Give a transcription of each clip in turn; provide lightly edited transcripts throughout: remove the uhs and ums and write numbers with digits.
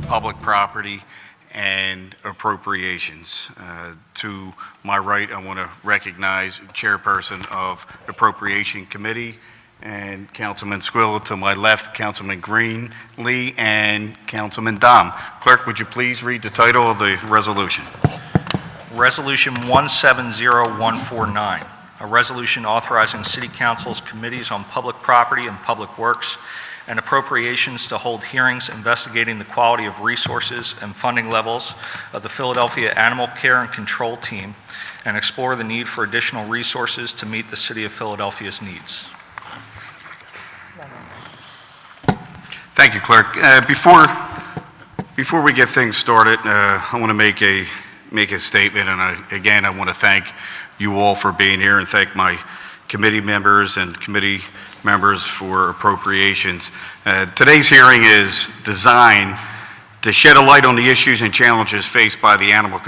public property, and appropriations. To my right, I want to recognize Chairperson of Appropriation Committee and Councilman Squilla. To my left, Councilman Greenlee and Councilman Dom. Clerk, would you please read the title of the resolution? Resolution 170149, a resolution authorizing City Council's committees on public property and public works and appropriations to hold hearings investigating the quality of resources and funding levels of the Philadelphia Animal Care and Control Team and explore the need for additional resources to meet the City of Philadelphia's needs. Thank you, Clerk. Before we get things started, I want to make a statement, and I want to thank you all for being here and thank my committee members and committee members for appropriations. Today's hearing is designed to shed a light on the issues and challenges faced by the Animal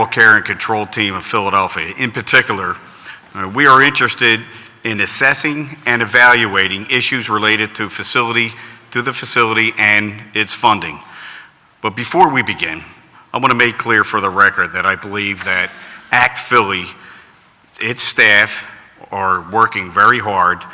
Care and Control Team of Philadelphia. In particular, we are interested in assessing and evaluating issues related to the facility and its funding. But before we begin, I want to make clear for the record that I believe that ACT Philly, its staff, are working very hard,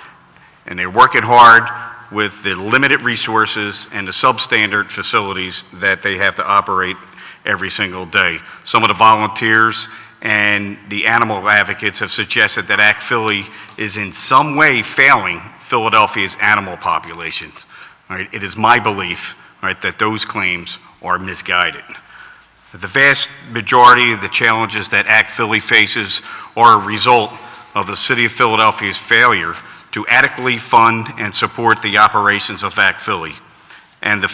and they're working hard with the limited resources and the substandard facilities that they have to operate every single day. Some of the volunteers and the animal advocates have suggested that ACT Philly is in some way failing Philadelphia's animal populations. Right? It is my belief, right, that those claims are misguided. The vast majority of the challenges that ACT Philly faces are a result of the City of Philadelphia's failure to adequately fund and support the operations of ACT Philly. And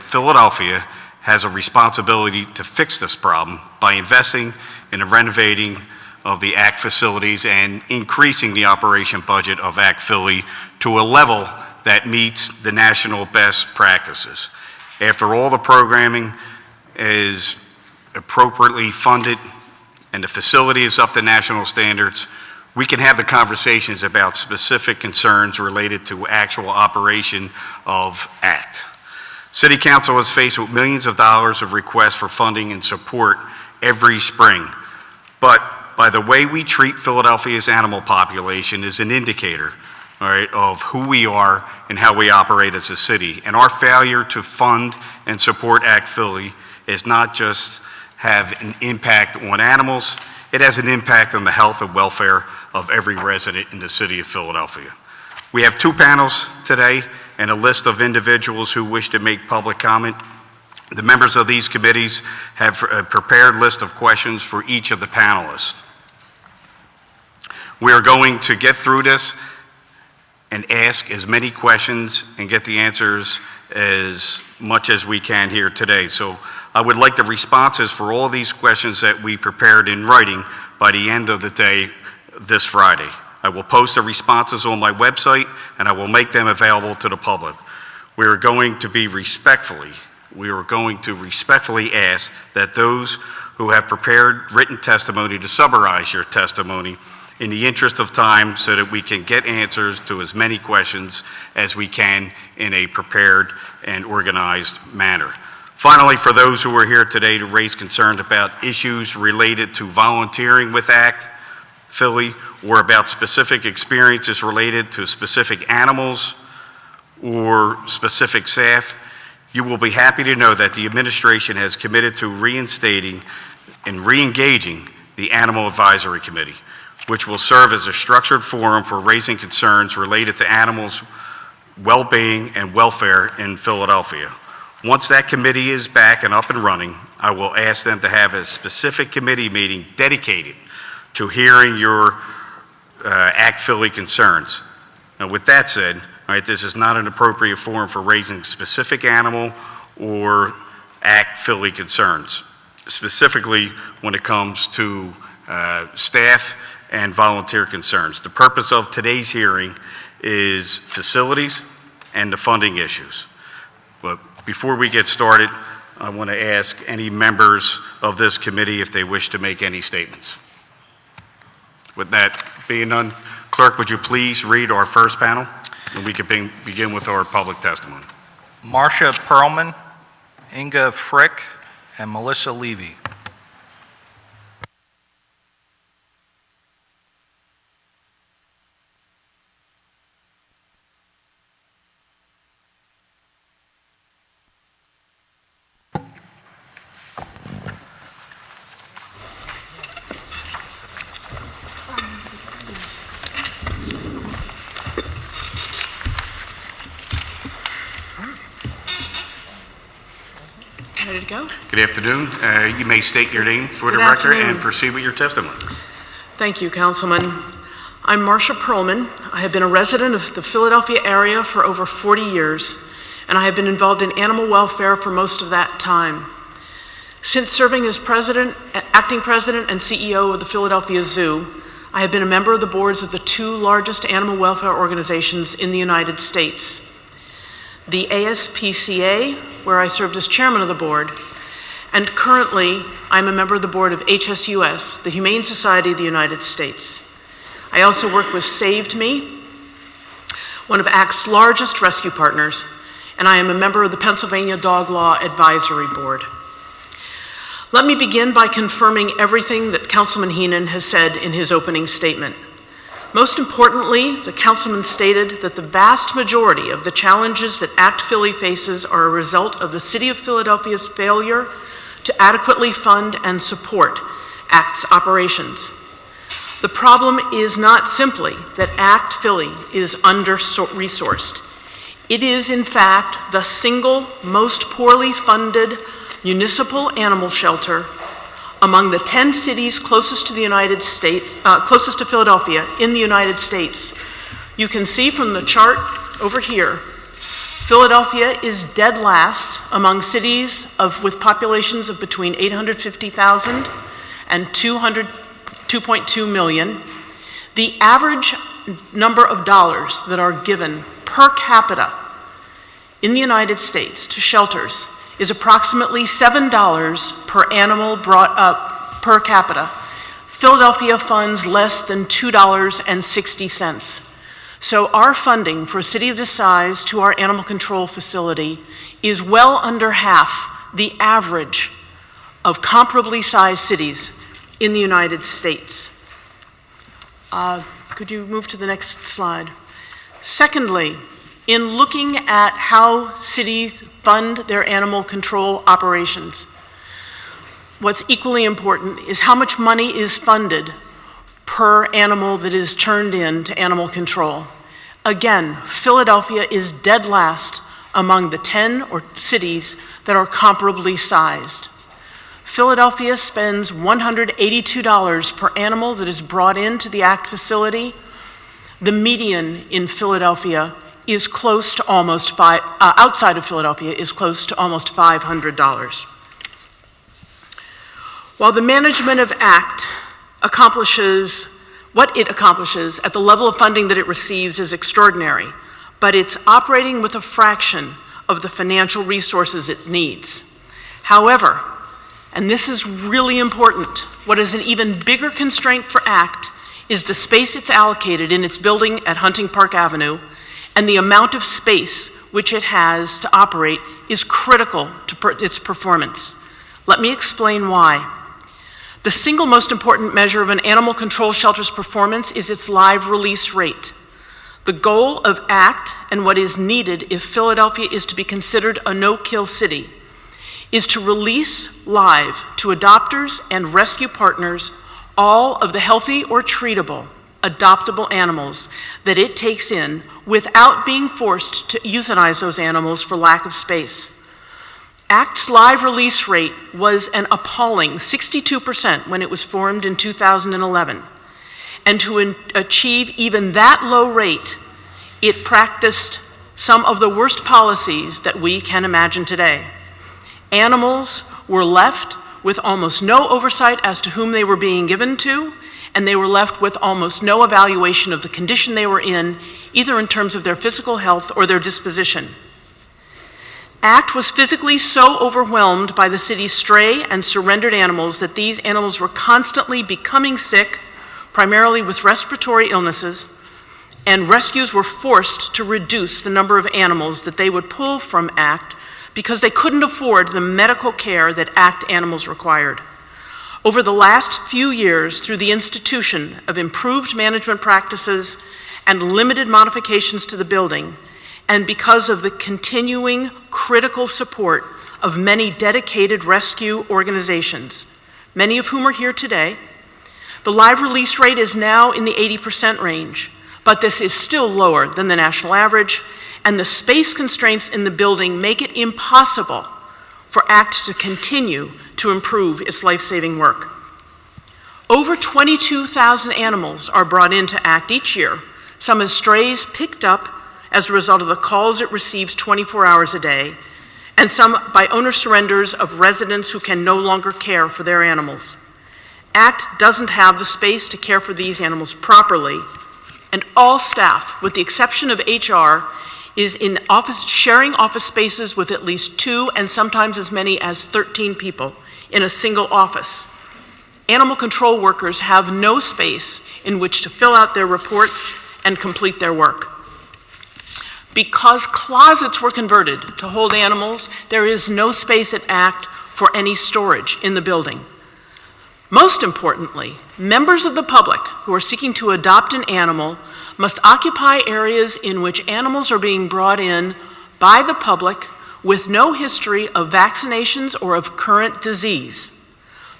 Philadelphia has a responsibility to fix this problem by investing in the renovating of the ACT facilities and increasing the operation budget of ACT Philly to a level that meets the national best practices. After all the programming is appropriately funded and the facility is up to national standards, we can have the conversations about specific concerns related to actual operation of ACT. City Council is faced with millions of dollars of requests for funding and support every spring. But by the way we treat Philadelphia's animal population is an indicator, all right, of who we are and how we operate as a city. And our failure to fund and support ACT Philly is not just have an impact on animals, it has an impact on the health and welfare of every resident in the City of Philadelphia. We have two panels today and a list of individuals who wish to make public comment. The members of these committees have a prepared list of questions for each of the panelists. We are going to get through this and ask as many questions and get the answers as much as we can here today. So I would like the responses for all these questions that we prepared in writing by the end of the day this Friday. I will post the responses on my website and I will make them available to the public. We are going to respectfully ask that those who have prepared written testimony to summarize your testimony in the interest of time so that we can get answers to as many questions as we can in a prepared and organized manner. Finally, for those who are here today to raise concerns about issues related to volunteering with ACT Philly or about specific experiences related to specific animals or specific staff, you will be happy to know that the administration has committed to reinstating and re-engaging the Animal Advisory Committee, which will serve as a structured forum for raising concerns related to animals' well-being and welfare in Philadelphia. Once that committee is back and up and running, I will ask them to have a specific committee meeting dedicated to hearing your ACT Philly concerns. Now, with that said, all right, this is not an appropriate forum for raising specific animal or ACT Philly concerns, specifically when it comes to staff and volunteer concerns. The purpose of today's hearing is facilities and the funding issues. But before we get started, I want to ask any members of this committee if they wish to make any statements. With that being done, Clerk, would you please read our first panel? And we can begin with our public testimony. Marcia Perlman, Inga Frick, and Melissa Levy. Ready to go? Good afternoon. You may state your name for the Good record and afternoon. proceed with your testimony. Thank you, Councilman. I'm Marcia Perlman. I have been a resident of the Philadelphia area for over 40 years, and I have been involved in animal welfare for most of that time. Since serving as acting president and CEO of the Philadelphia Zoo, I have been a member of the boards of the two largest animal welfare organizations in the United States. The ASPCA, where I served as chairman of the board, and currently I'm a member of the board of HSUS, the Humane Society of the United States. I also work with Saved Me, one of ACT's largest rescue partners, and I am a member of the Pennsylvania Dog Law Advisory Board. Let me begin by confirming everything that Councilman Henon has said in his opening statement. Most importantly, the Councilman stated that the vast majority of the challenges that ACT Philly faces are a result of the City of Philadelphia's failure to adequately fund and support ACT's operations. The problem is not simply that ACT Philly is under-resourced. It is, in fact, the single most poorly funded municipal animal shelter among the 10 cities closest to the United States, closest to Philadelphia in the United States. You can see from the chart over here, Philadelphia is dead last among cities with populations of between 850,000 and 2.2 million. The average number of dollars that are given per capita in the United States to shelters is approximately $7 per animal brought up per capita. Philadelphia funds less than $2.60. So our funding for a city of this size to our animal control facility is well under half the average of comparably sized cities in the United States. Could you move to the next slide? Secondly, in looking at how cities fund their animal control operations, what's equally important is how much money is funded per animal that is turned in to animal control. Again, Philadelphia is dead last among the 10 cities that are comparably sized. Philadelphia spends $182 per animal that is brought into the ACT facility. The median in Philadelphia is close to almost outside of Philadelphia is close to almost $500. While the management of ACT accomplishes what it accomplishes at the level of funding that it receives is extraordinary, but it's operating with a fraction of the financial resources it needs. However, and this is really important, what is an even bigger constraint for ACT is the space it's allocated in its building at Hunting Park Avenue, and the amount of space which it has to operate is critical to its performance. Let me explain why. The single most important measure of an animal control shelter's performance is its live release rate. The goal of ACT and what is needed if Philadelphia is to be considered a no-kill city is to release live to adopters and rescue partners all of the healthy or treatable adoptable animals that it takes in without being forced to euthanize those animals for lack of space. ACT's live release rate was an appalling 62% when it was formed in 2011. And to achieve even that low rate, it practiced some of the worst policies that we can imagine today. Animals were left with almost no oversight as to whom they were being given to, and they were left with almost no evaluation of the condition they were in, either in terms of their physical health or their disposition. ACT was physically so overwhelmed by the city's stray and surrendered animals that these animals were constantly becoming sick, primarily with respiratory illnesses, and rescues were forced to reduce the number of animals that they would pull from ACT because they couldn't afford the medical care that ACT animals required. Over the last few years, through the institution of improved management practices and limited modifications to the building, and because of the continuing critical support of many dedicated rescue organizations, many of whom are here today, the live release rate is now in the 80% range, but this is still lower than the national average, and the space constraints in the building make it impossible for ACT to continue to improve its life-saving work. Over 22,000 animals are brought into ACT each year, some as strays picked up as a result of the calls it receives 24 hours a day, and some by owner surrenders of residents who can no longer care for their animals. ACT doesn't have the space to care for these animals properly, and all staff, with the exception of HR, is in sharing office spaces with at least 2 and sometimes as many as 13 people in a single office. Animal control workers have no space in which to fill out their reports and complete their work. Because closets were converted to hold animals, there is no space at ACT for any storage in the building. Most importantly, members of the public who are seeking to adopt an animal must occupy areas in which animals are being brought in by the public with no history of vaccinations or of current disease.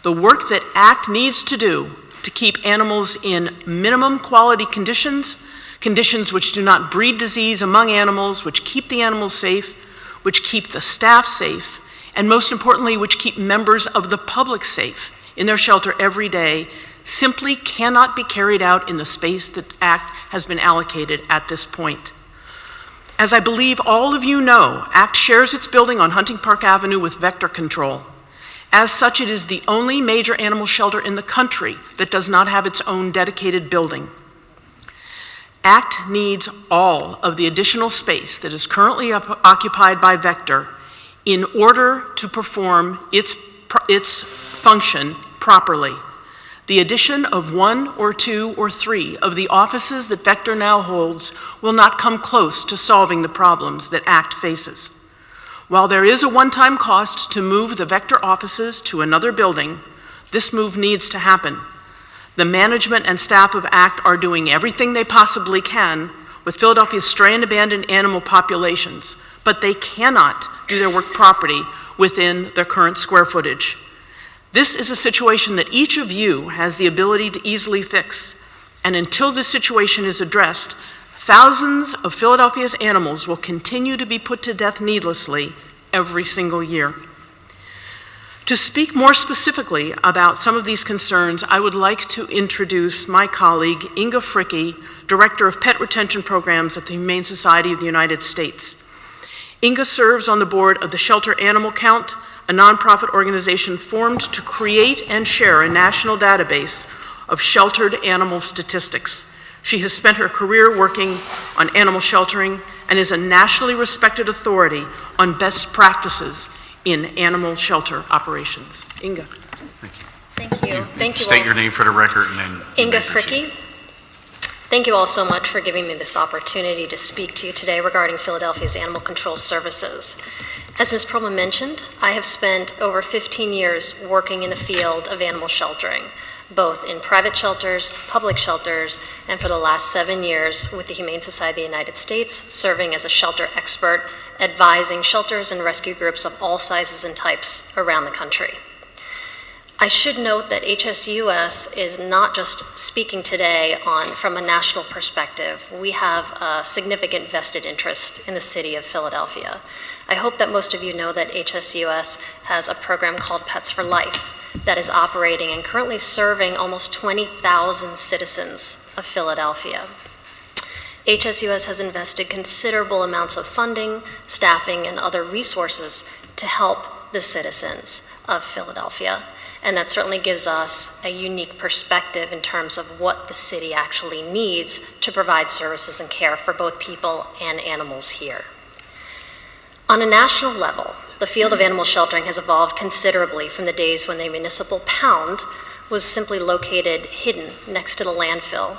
The work that ACT needs to do to keep animals in minimum quality conditions, conditions which do not breed disease among animals, which keep the animals safe, which keep the staff safe, and most importantly, which keep members of the public safe in their shelter every day, simply cannot be carried out in the space that ACT has been allocated at this point. As I believe all of you know, ACT shares its building on Hunting Park Avenue with Vector Control. As such, it is the only major animal shelter in the country that does not have its own dedicated building. ACT needs all of the additional space that is currently occupied by Vector in order to perform its function properly. The addition of 1 or 2 or 3 of the offices that Vector now holds will not come close to solving the problems that ACT faces. While there is a one-time cost to move the Vector offices to another building, this move needs to happen. The management and staff of ACT are doing everything they possibly can with Philadelphia's stray and abandoned animal populations, but they cannot do their work properly within their current square footage. This is a situation that each of you has the ability to easily fix, and until this situation is addressed, thousands of Philadelphia's animals will continue to be put to death needlessly every single year. To speak more specifically about some of these concerns, I would like to introduce my colleague, Inga Fricke, Director of Pet Retention Programs at the Humane Society of the United States. Inga serves on the board of the Shelter Animal Count, a nonprofit organization formed to create and share a national database of sheltered animal statistics. She has spent her career working on animal sheltering and is a nationally respected authority on best practices in animal shelter operations. Inga. Thank you. Thank you State all. your name for the record and then. Inga Fricke. Thank you all so much for giving me this opportunity to speak to you today regarding Philadelphia's animal control services. As Ms. Perlman mentioned, I have spent over 15 years working in the field of animal sheltering, both in private shelters, public shelters, and for the last 7 years with the Humane Society of the United States, serving as a shelter expert, advising shelters and rescue groups of all sizes and types around the country. I should note that HSUS is not just speaking today from a national perspective. We have a significant vested interest in the city of Philadelphia. I hope that most of you know that HSUS has a program called Pets for Life that is operating and currently serving almost 20,000 citizens of Philadelphia. HSUS has invested considerable amounts of funding, staffing, and other resources to help the citizens of Philadelphia. And that certainly gives us a unique perspective in terms of what the city actually needs to provide services and care for both people and animals here. On a national level, the field of animal sheltering has evolved considerably from the days when the municipal pound was simply located hidden next to the landfill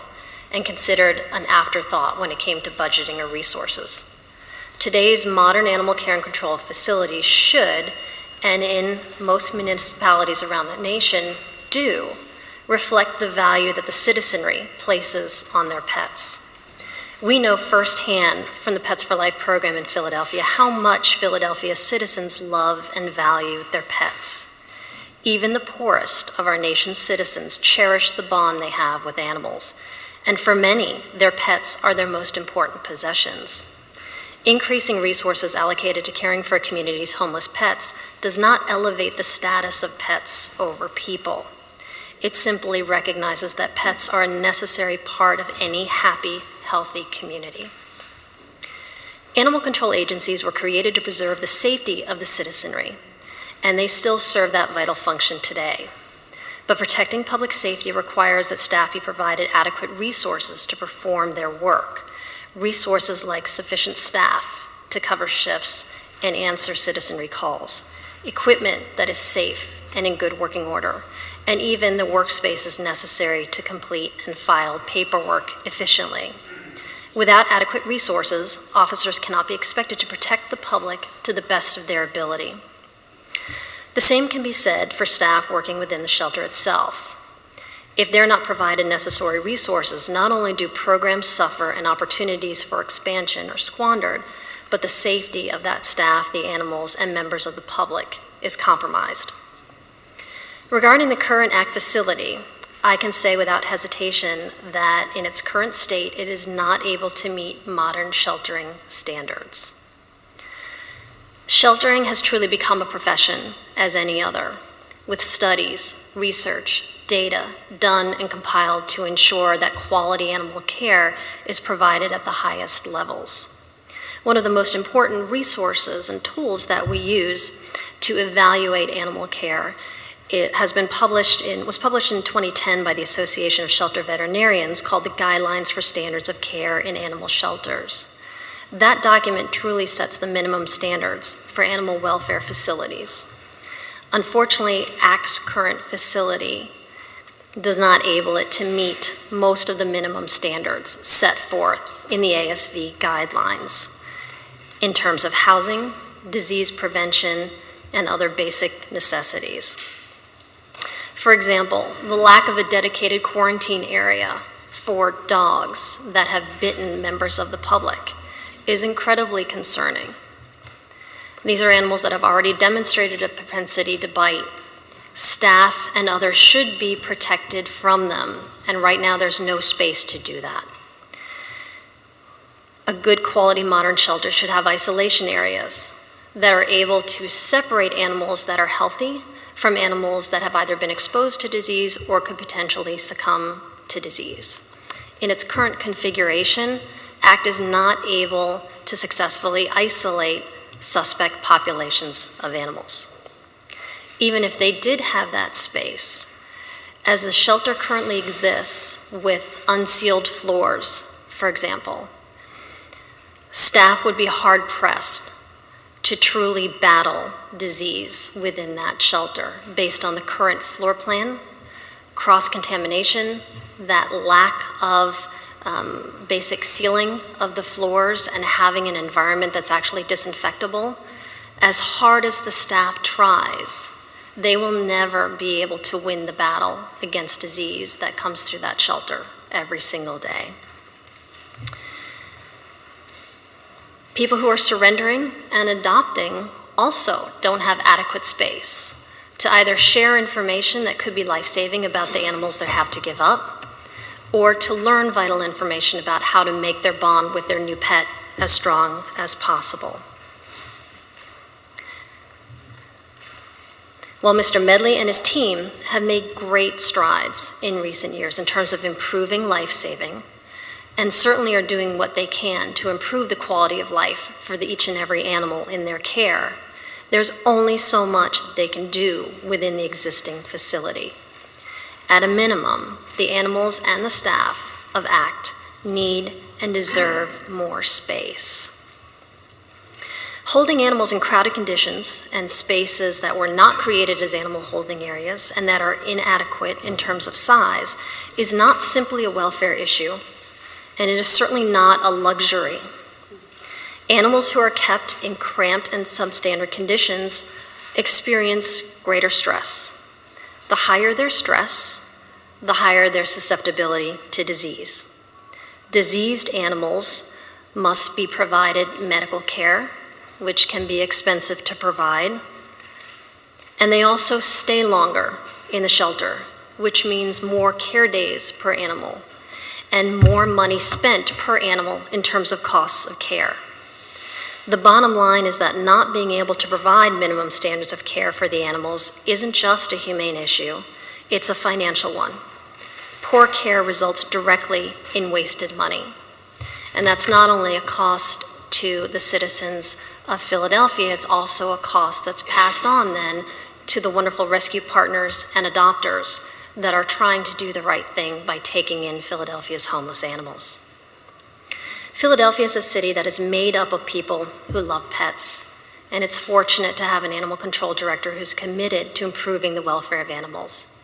and considered an afterthought when it came to budgeting or resources. Today's modern animal care and control facilities should, and in most municipalities around the nation do, reflect the value that the citizenry places on their pets. We know firsthand from the Pets for Life program in Philadelphia how much Philadelphia citizens love and value their pets. Even the poorest of our nation's citizens cherish the bond they have with animals, and for many, their pets are their most important possessions. Increasing resources allocated to caring for a community's homeless pets does not elevate the status of pets over people. It simply recognizes that pets are a necessary part of any happy, healthy community. Animal control agencies were created to preserve the safety of the citizenry, and they still serve that vital function today. But protecting public safety requires that staff be provided adequate resources to perform their work. Resources like sufficient staff to cover shifts and answer citizenry calls, equipment that is safe and in good working order, and even the workspaces necessary to complete and file paperwork efficiently. Without adequate resources, officers cannot be expected to protect the public to the best of their ability. The same can be said for staff working within the shelter itself. If they're not provided necessary resources, not only do programs suffer and opportunities for expansion are squandered, but the safety of that staff, the animals, and members of the public is compromised. Regarding the current ACT facility, I can say without hesitation that in its current state, it is not able to meet modern sheltering standards. Sheltering has truly become a profession as any other, with studies, research, data done and compiled to ensure that quality animal care is provided at the highest levels. One of the most important resources and tools that we use to evaluate animal care was published in 2010 by the Association of Shelter Veterinarians, called the Guidelines for Standards of Care in Animal Shelters. That document truly sets the minimum standards for animal welfare facilities. Unfortunately, ACT's current facility does not enable it to meet most of the minimum standards set forth in the ASV guidelines in terms of housing, disease prevention, and other basic necessities. For example, the lack of a dedicated quarantine area for dogs that have bitten members of the public is incredibly concerning. These are animals that have already demonstrated a propensity to bite. Staff and others should be protected from them, and right now there's no space to do that. A good quality modern shelter should have isolation areas that are able to separate animals that are healthy from animals that have either been exposed to disease or could potentially succumb to disease. In its current configuration, ACT is not able to successfully isolate suspect populations of animals. Even if they did have that space, as the shelter currently exists with unsealed floors, for example, staff would be hard-pressed to truly battle disease within that shelter based on the current floor plan, cross-contamination, that lack of basic sealing of the floors, and having an environment that's actually disinfectable. As hard as the staff tries, they will never be able to win the battle against disease that comes through that shelter every single day. People who are surrendering and adopting also don't have adequate space to either share information that could be life-saving about the animals they have to give up, or to learn vital information about how to make their bond with their new pet as strong as possible. While Mr. Medley and his team have made great strides in recent years in terms of improving life-saving, and certainly are doing what they can to improve the quality of life for each and every animal in their care, there's only so much that they can do within the existing facility. At a minimum, the animals and the staff of ACT need and deserve more space. Holding animals in crowded conditions and spaces that were not created as animal holding areas and that are inadequate in terms of size is not simply a welfare issue, and it is certainly not a luxury. Animals who are kept in cramped and substandard conditions experience greater stress. The higher their stress, the higher their susceptibility to disease. Diseased animals must be provided medical care, which can be expensive to provide, and they also stay longer in the shelter, which means more care days per animal and more money spent per animal in terms of costs of care. The bottom line is that not being able to provide minimum standards of care for the animals isn't just a humane issue, it's a financial one. Poor care results directly in wasted money. And that's not only a cost to the citizens of Philadelphia, it's also a cost that's passed on then to the wonderful rescue partners and adopters that are trying to do the right thing by taking in Philadelphia's homeless animals. Philadelphia is a city that is made up of people who love pets, and it's fortunate to have an animal control director who's committed to improving the welfare of animals.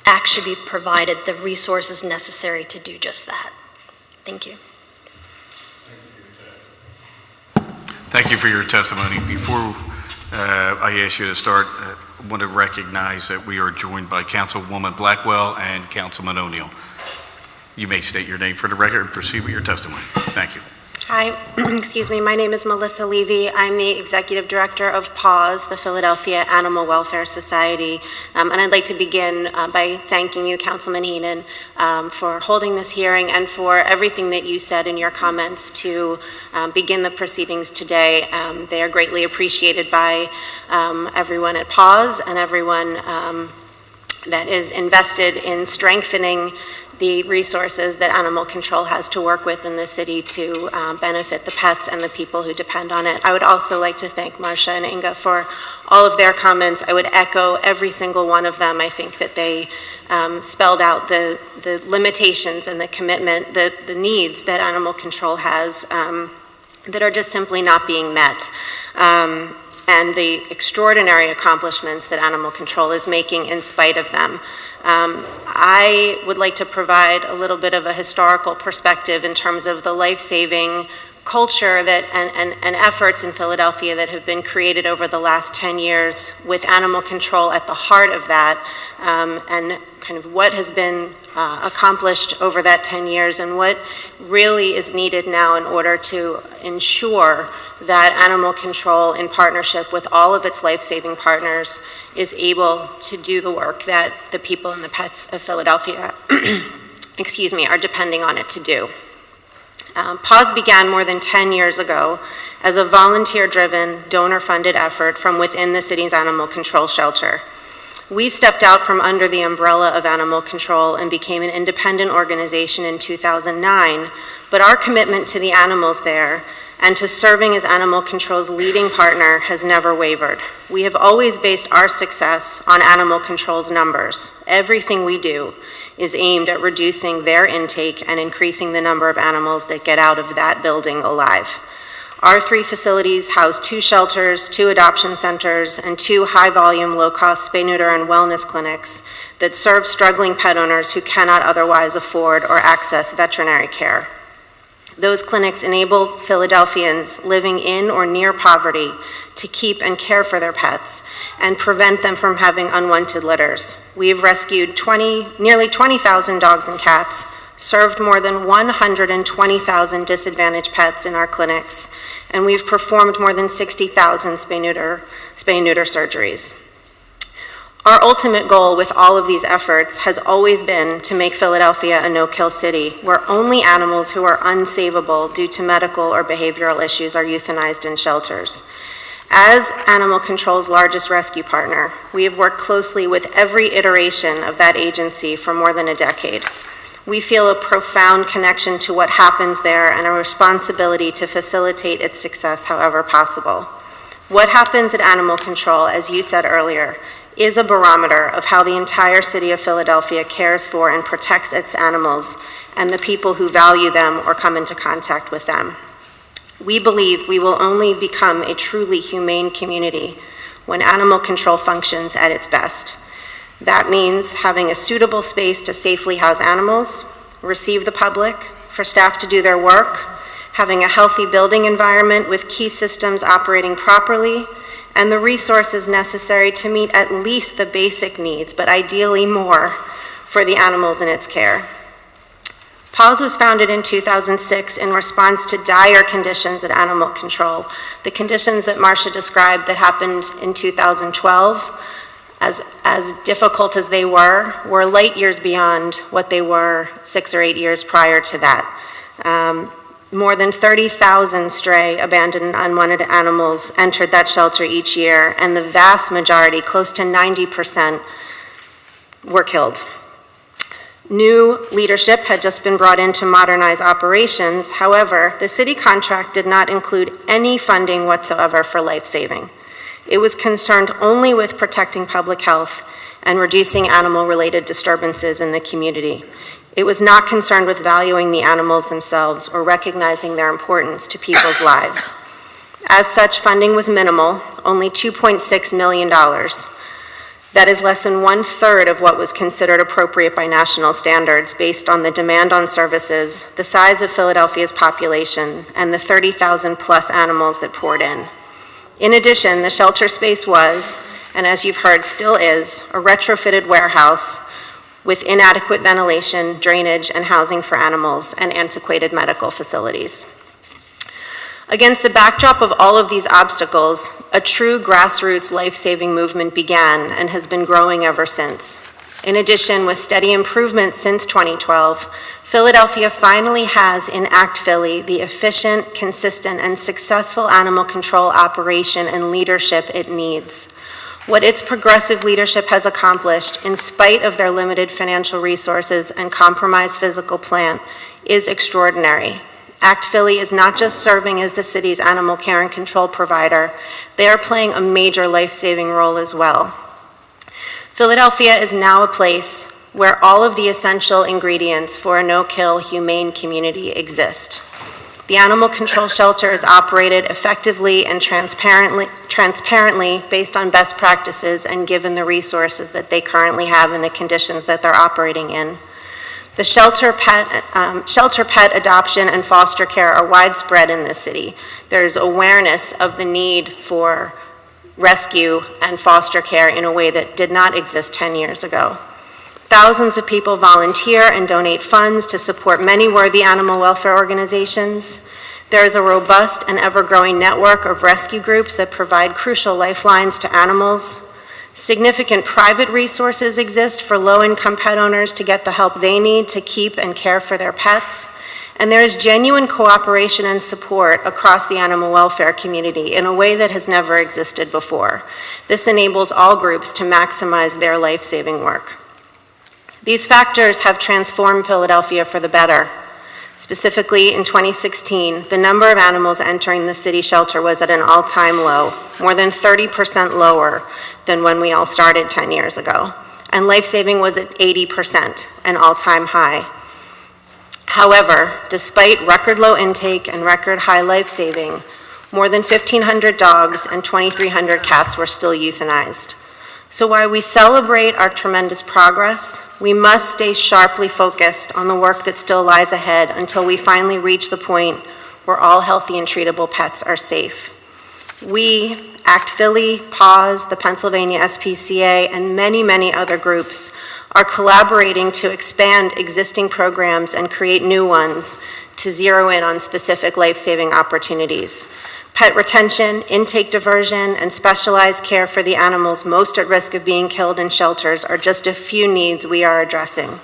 ACT should be provided the resources necessary to do just that. Thank you. Thank you for your testimony. Before I ask you to start, I want to recognize that we are joined by Councilwoman Blackwell and Councilman O'Neill. You may state your name for the record and proceed with your testimony. Thank you. Hi, excuse me, my name is Melissa Levy. I'm the Executive Director of PAWS, the Philadelphia Animal Welfare Society. And I'd like to begin by thanking you, Councilman Henon, for holding this hearing and for everything that you said in your comments to begin the proceedings today. They are greatly appreciated by everyone at PAWS and everyone that is invested in strengthening the resources that animal control has to work with in the city to benefit the pets and the people who depend on it. I would also like to thank Marcia and Inga for all of their comments. I would echo every single one of them. I think that they spelled out the limitations and the commitment, the needs that animal control has that are just simply not being met. And the extraordinary accomplishments that animal control is making in spite of them. I would like to provide a little bit of a historical perspective in terms of the life-saving culture that and efforts in Philadelphia that have been created over the last 10 years with animal control at the heart of that, and kind of what has been accomplished over that 10 years and what really is needed now in order to ensure that animal control in partnership with all of its life-saving partners is able to do the work that the people and the pets of Philadelphia excuse me, are depending on it to do. PAWS began more than 10 years ago as a volunteer-driven, donor-funded effort from within the city's animal control shelter. We stepped out from under the umbrella of animal control and became an independent organization in 2009, but our commitment to the animals there and to serving as animal control's leading partner has never wavered. We have always based our success on animal control's numbers. Everything we do is aimed at reducing their intake and increasing the number of animals that get out of that building alive. Our 3 facilities house 2 shelters, 2 adoption centers, and 2 high-volume, low-cost spay, neuter, and wellness clinics that serve struggling pet owners who cannot otherwise afford or access veterinary care. Those clinics enable Philadelphians living in or near poverty to keep and care for their pets and prevent them from having unwanted litters. We have rescued nearly 20,000 dogs and cats, served more than 120,000 disadvantaged pets in our clinics, and we've performed more than 60,000 spay-neuter surgeries. Our ultimate goal with all of these efforts has always been to make Philadelphia a no-kill city, where only animals who are unsavable due to medical or behavioral issues are euthanized in shelters. As Animal Control's largest rescue partner, we have worked closely with every iteration of that agency for more than a decade. We feel a profound connection to what happens there and a responsibility to facilitate its success however possible. What happens at Animal Control, as you said earlier, is a barometer of how the entire city of Philadelphia cares for and protects its animals and the people who value them or come into contact with them. We believe we will only become a truly humane community when animal control functions at its best. That means having a suitable space to safely house animals, receive the public, for staff to do their work, having a healthy building environment with key systems operating properly, and the resources necessary to meet at least the basic needs, but ideally more, for the animals in its care. PAWS was founded in 2006 in response to dire conditions at Animal Control, the conditions that Marcia described that happened in 2012. As difficult as they were light years beyond what they were 6 or 8 years prior to that. More than 30,000 stray, abandoned, and unwanted animals entered that shelter each year, and the vast majority, close to 90%, were killed. New leadership had just been brought in to modernize operations. However, the city contract did not include any funding whatsoever for life-saving. It was concerned only with protecting public health and reducing animal-related disturbances in the community. It was not concerned with valuing the animals themselves or recognizing their importance to people's lives. As such, funding was minimal, only $2.6 million. That is less than 1/3 of what was considered appropriate by national standards based on the demand on services, the size of Philadelphia's population, and the 30,000 plus animals that poured in. In addition, the shelter space was, and as you've heard still is, a retrofitted warehouse with inadequate ventilation, drainage, and housing for animals, and antiquated medical facilities. Against the backdrop of all of these obstacles, a true grassroots life-saving movement began and has been growing ever since. In addition, with steady improvements since 2012, Philadelphia finally has in Act Philly the efficient, consistent, and successful animal control operation and leadership it needs. What its progressive leadership has accomplished, in spite of their limited financial resources and compromised physical plant, is extraordinary. Act Philly is not just serving as the city's animal care and control provider, they are playing a major life-saving role as well. Philadelphia is now a place where all of the essential ingredients for a no-kill, humane community exist. The animal control shelter is operated effectively and transparently based on best practices and given the resources that they currently have and the conditions that they're operating in. The shelter pet adoption and foster care are widespread in this city. There's awareness of the need for rescue and foster care in a way that did not exist 10 years ago. Thousands of people volunteer and donate funds to support many worthy animal welfare organizations. There is a robust and ever-growing network of rescue groups that provide crucial lifelines to animals. Significant private resources exist for low-income pet owners to get the help they need to keep and care for their pets. And there is genuine cooperation and support across the animal welfare community in a way that has never existed before. This enables all groups to maximize their life-saving work. These factors have transformed Philadelphia for the better. Specifically, in 2016, the number of animals entering the city shelter was at an all-time low, more than 30% lower than when we all started 10 years ago. And life-saving was at 80%, an all-time high. However, despite record low intake and record high life-saving, more than 1,500 dogs and 2,300 cats were still euthanized. So while we celebrate our tremendous progress, we must stay sharply focused on the work that still lies ahead until we finally reach the point where all healthy and treatable pets are safe. We, Act Philly, PAWS, the Pennsylvania SPCA, and many, many other groups are collaborating to expand existing programs and create new ones to zero in on specific life-saving opportunities. Pet retention, intake diversion, and specialized care for the animals most at risk of being killed in shelters are just a few needs we are addressing.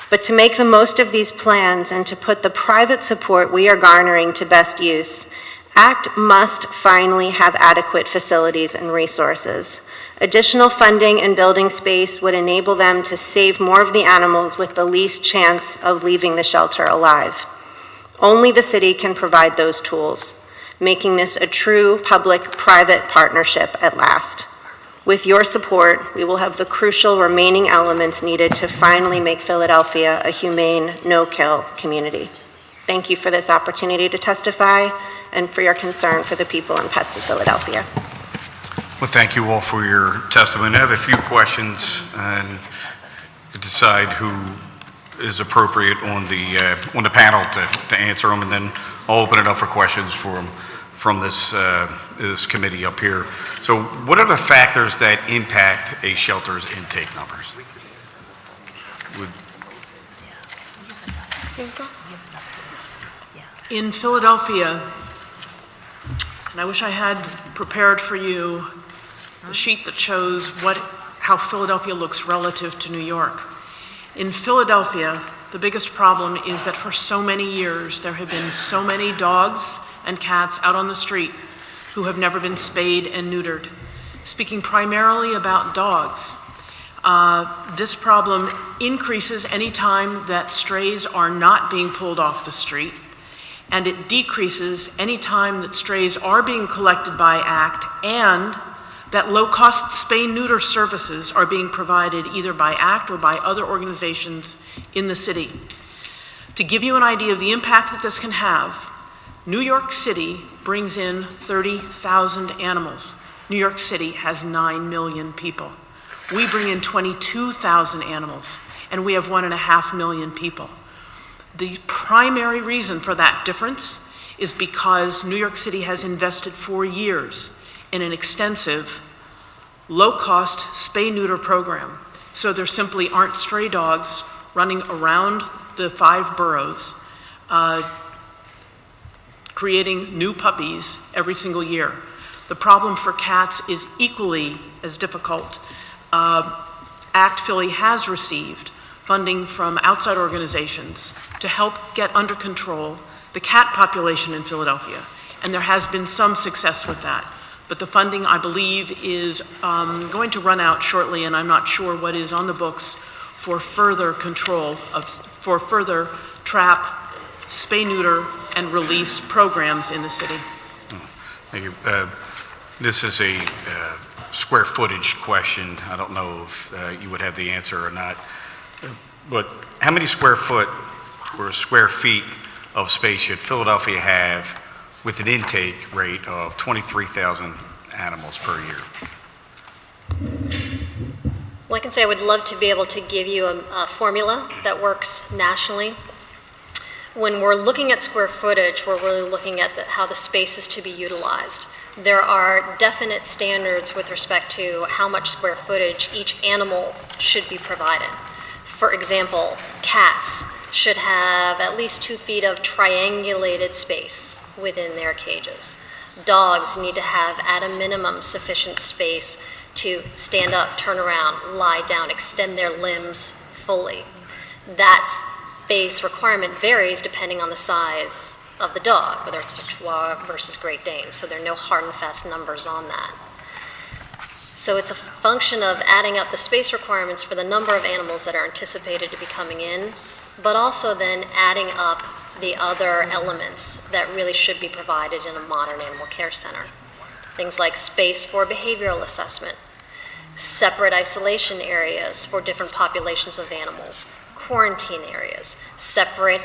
But to make the most of these plans and to put the private support we are garnering to best use, ACT must finally have adequate facilities and resources. Additional funding and building space would enable them to save more of the animals with the least chance of leaving the shelter alive. Only the city can provide those tools, making this a true public-private partnership at last. With your support, we will have the crucial remaining elements needed to finally make Philadelphia a humane, no-kill community. Thank you for this opportunity to testify and for your concern for the people and pets of Philadelphia. Well, thank you all for your testimony. I have a few questions and decide who is appropriate on the panel to answer them, and then I'll open it up for questions from this committee up here. So what are the factors that impact a shelter's intake numbers? In Philadelphia, and I wish I had prepared for you the sheet that shows how Philadelphia looks relative to New York. In Philadelphia, the biggest problem is that for so many years, there have been so many dogs and cats out on the street who have never been spayed and neutered. Speaking primarily about dogs, this problem increases any time that strays are not being pulled off the street, and it decreases any time that strays are being collected by ACT and that low-cost spay-neuter services are being provided either by ACT or by other organizations in the city. To give you an idea of the impact that this can have, New York City brings in 30,000 animals. New York City has 9 million people. We bring in 22,000 animals, and we have 1.5 million people. The primary reason for that difference is because New York City has invested for years in an extensive, low-cost spay-neuter program. So there simply aren't stray dogs running around the 5 boroughs, creating new puppies every single year. The problem for cats is equally as difficult. ACT Philly has received funding from outside organizations to help get under control the cat population in Philadelphia, and there has been some success with that. But the funding, I believe, is going to run out shortly, and I'm not sure what is on the books for further control for further trap, spay, neuter, and release programs in the city. Thank you. This is a square footage question. I don't know if you would have the answer or not, but how many square foot or square feet of space should Philadelphia have with an intake rate of 23,000 animals per year? Well, I can say I would love to be able to give you a formula that works nationally. When we're looking at square footage, we're really looking at how the space is to be utilized. There are definite standards with respect to how much square footage each animal should be provided. For example, cats should have at least 2 feet of triangulated space within their cages. Dogs need to have, at a minimum, sufficient space to stand up, turn around, lie down, extend their limbs fully. That space requirement varies depending on the size of the dog, whether it's a Chihuahua versus Great Dane, so there are no hard and fast numbers on that. So it's a function of adding up the space requirements for the number of animals that are anticipated to be coming in, but also then adding up the other elements that really should be provided in a modern animal care center. Things like space for behavioral assessment, separate isolation areas for different populations of animals, quarantine areas, separate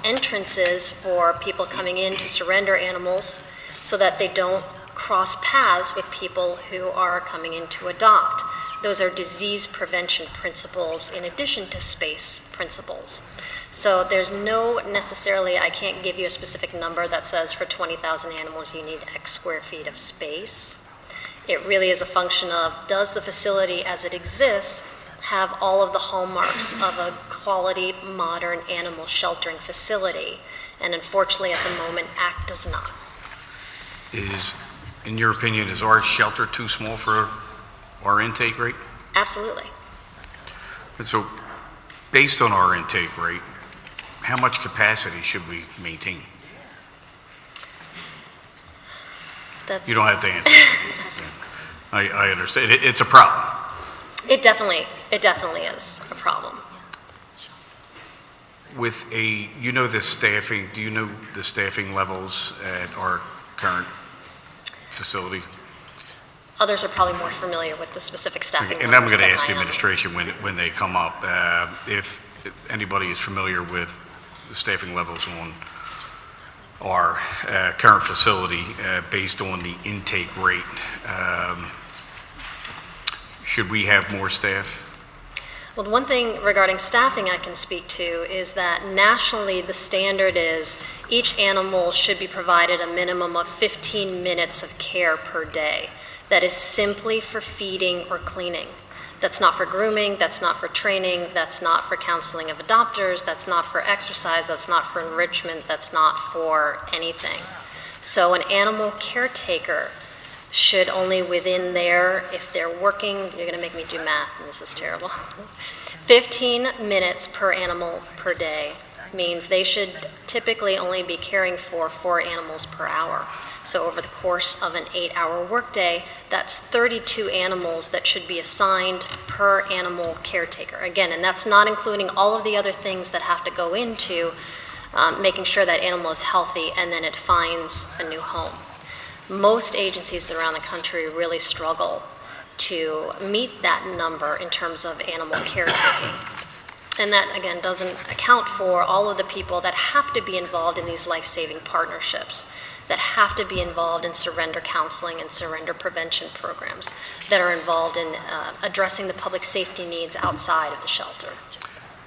entrances for people coming in to surrender animals so that they don't cross paths with people who are coming in to adopt. Those are disease prevention principles in addition to space principles. So there's no necessarily, I can't give you a specific number that says for 20,000 animals you need X square feet of space. It really is a function of, does the facility as it exists have all of the hallmarks of a quality, modern animal sheltering facility? And unfortunately, at the moment, ACT does not. In your opinion, is our shelter too small for our intake rate? Absolutely. And so, based on our intake rate, how much capacity should we maintain? You don't have to answer. I understand. It's a problem. It definitely is a problem. With you know the staffing, do you know the staffing levels at our current facility? Others are probably more familiar with the specific staffing And I'm numbers going to than ask the I am. administration when they come up, if anybody is familiar with the staffing levels on our current facility based on the intake rate. Should we have more staff? Well, the one thing regarding staffing I can speak to is that nationally, the standard is each animal should be provided a minimum of 15 minutes of care per day. That is simply for feeding or cleaning. That's not for grooming, that's not for training, that's not for counseling of adopters, that's not for exercise, that's not for enrichment, that's not for anything. So an animal caretaker should only within their, if they're working, you're gonna make me do math, and this is terrible, 15 minutes per animal per day means they should typically only be caring for 4 animals per hour. So over the course of an 8-hour workday, that's 32 animals that should be assigned per animal caretaker. Again, and that's not including all of the other things that have to go into making sure that animal is healthy and then it finds a new home. Most agencies around the country really struggle to meet that number in terms of animal caretaking. And that, again, doesn't account for all of the people that have to be involved in these life-saving partnerships, that have to be involved in surrender counseling and surrender prevention programs, that are involved in addressing the public safety needs outside of the shelter.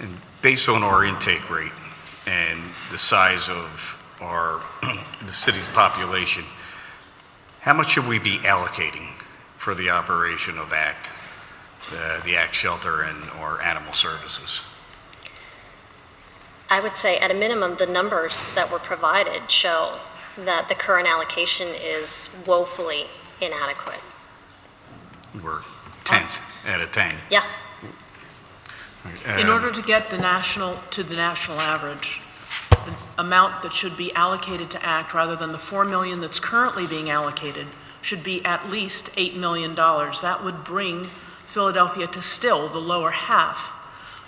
And based on our intake rate and the size of our, the city's population, how much should we be allocating for the operation of ACT, the ACT shelter and or animal services? I would say at a minimum, the numbers that were provided show that the current allocation is woefully inadequate. We're 10th out of 10. Yeah. In order to get the national average, the amount that should be allocated to ACT rather than the $4 million that's currently being allocated should be at least $8 million. That would bring Philadelphia to still the lower half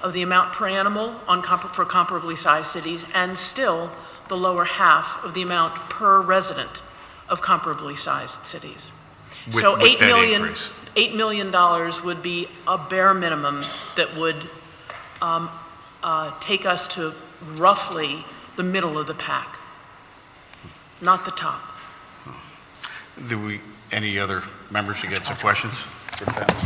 of the amount per animal for comparably sized cities, and still the lower half of the amount per resident of comparably sized cities. So With that increase. $8 million would be a bare minimum that would take us to roughly the middle of the pack, not the top. Any other members who get some questions? for the panel?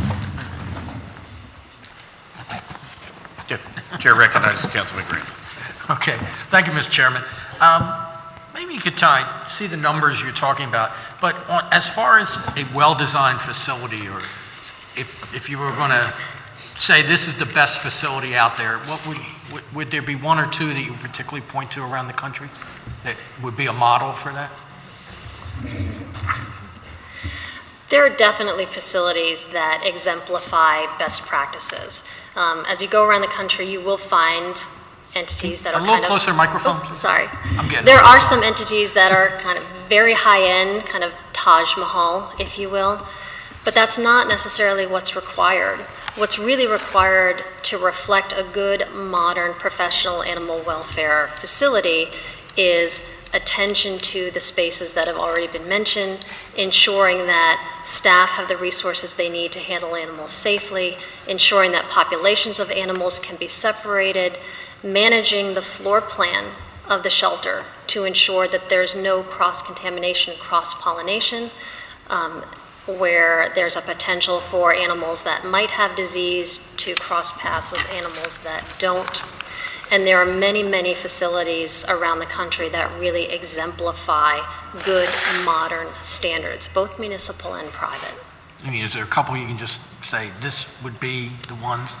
Chair recognizes Councilman Green. Okay, thank you, Mr. Chairman. Maybe you could see the numbers you're talking about, but as far as a well-designed facility, or if you were going to say this is the best facility out there, what would there be one or two that you particularly point to around the country that would be a model for that? There are definitely facilities that exemplify best practices. As you go around the country, you will find entities that are a little closer microphone. Oh, sorry. I'm getting There are some entities that are kind of very high-end, kind of Taj Mahal, if you will, but that's not necessarily what's required. What's really required to reflect a good, modern, professional animal welfare facility is attention to the spaces that have already been mentioned, ensuring that staff have the resources they need to handle animals safely, ensuring that populations of animals can be separated, managing the floor plan of the shelter to ensure that there's no cross-contamination, cross-pollination, where there's a potential for animals that might have disease to cross paths with animals that don't. And there are many, many facilities around the country that really exemplify good, modern standards, both municipal and private. I mean, is there a couple you can just say, this would be the ones?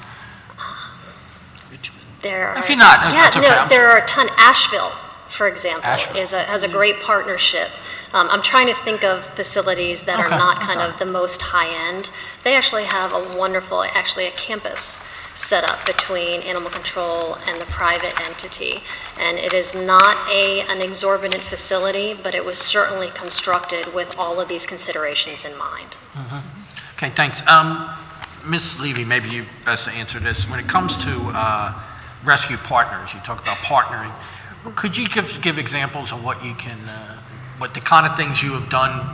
There are, If you're not, yeah, that's okay. no, there are a ton. Asheville, for example, Asheville. has a great partnership. I'm trying to think of facilities that are Okay, not that's kind all of the most high-end. They actually have a wonderful, actually a campus set up between animal control and the private entity. And it is not an exorbitant facility, but it was certainly constructed with all of these considerations in mind. Mm-hmm. Okay, thanks. Ms. Levy, maybe you best answer this. When it comes to rescue partners, you talk about partnering. Could you give examples of what you can, what the kind of things you have done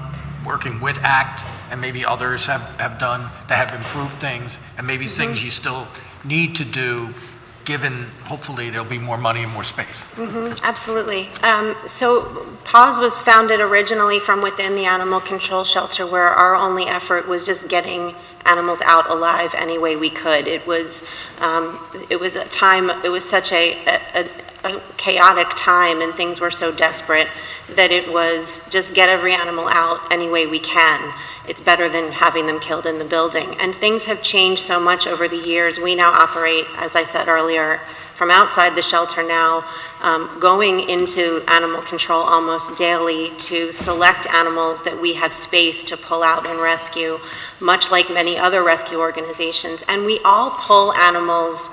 working with ACT and maybe others have done that have improved things, and maybe things you still need to do, given hopefully there'll be more money and more space? Absolutely. So PAWS was founded originally from within the animal control shelter, where our only effort was just getting animals out alive any way we could. It was a time, it was such a chaotic time, and things were so desperate that it was just get every animal out any way we can. It's better than having them killed in the building. And things have changed so much over the years. We now operate, as I said earlier, from outside the shelter now, going into animal control almost daily to select animals that we have space to pull out and rescue, much like many other rescue organizations. And we all pull animals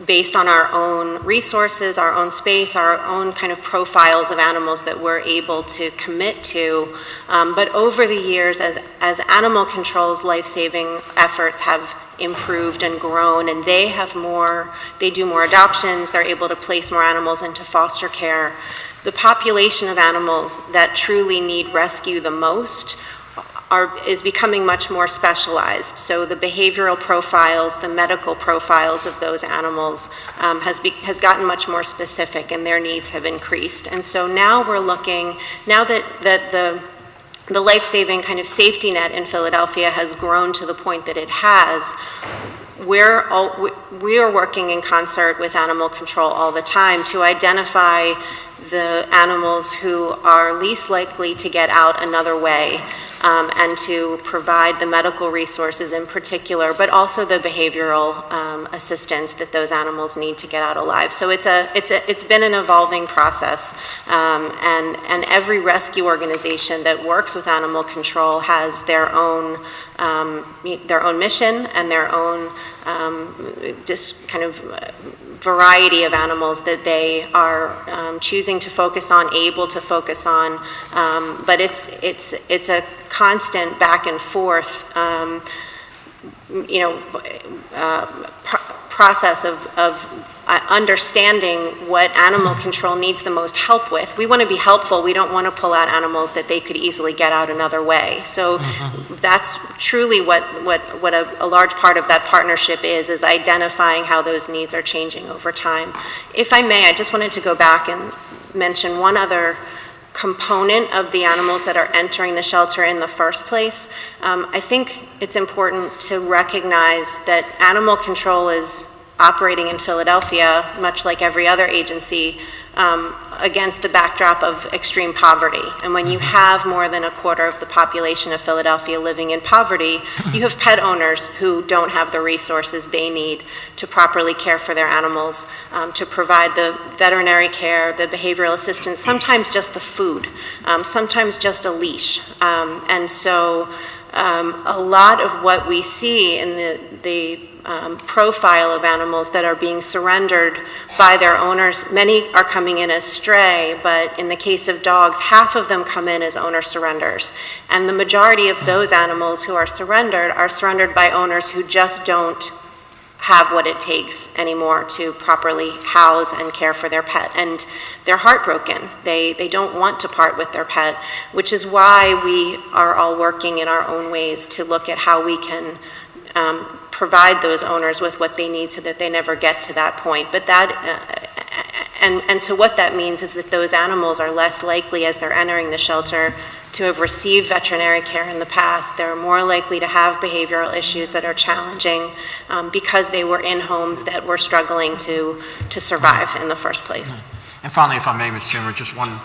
based on our own resources, our own space, our own kind of profiles of animals that we're able to commit to. But over the years, as animal control's life-saving efforts have improved and grown, and they do more adoptions, they're able to place more animals into foster care. The population of animals that truly need rescue the most is becoming much more specialized. So the behavioral profiles, the medical profiles of those animals has gotten much more specific, and their needs have increased. And so now we're looking, now that the life-saving kind of safety net in Philadelphia has grown to the point that it has, we are working in concert with animal control all the time to identify the animals who are least likely to get out another way, and to provide the medical resources in particular, but also the behavioral assistance that those animals need to get out alive. So it's been an evolving process, and every rescue organization that works with animal control has their own mission and their own just kind of variety of animals that they are choosing to focus on, able to focus on, but it's a constant back and forth, process of understanding what animal control needs the most help with. We want to be helpful. We don't want to pull out animals that they could easily get out another way. So that's truly what a large part of that partnership is identifying how those needs are changing over time. If I may, I just wanted to go back and mention one other component of the animals that are entering the shelter in the first place. I think it's important to recognize that animal control is operating in Philadelphia, much like every other agency, against the backdrop of extreme poverty. And when you have more than a quarter of the population of Philadelphia living in poverty, you have pet owners who don't have the resources they need to properly care for their animals, to provide the veterinary care, the behavioral assistance, sometimes just the food, sometimes just a leash. And so a lot of what we see in the profile of animals that are being surrendered by their owners, many are coming in as stray, but in the case of dogs, half of them come in as owner surrenders. And the majority of those animals who are surrendered by owners who just don't have what it takes anymore to properly house and care for their pet. And they're heartbroken. They don't want to part with their pet, which is why we are all working in our own ways to look at how we can provide those owners with what they need so that they never get to that point. But and so what that means is that those animals are less likely, as they're entering the shelter, to have received veterinary care in the past. They're more likely to have behavioral issues that are challenging because they were in homes that were struggling to survive in the first place. And finally, if I may, Ms. Chairman, just one,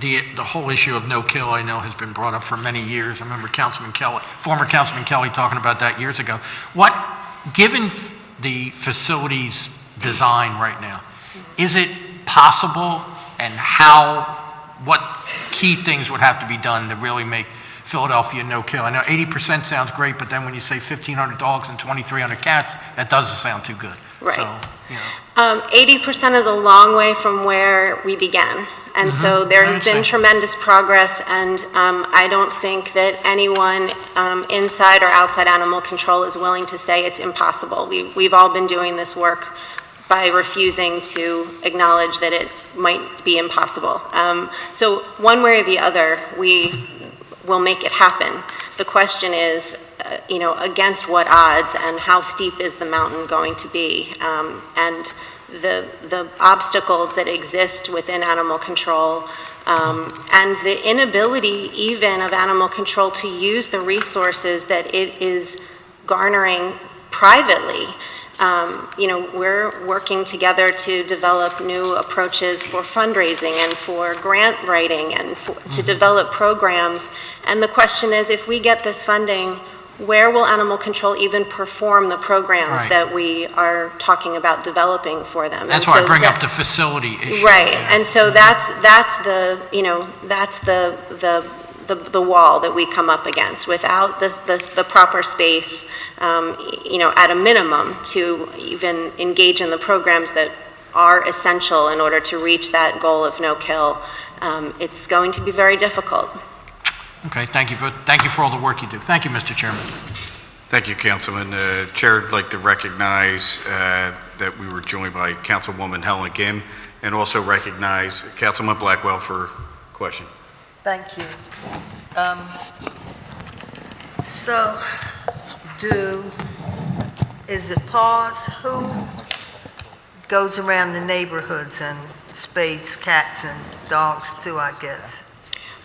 the whole issue of no kill, I know, has been brought up for many years. I remember former Councilman Kelly talking about that years ago. Given the facility's design right now, is it possible, and what key things would have to be done to really make Philadelphia no kill? I know 80% sounds great, but then when you say 1,500 dogs and 2,300 cats, that doesn't sound too good. Right. So, 80% is a long way from where we began. And so there has been tremendous progress, and I don't think that anyone inside or outside animal control is willing to say it's impossible. We've all been doing this work by refusing to acknowledge that it might be impossible. So one way or the other, we will make it happen. The question is, against what odds, and how steep is the mountain going to be? And the obstacles that exist within animal control, and the inability even of animal control to use the resources that it is garnering privately. We're working together to develop new approaches for fundraising and for grant writing and to develop programs. And the question is, if we get this funding, where will animal control even perform the programs that we are talking about developing for them? That's why I bring up the facility issue. Right, and so that's the wall that we come up against. Without the proper space, at a minimum, to even engage in the programs that are essential in order to reach that goal of no kill, it's going to be very difficult. Okay, thank you for all the work you do. Thank you, Mr. Chairman. Thank you, Councilman. Chair would like to recognize that we were joined by Councilwoman Henon and also recognize Councilman Blackwell for a question. Thank you. Is it PAWS who goes around the neighborhoods and spades cats and dogs too, I guess?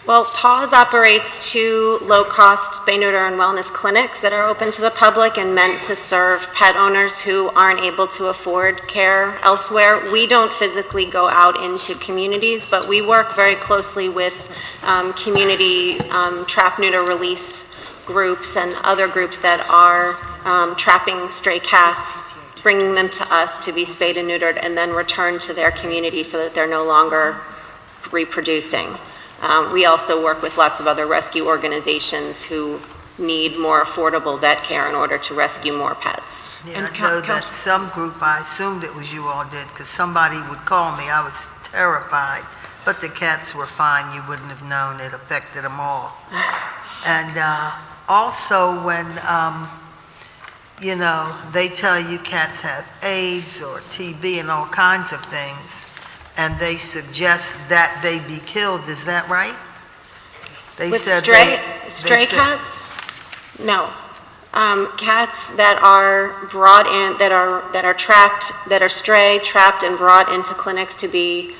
Well, PAWS operates 2 low-cost spay, neuter, and wellness clinics that are open to the public and meant to serve pet owners who aren't able to afford care elsewhere. We don't physically go out into communities, but we work very closely with community trap, neuter, release groups and other groups that are trapping stray cats, bringing them to us to be spayed and neutered, and then returned to their community so that they're no longer reproducing. We also work with lots of other rescue organizations who need more affordable vet care in order to rescue more pets. Yeah, I know that some group, I assumed it was you all did, because somebody would call me, I was terrified, but the cats were fine, you wouldn't have known it affected them all. And also when, they tell you cats have AIDS or TB and all kinds of things, and they suggest that they be killed. Is that right? They With said stray cats? No. Cats that are brought in, that are trapped, that are stray, trapped, and brought into clinics to be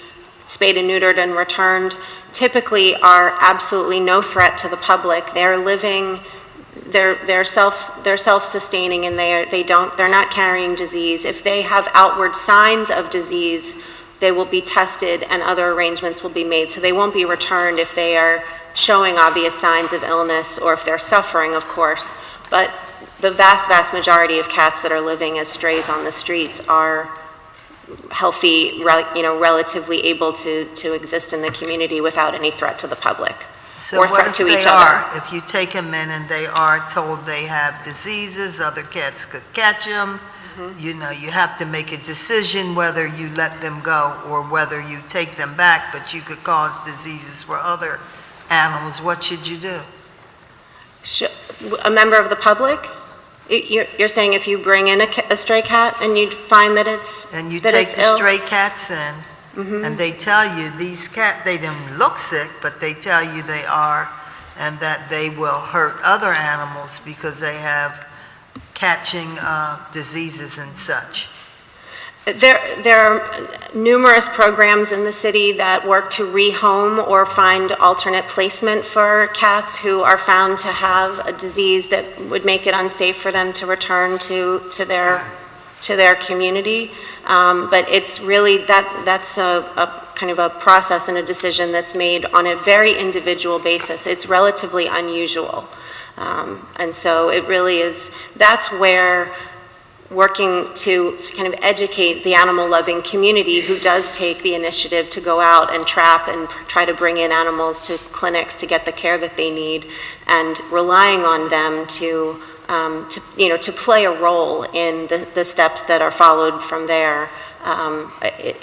spayed and neutered and returned, typically are absolutely no threat to the public. They're living. They're self-sustaining, and they're not carrying disease. If they have outward signs of disease, they will be tested and other arrangements will be made. So they won't be returned if they are showing obvious signs of illness or if they're suffering, of course. But the vast, vast majority of cats that are living as strays on the streets are healthy, relatively able to exist in the community without any threat to the public. So or what threat if to they each are, other. if you take them in and they are told they have diseases, other cats could catch them, you have to make a decision whether you let them go or whether you take them back, but you could cause diseases for other animals. What should you do? A member of the public? You're saying if you bring in a stray cat and you find that it's And you that take it's the ill? stray cats in, and they tell you these cats, they don't look sick, but they tell you they are, and that they will hurt other animals because they have catching diseases and such. There are numerous programs in the city that work to rehome or find alternate placement for cats who are found to have a disease that would make it unsafe for them to return to their community. But it's really, that's a kind of a process and a decision that's made on a very individual basis. It's relatively unusual. And so it really is, that's where working to kind of educate the animal-loving community who does take the initiative to go out and trap and try to bring in animals to clinics to get the care that they need, and relying on them to play a role in the steps that are followed from there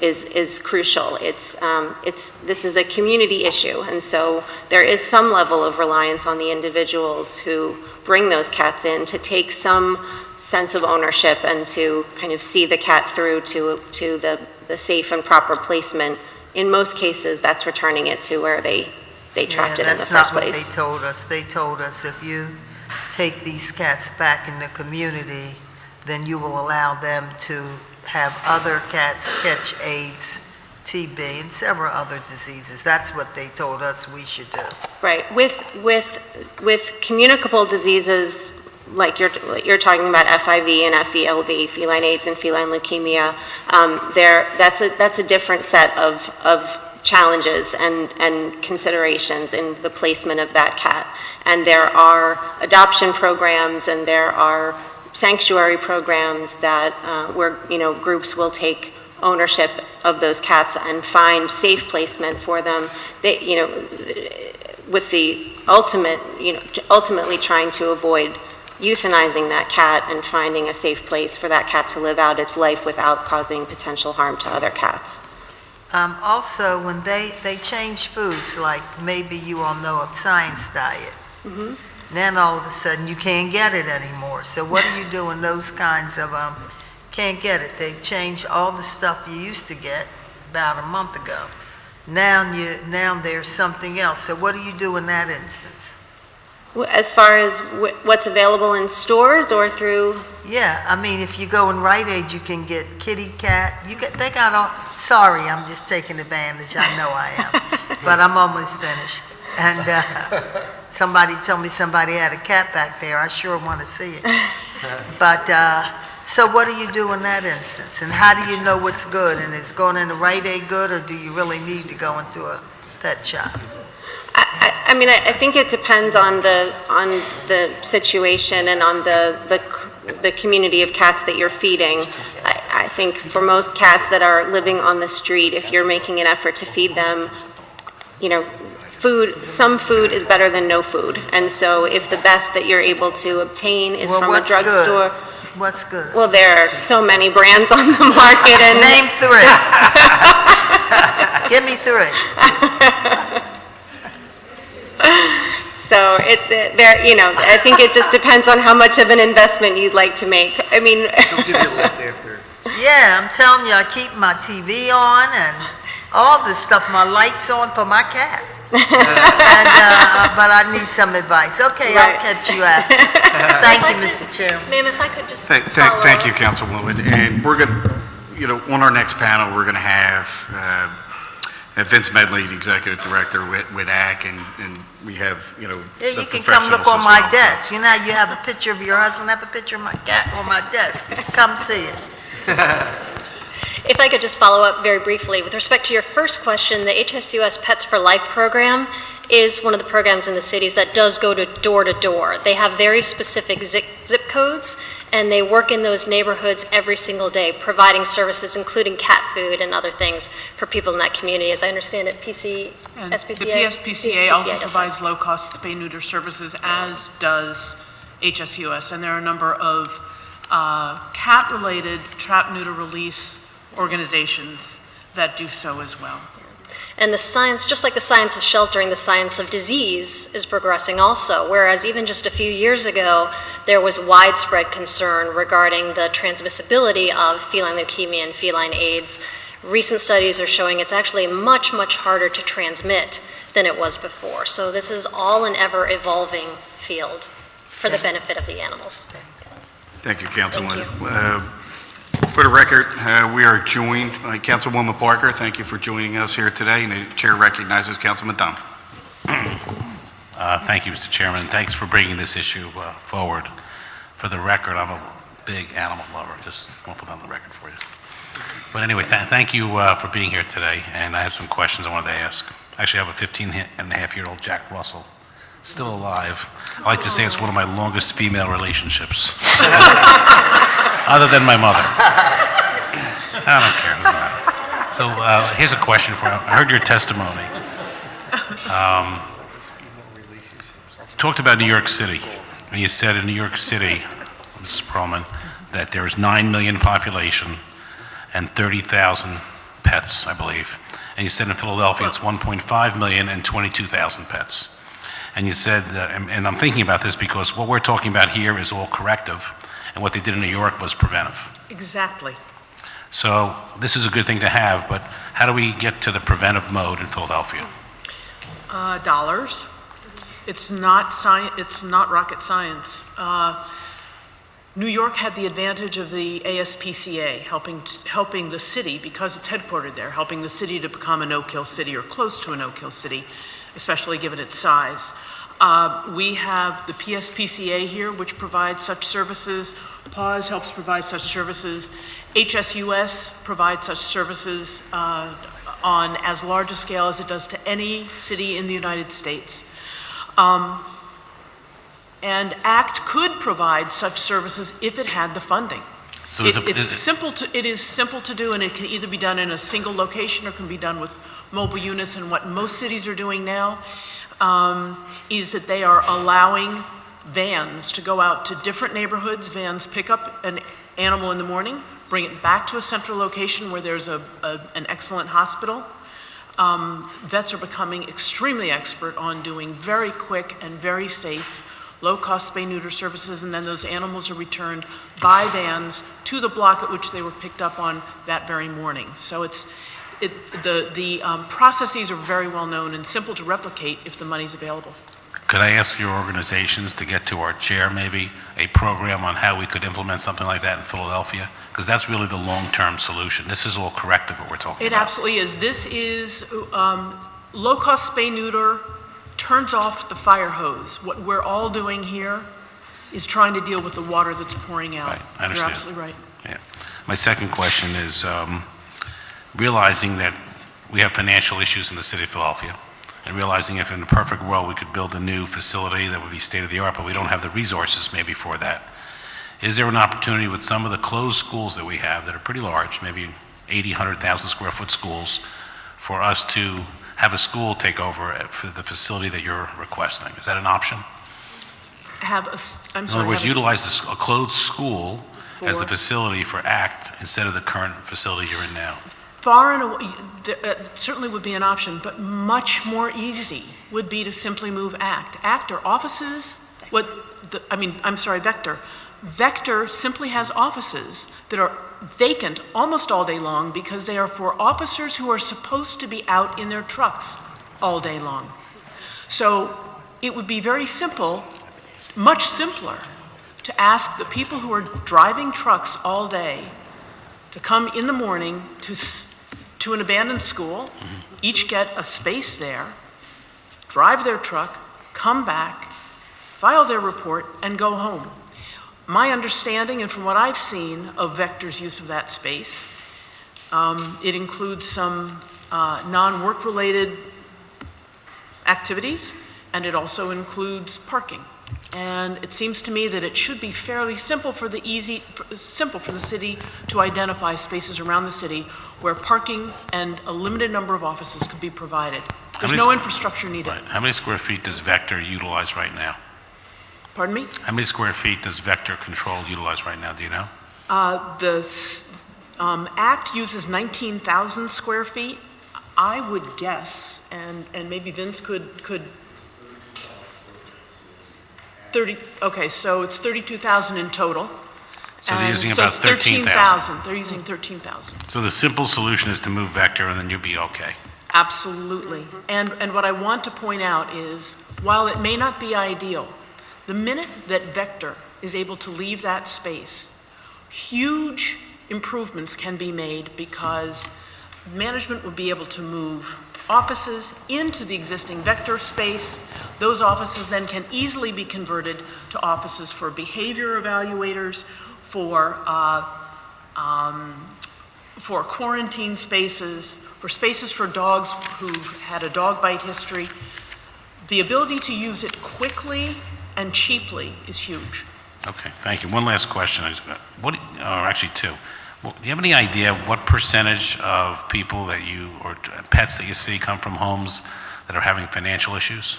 is crucial. This is a community issue, and so there is some level of reliance on the individuals who bring those cats in to take some sense of ownership and to kind of see the cat through to the safe and proper placement. In most cases, that's returning it to where they trapped it in the first place. That's not what they told us. They told us if you take these cats back in the community, then you will allow them to have other cats catch AIDS, TB, and several other diseases. That's what they told us we should do. Right. With communicable diseases, like you're talking about FIV and FELV, feline AIDS and feline leukemia, that's a different set of challenges and considerations in the placement of that cat. And there are adoption programs and there are sanctuary programs that where groups will take ownership of those cats and find safe placement for them. They, with the ultimately trying to avoid euthanizing that cat and finding a safe place for that cat to live out its life without causing potential harm to other cats. Also, when they change foods, like maybe you all know of Science Diet, then all of a sudden you can't get it anymore. So what do you do in those kinds of, can't get it? They've changed all the stuff you used to get about a month ago. Now there's something else. So what do you do in that instance? As far as what's available in stores or through? Yeah, I mean, if you go in Rite Aid, you can get kitty cat. They got all, sorry, I'm just taking advantage. I know I am. But I'm almost finished. And somebody told me somebody had a cat back there. I sure want to see it. But, so what do you do in that instance? And how do you know what's good? And is going in the Rite Aid good, or do you really need to go into a pet shop? I mean, I think it depends on the situation and on the community of cats that you're feeding. I think for most cats that are living on the street, if you're making an effort to feed them, some food is better than no food. And so if the best that you're able to obtain is from a drugstore. What's good? Well, there are so many brands on the market and. Name 3. Give me 3. So I think it just depends on how much of an investment you'd like to make. I mean. She'll give you a list after. Yeah, I'm telling you, I keep my TV on and all this stuff, my lights on for my cat. But I need some advice. Okay, Right. I'll catch you after. Thank you, Mr. Chairman. Ma'am, if I could just Thank you, Councilwoman. And we're going to, on our next panel, we're going to have Vince Medley, the Executive Director with AC, and we have, Yeah, the you can come look professionals on as my well. desk. You know, you have a picture of your husband, I have a picture of my cat on my desk. Come see it. If I could just follow up very briefly, with respect to your first question, the HSUS Pets for Life program is one of the programs in the cities that does go to door. They have very specific zip codes, and they work in those neighborhoods every single day, providing services, including cat food and other things for people in that community. As I understand it, And SPCA? The PSPCA also does that. provides low-cost spay-neuter services, as does HSUS, and there are a number of cat-related trap-neuter release organizations that do so as well. And the science, just like the science of sheltering, the science of disease is progressing also, whereas even just a few years ago, there was widespread concern regarding the transmissibility of feline leukemia and feline AIDS. Recent studies are showing it's actually much, much harder to transmit than it was before. So this is all an ever-evolving field for the benefit of the animals. Thank you, Councilwoman. Thank For the record, we are joined by Councilwoman Parker. Thank you for joining us here today. And the chair recognizes Councilman Dunn. Thank you, Mr. Chairman. Thanks for bringing this issue forward. For the record, I'm a big animal lover. Just want to put on the record for you. But anyway, thank you for being here today. And I have some questions I wanted to ask. Actually, I have a 15-and-a-half-year-old Jack Russell, still alive. I like to say it's one of my longest female relationships, other than my mother. I don't care. It doesn't matter. So here's a question for you. I heard your testimony. You talked about New York City, and you said in New York City, Mrs. Perlman, that there's 9 million population and 30,000 pets, I believe. And you said in Philadelphia it's 1.5 million and 22,000 pets. And you said, and I'm thinking about this because what we're talking about here is all corrective, and what they did in New York was preventive. Exactly. So this is a good thing to have, but how do we get to the preventive mode in Philadelphia? Dollars. It's not rocket science. New York had the advantage of the ASPCA helping the city, because it's headquartered there, helping the city to become a no-kill city or close to a no-kill city, especially given its size. We have the PSPCA here, which provides such services. PAWS helps provide such services. HSUS provides such services on as large a scale as it does to any city in the United States. And ACT could provide such services if it had the funding. So It is simple to do, and it can either be done in a single location or can be done with mobile units. And what most cities are doing now is that they are allowing vans to go out to different neighborhoods. Vans pick up an animal in the morning, bring it back to a central location where there's an excellent hospital. Vets are becoming extremely expert on doing very quick and very safe low-cost spay-neuter services, and then those animals are returned by vans to the block at which they were picked up on that very morning. So the processes are very well known and simple to replicate if the money's available. Could I ask your organizations to get to our chair, maybe, a program on how we could implement something like that in Philadelphia? Because that's really the long-term solution. This is all corrective, what we're talking It about. absolutely is. This is low-cost spay-neuter turns off the fire hose. What we're all doing here is trying to deal with the water that's pouring out. Right, I understand. You're absolutely right. Yeah. My second question is, realizing that we have financial issues in the city of Philadelphia, and realizing if in the perfect world we could build a new facility that would be state-of-the-art, but we don't have the resources maybe for that, is there an opportunity with some of the closed schools that we have that are pretty large, maybe 80, 100,000 square foot schools, for us to have a school take over for the facility that you're requesting? Is that an option? I'm In sorry. other words, utilize a closed school as a For- facility for ACT instead of the current facility you're in now. Far and away, certainly would be an option, but much more easy would be to simply move ACT. ACT are offices, Vector. Vector simply has offices that are vacant almost all day long because they are for officers who are supposed to be out in their trucks all day long. So it would be very simple, much simpler, to ask the people who are driving trucks all day to come in the morning to an abandoned school, each get a space there, drive their truck, come back, file their report, and go home. My understanding, and from what I've seen of Vector's use of that space, it includes some non-work related activities, and it also includes parking. And it seems to me that it should be fairly simple for the city to identify spaces around the city where parking and a limited number of offices could be provided. There's no infrastructure needed. Right. How many square feet does Vector utilize right now? Pardon me? How many square feet does Vector Control utilize right now, do you know? The ACT uses 19,000 square feet. I would guess, and maybe Vince could 30, okay, so it's 32,000 in total. So they're And using so about it's 13,000. They're using 13,000. So the simple solution is to move Vector and then you'll be okay. Absolutely. And what I want to point out is, while it may not be ideal, the minute that Vector is able to leave that space, huge improvements can be made because management would be able to move offices into the existing Vector space. Those offices then can easily be converted to offices for behavior evaluators, for quarantine spaces, for spaces for dogs who've had a dog bite history. The ability to use it quickly and cheaply is huge. Okay, thank you. One last question. Actually two. Well, do you have any idea what percentage of people that you, or pets that you see come from homes that are having financial issues?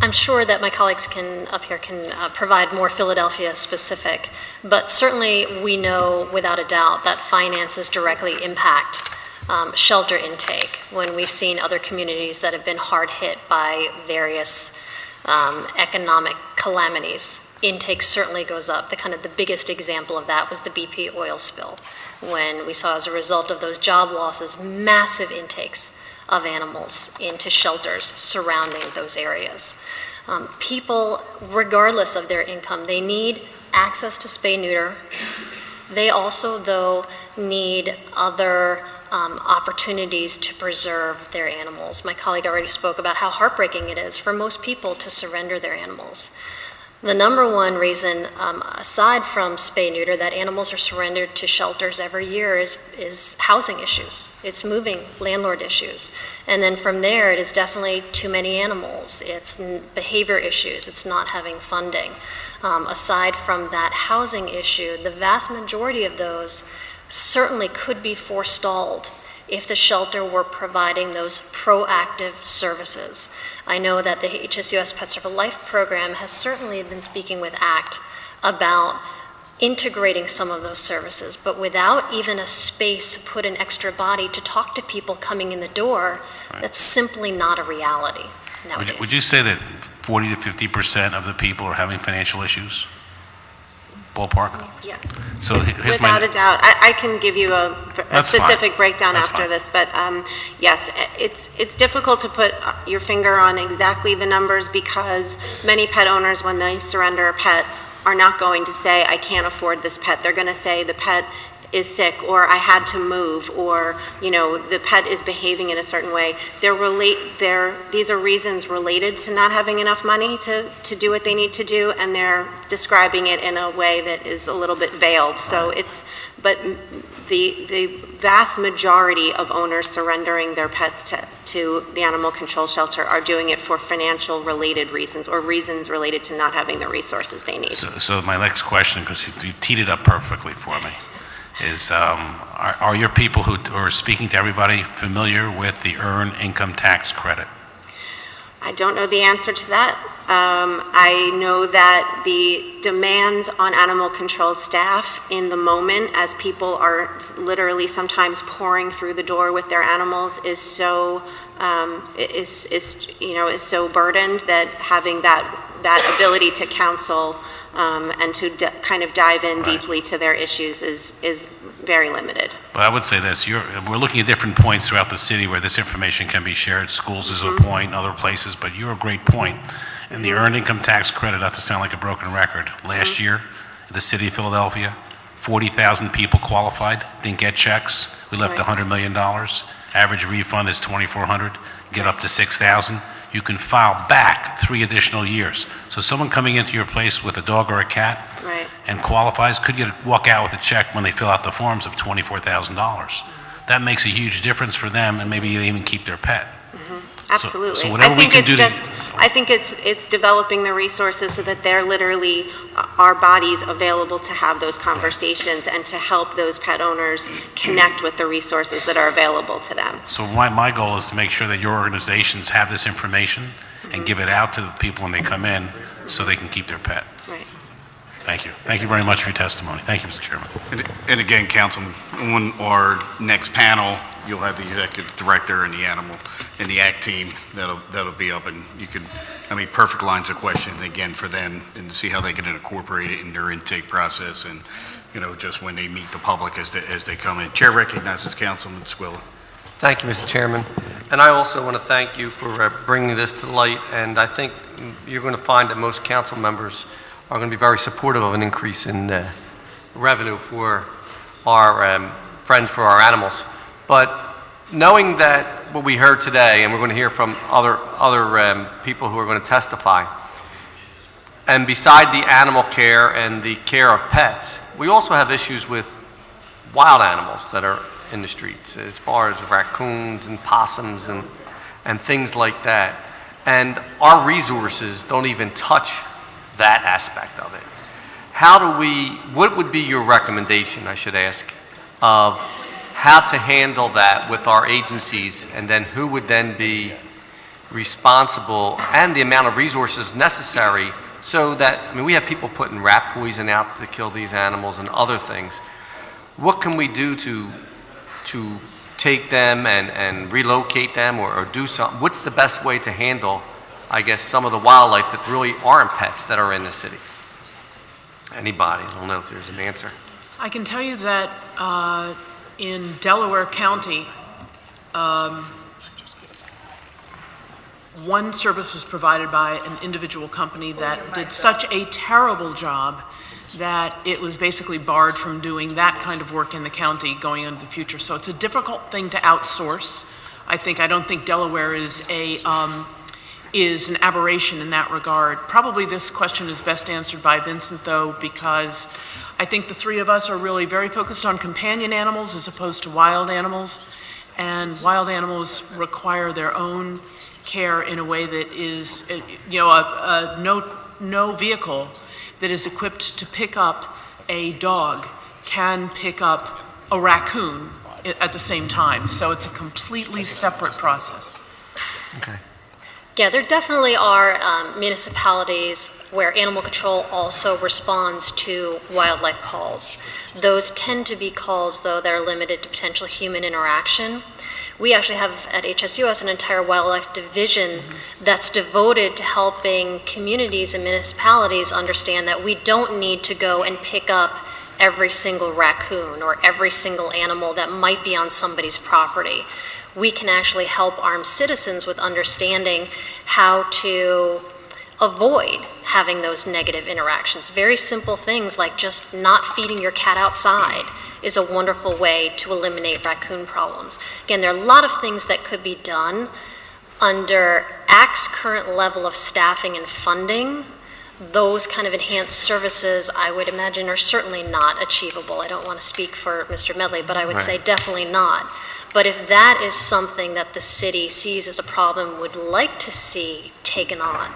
I'm sure that my colleagues up here can provide more Philadelphia specific, but certainly we know without a doubt that finances directly impact shelter intake when we've seen other communities that have been hard hit by various economic calamities. Intake certainly goes up. The biggest example of that was the BP oil spill, when we saw as a result of those job losses, massive intakes of animals into shelters surrounding those areas. People, regardless of their income, they need access to spay-neuter. They also, though, need other opportunities to preserve their animals. My colleague already spoke about how heartbreaking it is for most people to surrender their animals. The number one reason, aside from spay-neuter, that animals are surrendered to shelters every year is housing issues. It's moving landlord issues. And then from there, it is definitely too many animals. It's behavior issues. It's not having funding. Aside from that housing issue, the vast majority of those certainly could be forestalled if the shelter were providing those proactive services. I know that the HSUS Pets for Life program has certainly been speaking with ACT about integrating some of those services, but without even a space to put an extra body to talk to people coming in the door, that's simply not a reality nowadays. Would you say that 40 to 50% of the people are having financial issues? Ballpark? Yes. So here's Without a doubt. I can give you a That's specific fine. breakdown That's after fine. this, but yes, it's difficult to put your finger on exactly the numbers because many pet owners, when they surrender a pet, are not going to say, I can't afford this pet. They're going to say the pet is sick, or I had to move, or, you know, the pet is behaving in a certain way. These are reasons related to not having enough money to do what they need to do, and they're describing it in a way that is a little bit veiled. So but the vast majority of owners surrendering their pets to the animal control shelter are doing it for financial related reasons or reasons related to not having the resources they need. So my next question, because you teed it up perfectly for me, is are your people who are speaking to everybody familiar with the Earned Income Tax Credit? I don't know the answer to that. I know that the demands on animal control staff in the moment, as people are literally sometimes pouring through the door with their animals, is so so burdened that having that ability to counsel and to kind of dive in deeply to their issues is very limited. But I would say this, we're looking at different points throughout the city where this information can be shared. Schools is a point, other places, but you're a great point. And the Earned Income Tax Credit, not to sound like a broken record, last year, the city of Philadelphia, 40,000 people qualified, didn't get checks. We left $100 million. Average refund is $2,400, get up to $6,000. You can file back 3 additional years. So someone coming into your place with a dog or a cat and qualifies could walk out with a check when they fill out the forms of $24,000. That makes a huge difference for them, and maybe they even keep their pet. Absolutely. So whatever we can do I think it's developing the resources so that there literally are bodies available to have those conversations and to help those pet owners connect with the resources that are available to them. So my goal is to make sure that your organizations have this information and give it out to the people when they come in so they can keep their pet. Right. Thank you. Thank you very much for your testimony. Thank you, Mr. Chairman. And again, Councilman, on our next panel, you'll have the executive director and the animal and the ACT team that'll be up, and you can, perfect lines of questioning again for them and to see how they can incorporate it in their intake process and, just when they meet the public as they come in. Chair recognizes Councilman Squilla. Thank you, Mr. Chairman. And I also want to thank you for bringing this to light, and I think you're going to find that most council members are going to be very supportive of an increase in revenue for our Friends for Our Animals. But knowing that what we heard today, and we're going to hear from other people who are going to testify, and beside the animal care and the care of pets, we also have issues with wild animals that are in the streets, as far as raccoons and possums and things like that. And our resources don't even touch that aspect of it. What would be your recommendation, I should ask, of how to handle that with our agencies, and then who would then be responsible and the amount of resources necessary so that, we have people putting rat poison out to kill these animals and other things. What can we do to take them and relocate them or do something? What's the best way to handle, I guess, some of the wildlife that really aren't pets that are in the city? Anybody? I don't know if there's an answer. I can tell you that in Delaware County, one service was provided by an individual company that did such a terrible job that it was basically barred from doing that kind of work in the county going into the future. So it's a difficult thing to outsource. I don't think Delaware is an aberration in that regard. Probably this question is best answered by Vincent, though, because I think the three of us are really very focused on companion animals as opposed to wild animals, and wild animals require their own care in a way that is, no vehicle that is equipped to pick up a dog can pick up a raccoon at the same time. So it's a completely separate process. Okay. Yeah, there definitely are municipalities where animal control also responds to wildlife calls. Those tend to be calls, though, that are limited to potential human interaction. We actually have at HSUS an entire wildlife division that's devoted to helping communities and municipalities understand that we don't need to go and pick up every single raccoon or every single animal that might be on somebody's property. We can actually help arm citizens with understanding how to avoid having those negative interactions. Very simple things like just not feeding your cat outside is a wonderful way to eliminate raccoon problems. Again, there are a lot of things that could be done under ACT's current level of staffing and funding. Those kind of enhanced services, I would imagine, are certainly not achievable. I don't want to speak for Mr. Medley, but I would say definitely not. But if that is something that the city sees as a problem, would like to see taken on,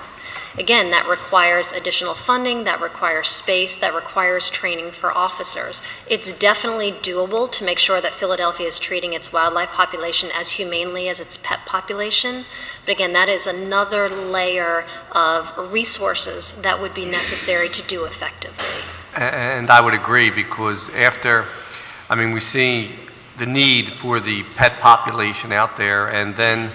again, that requires additional funding, that requires space, that requires training for officers. It's definitely doable to make sure that Philadelphia is treating its wildlife population as humanely as its pet population. But again, that is another layer of resources that would be necessary to do effectively. And I would agree, because we see the need for the pet population out there, and then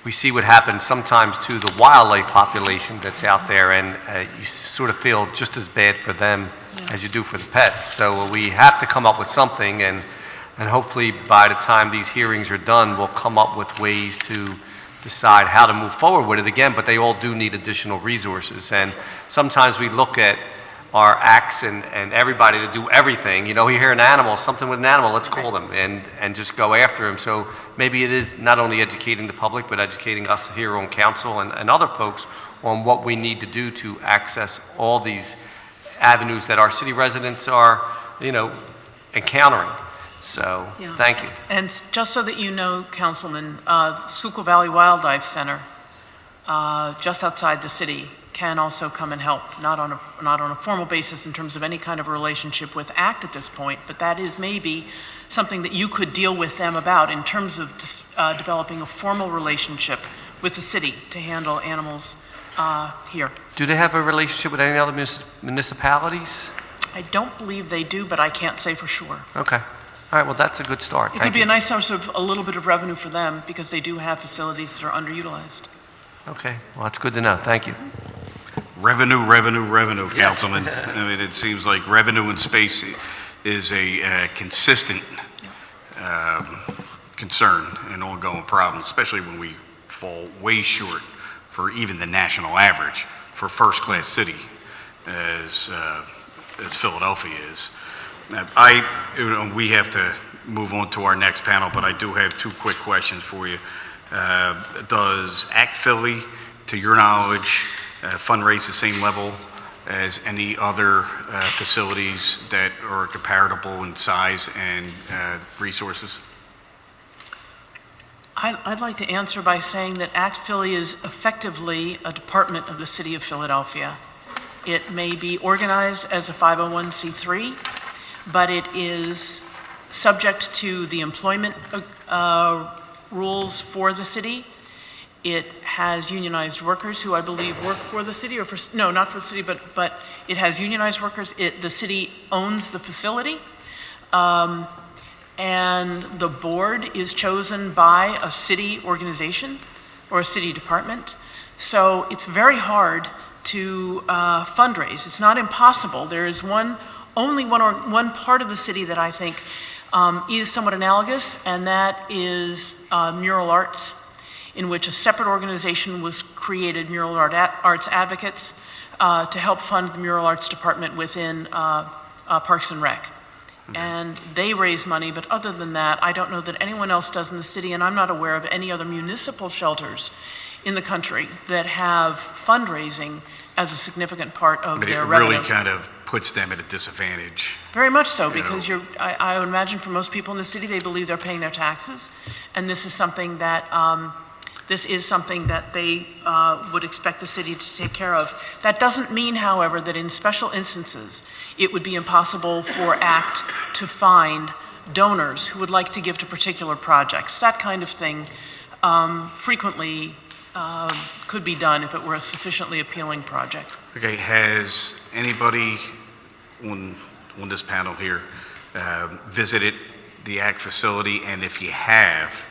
we see what happens sometimes to the wildlife population that's out there, and you sort of feel just as bad for them as you do for the pets. So we have to come up with something, and hopefully by the time these hearings are done, we'll come up with ways to decide how to move forward with it again, but they all do need additional resources. And sometimes we look at our acts and everybody to do everything. You hear an animal, something with an animal, let's call them and just go after them. So maybe it is not only educating the public, but educating us here on council and other folks on what we need to do to access all these avenues that our city residents are, encountering. So, thank you. And just so that you know, Councilman, Schuylkill Valley Wildlife Center, just outside the city, can also come and help, not on a formal basis in terms of any kind of a relationship with ACT at this point, but that is maybe something that you could deal with them about in terms of developing a formal relationship with the city to handle animals here. Do they have a relationship with any other municipalities? I don't believe they do, but I can't say for sure. Okay. All right, well, that's a good start. It could be a nice source of a little bit of revenue for them because they do have facilities that are underutilized. Okay, well, that's good to know. Thank you. Revenue, Councilman. It seems like revenue and space is a consistent concern and ongoing problem, especially when we fall way short for even the national average for first-class city as Philadelphia is. We have to move on to our next panel, but I do have two quick questions for you. Does ACT Philly, to your knowledge, fundraise the same level as any other facilities that are comparable in size and resources? I'd like to answer by saying that ACT Philly is effectively a department of the city of Philadelphia. It may be organized as a 501c3, but it is subject to the employment rules for the city. It has unionized workers who I believe work for the city, not for the city, but it has unionized workers. The city owns the facility, and the board is chosen by a city organization or a city department. So it's very hard to fundraise. It's not impossible. There is only one part of the city that I think is somewhat analogous, and that is mural arts, in which a separate organization was created, Mural Arts Advocates, to help fund the Mural Arts Department within Parks and Rec. And they raise money, but other than that, I don't know that anyone else does in the city, and I'm not aware of any other municipal shelters in the country that have fundraising as a significant part of their It revenue. really kind of puts them at a disadvantage. Very much so, You because know. I would imagine for most people in the city, they believe they're paying their taxes, and this is something that they would expect the city to take care of. That doesn't mean, however, that in special instances, it would be impossible for ACT to find donors who would like to give to particular projects. That kind of thing frequently could be done if it were a sufficiently appealing project. Okay, has anybody on this panel here visited the ACT facility? And if you have,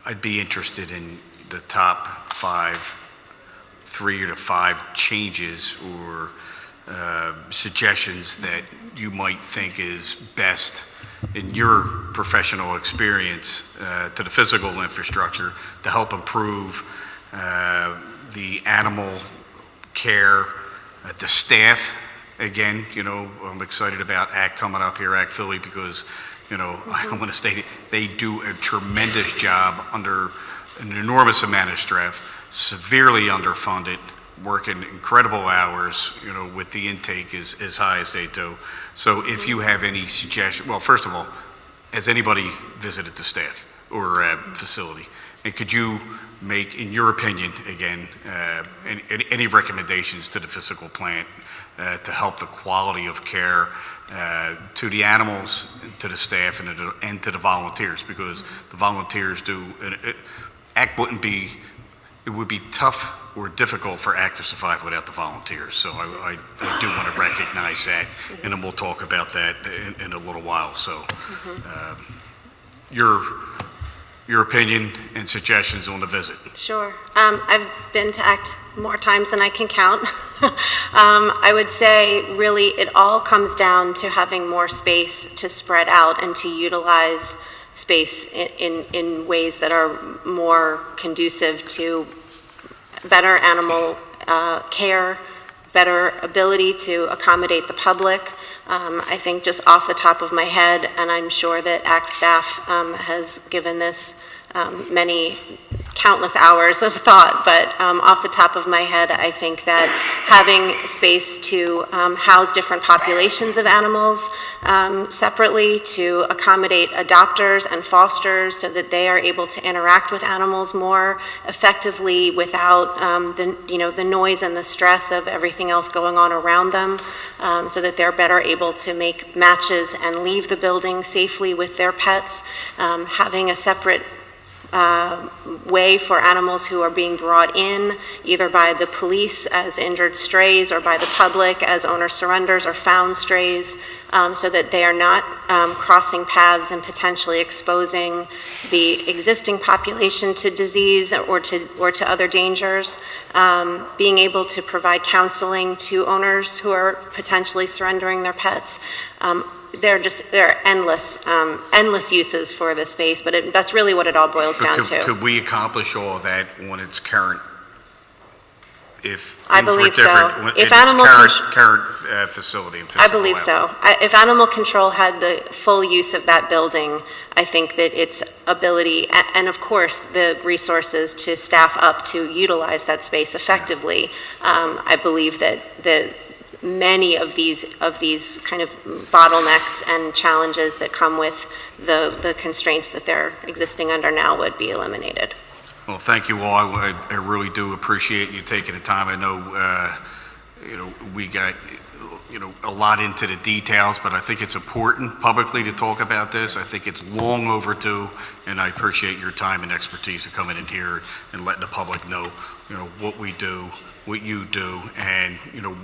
I'd be interested in the top 3 to 5 changes or suggestions that you might think is best in your professional experience to the physical infrastructure to help improve the animal care, the staff. Again, you know, I'm excited about ACT coming up here, ACT Philly, because, you know, I want to state it, they do a tremendous job under an enormous amount of stress, severely underfunded, working incredible hours, you know, with the intake as high as they do. So if you have any suggestion, well, first of all, has anybody visited the staff or facility? And could you make, in your opinion, again, any recommendations to the physical plant to help the quality of care to the animals, to the staff, and to the volunteers? Because the volunteers do, ACT wouldn't be, it would be tough or difficult for ACT to survive without the volunteers. So I do want to recognize that, and then we'll talk about that in a little while. So your opinion and suggestions on the visit. Sure. I've been to ACT more times than I can count. I would say really it all comes down to having more space to spread out and to utilize space in ways that are more conducive to better animal care, better ability to accommodate the public. I think just off the top of my head, and I'm sure that ACT staff has given this many countless hours of thought, but off the top of my head, I think that having space to house different populations of animals separately, to accommodate adopters and fosters so that they are able to interact with animals more effectively without the noise and the stress of everything else going on around them, so that they're better able to make matches and leave the building safely with their pets, having a separate way for animals who are being brought in, either by the police as injured strays or by the public as owner surrenders or found strays, so that they are not crossing paths and potentially exposing the existing population to disease or to other dangers. Being able to provide counseling to owners who are potentially surrendering their pets. There are endless uses for the space, but that's really what it all boils down to. Could we accomplish all that on its current, if I things were believe so. different, If in animal its current facility? And I physical believe so. outlet? If animal control had the full use of that building, I think that its ability, and of course the resources to staff up to utilize that space effectively, I believe that many of these kind of bottlenecks and challenges that come with the constraints that they're existing under now would be eliminated. Well, thank you all. I really do appreciate you taking the time. I know, we got, a lot into the details, but I think it's important publicly to talk about this. I think it's long overdue, and I appreciate your time and expertise of coming in here and letting the public know, what we do, what you do, and,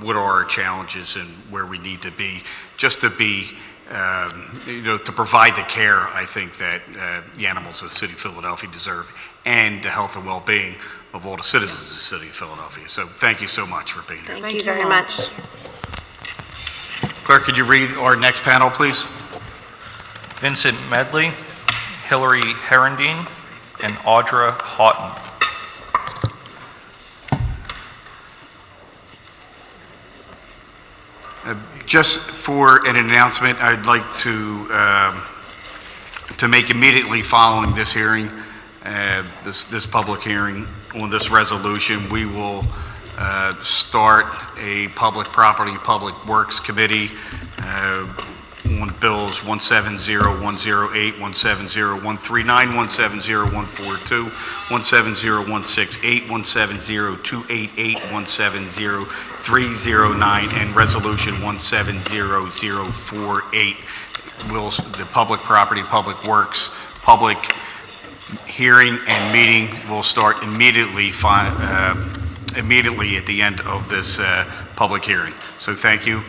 what are our challenges and where we need to be, just to be, to provide the care, I think, that the animals of the city of Philadelphia deserve, and the health and well-being of all the citizens of the city of Philadelphia. So thank you so much for being here. Thank you very much. Clerk, could you read our next panel, please? Vincent Medley, Hillary Herendine, and Audra Houghton. Just for an announcement, I'd like to make immediately following this hearing, this public hearing on this resolution, we will start a public property, public works committee on bills 170108, 170139, 170142, 170168, 170288, 170309, and resolution 170048. The public property, public works, public hearing and meeting will start immediately at the end of this public hearing. So thank you.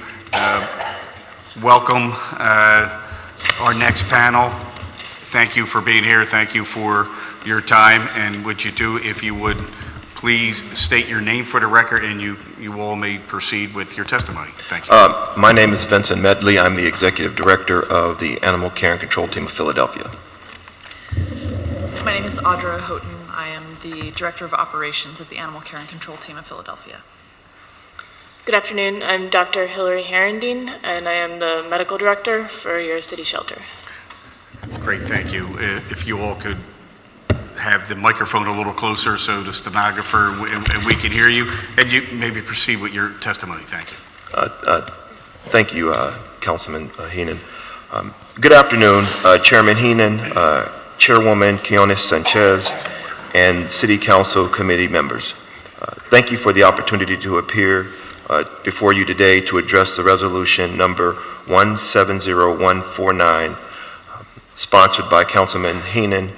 Welcome our next panel. Thank you for being here. Thank you for your time. And would you do, if you would, please state your name for the record, and you all may proceed with your testimony. Thank you. My name is Vincent Medley. I'm the Executive Director of the Animal Care and Control Team of Philadelphia. My name is Audra Houghton. I am the Director of Operations at the Animal Care and Control Team of Philadelphia. Good afternoon. I'm Dr. Hillary Herendeen, and I am the Medical Director for your city shelter. Great, thank you. If you all could have the microphone a little closer so the stenographer and we can hear you, and you maybe proceed with your testimony. Thank you. Thank you, Councilman Henon. Good afternoon, Chairman Henon, Chairwoman Quiñones-Sánchez, and City Council committee members. Thank you for the opportunity to appear before you today to address the resolution number 170149, sponsored by Councilman Henon,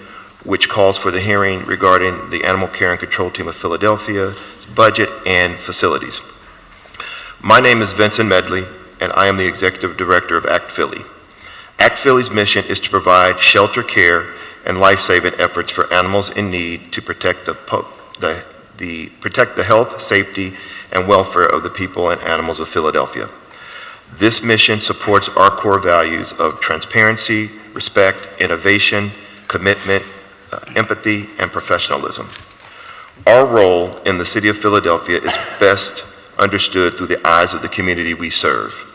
which calls for the hearing regarding the Animal Care and Control Team of Philadelphia budget and facilities. My name is Vincent Medley, and I am the Executive Director of ACT Philly. ACT Philly's mission is to provide shelter care and life-saving efforts for animals in need to protect the health, safety, and welfare of the people and animals of Philadelphia. This mission supports our core values of transparency, respect, innovation, commitment, empathy, and professionalism. Our role in the city of Philadelphia is best understood through the eyes of the community we serve.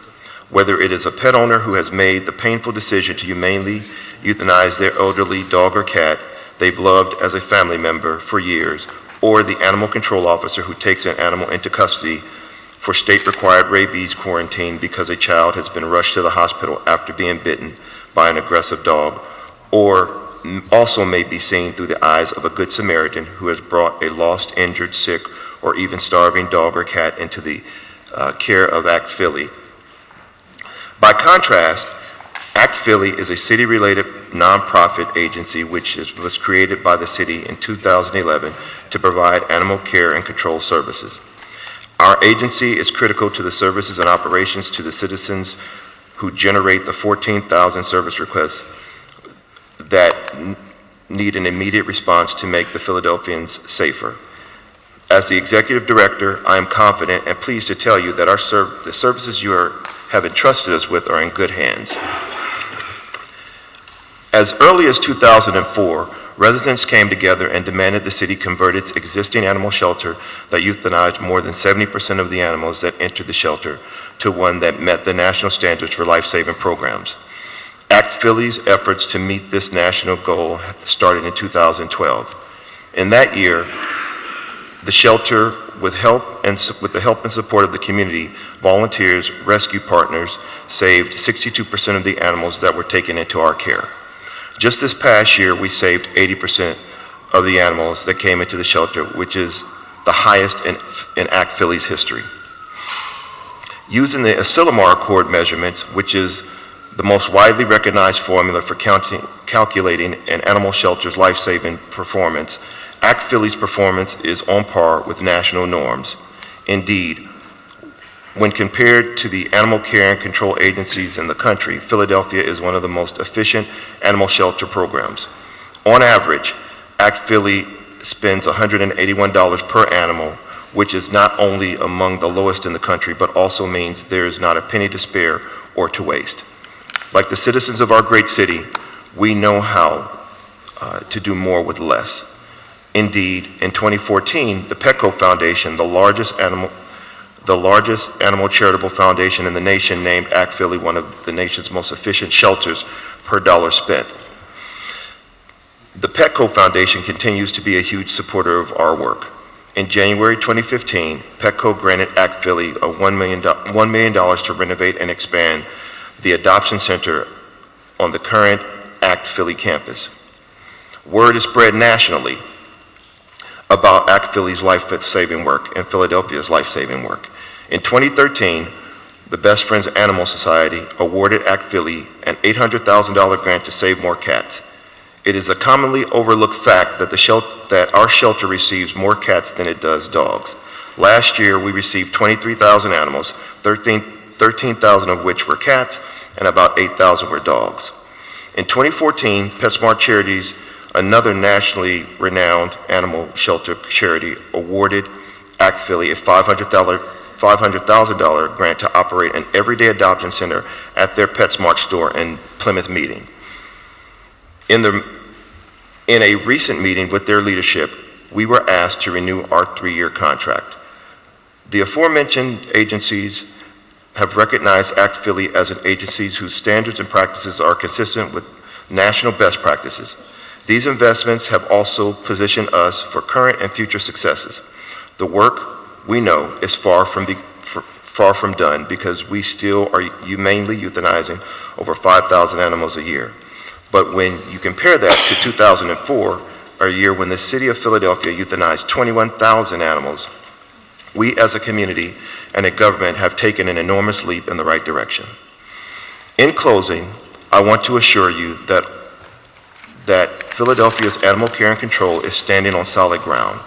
Whether it is a pet owner who has made the painful decision to humanely euthanize their elderly dog or cat they've loved as a family member for years, or the animal control officer who takes an animal into custody for state-required rabies quarantine because a child has been rushed to the hospital after being bitten by an aggressive dog, or also may be seen through the eyes of a good Samaritan who has brought a lost, injured, sick, or even starving dog or cat into the care of ACT Philly. By contrast, ACT Philly is a city-related nonprofit agency which was created by the city in 2011 to provide animal care and control services. Our agency is critical to the services and operations to the citizens who generate the 14,000 service requests that need an immediate response to make the Philadelphians safer. As the Executive Director, I am confident and pleased to tell you that the services you have entrusted us with are in good hands. As early as 2004, residents came together and demanded the city convert its existing animal shelter that euthanized more than 70% of the animals that entered the shelter to one that met the national standards for life-saving programs. ACT Philly's efforts to meet this national goal started in 2012. In that year, the shelter, with the help and support of the community, volunteers, rescue partners, saved 62% of the animals that were taken into our care. Just this past year, we saved 80% of the animals that came into the shelter, which is the highest in ACT Philly's history. Using the Asilomar Accord measurements, which is the most widely recognized formula for calculating an animal shelter's life-saving performance, ACT Philly's performance is on par with national norms. Indeed, when compared to the animal care and control agencies in the country, Philadelphia is one of the most efficient animal shelter programs. On average, ACT Philly spends $181 per animal, which is not only among the lowest in the country, but also means there is not a penny to spare or to waste. Like the citizens of our great city, we know how to do more with less. Indeed, in 2014, the Petco Foundation, the the largest animal charitable foundation in the nation, named Act Philly one of the nation's most efficient shelters per dollar spent. The Petco Foundation continues to be a huge supporter of our work. In January 2015, Petco granted Act Philly $1 million to renovate and expand the adoption center on the current Act Philly campus. Word is spread nationally about Act Philly's life-saving work and Philadelphia's life-saving work. In 2013, the Best Friends Animal Society awarded Act Philly an $800,000 grant to save more cats. It is a commonly overlooked fact that our shelter receives more cats than it does dogs. Last year, we received 23,000 animals, 13,000 of which were cats, and about 8,000 were dogs. In 2014, PetSmart Charities, another nationally renowned animal shelter charity, awarded Act Philly a $500,000 grant to operate an everyday adoption center at their PetSmart store in Plymouth Meeting. In a recent meeting with their leadership, we were asked to renew our 3-year contract. The aforementioned agencies have recognized Act Philly as an agency whose standards and practices are consistent with national best practices. These investments have also positioned us for current and future successes. The work, we know, is far from done because we still are humanely euthanizing over 5,000 animals a year. But when you compare that to 2004, a year when the city of Philadelphia euthanized 21,000 animals, we as a community and a government have taken an enormous leap in the right direction. In closing, I want to assure you that Philadelphia's animal care and control is standing on solid ground.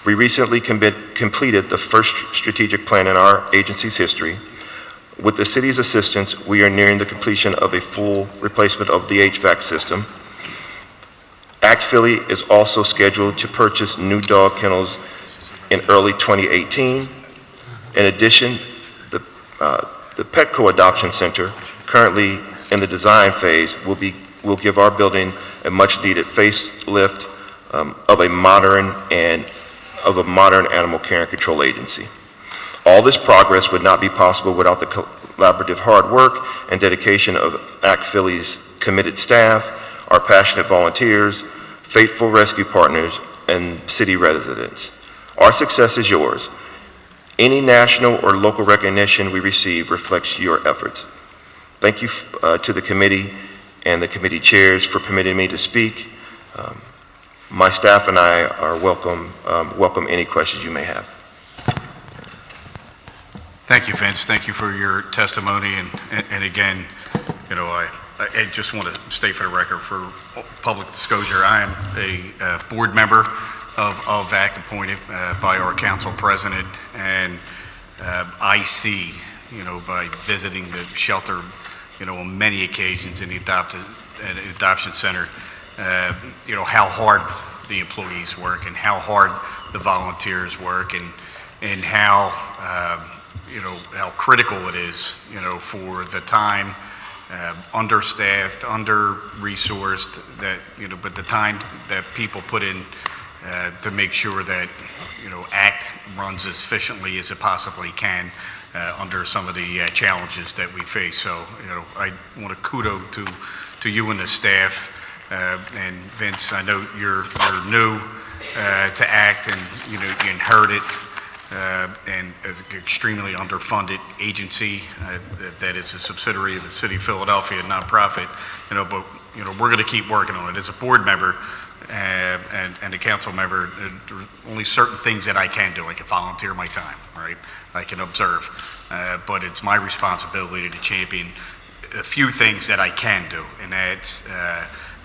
We recently completed the first strategic plan in our agency's history. With the city's assistance, we are nearing the completion of a full replacement of the HVAC system. Act Philly is also scheduled to purchase new dog kennels in early 2018. In addition, the Petco Adoption Center, currently in the design phase, will give our building a much-needed facelift of a modern animal care and control agency. All this progress would not be possible without the collaborative hard work and dedication of Act Philly's committed staff, our passionate volunteers, faithful rescue partners, and city residents. Our success is yours. Any national or local recognition we receive reflects your efforts. Thank you to the committee and the committee chairs for permitting me to speak. My staff and I are welcome any questions you may have. Thank you, Vince. Thank you for your testimony. And again, you know, I just want to state for the record, for public disclosure, I am a board member of VAC appointed by our council president. And I see, you know, by visiting the shelter, you know, on many occasions in the adoption center, you know, how hard the employees work and how hard the volunteers work and how, you know, how critical it is, you know, for the time, understaffed, under-resourced, that, you know, but the time that people put in to make sure that, you know, ACT runs as efficiently as it possibly can under some of the challenges that we face. So, you know, I want to kudos to you and the staff. And Vince, I know you're new to ACT, and you know you inherited and an extremely underfunded agency that is a subsidiary of the City of Philadelphia, a nonprofit. You know, but you know we're going to keep working on it. As a board member and a council member, there are only certain things that I can do. I can volunteer my time, right? I can observe, but it's my responsibility to champion a few things that I can do, and that's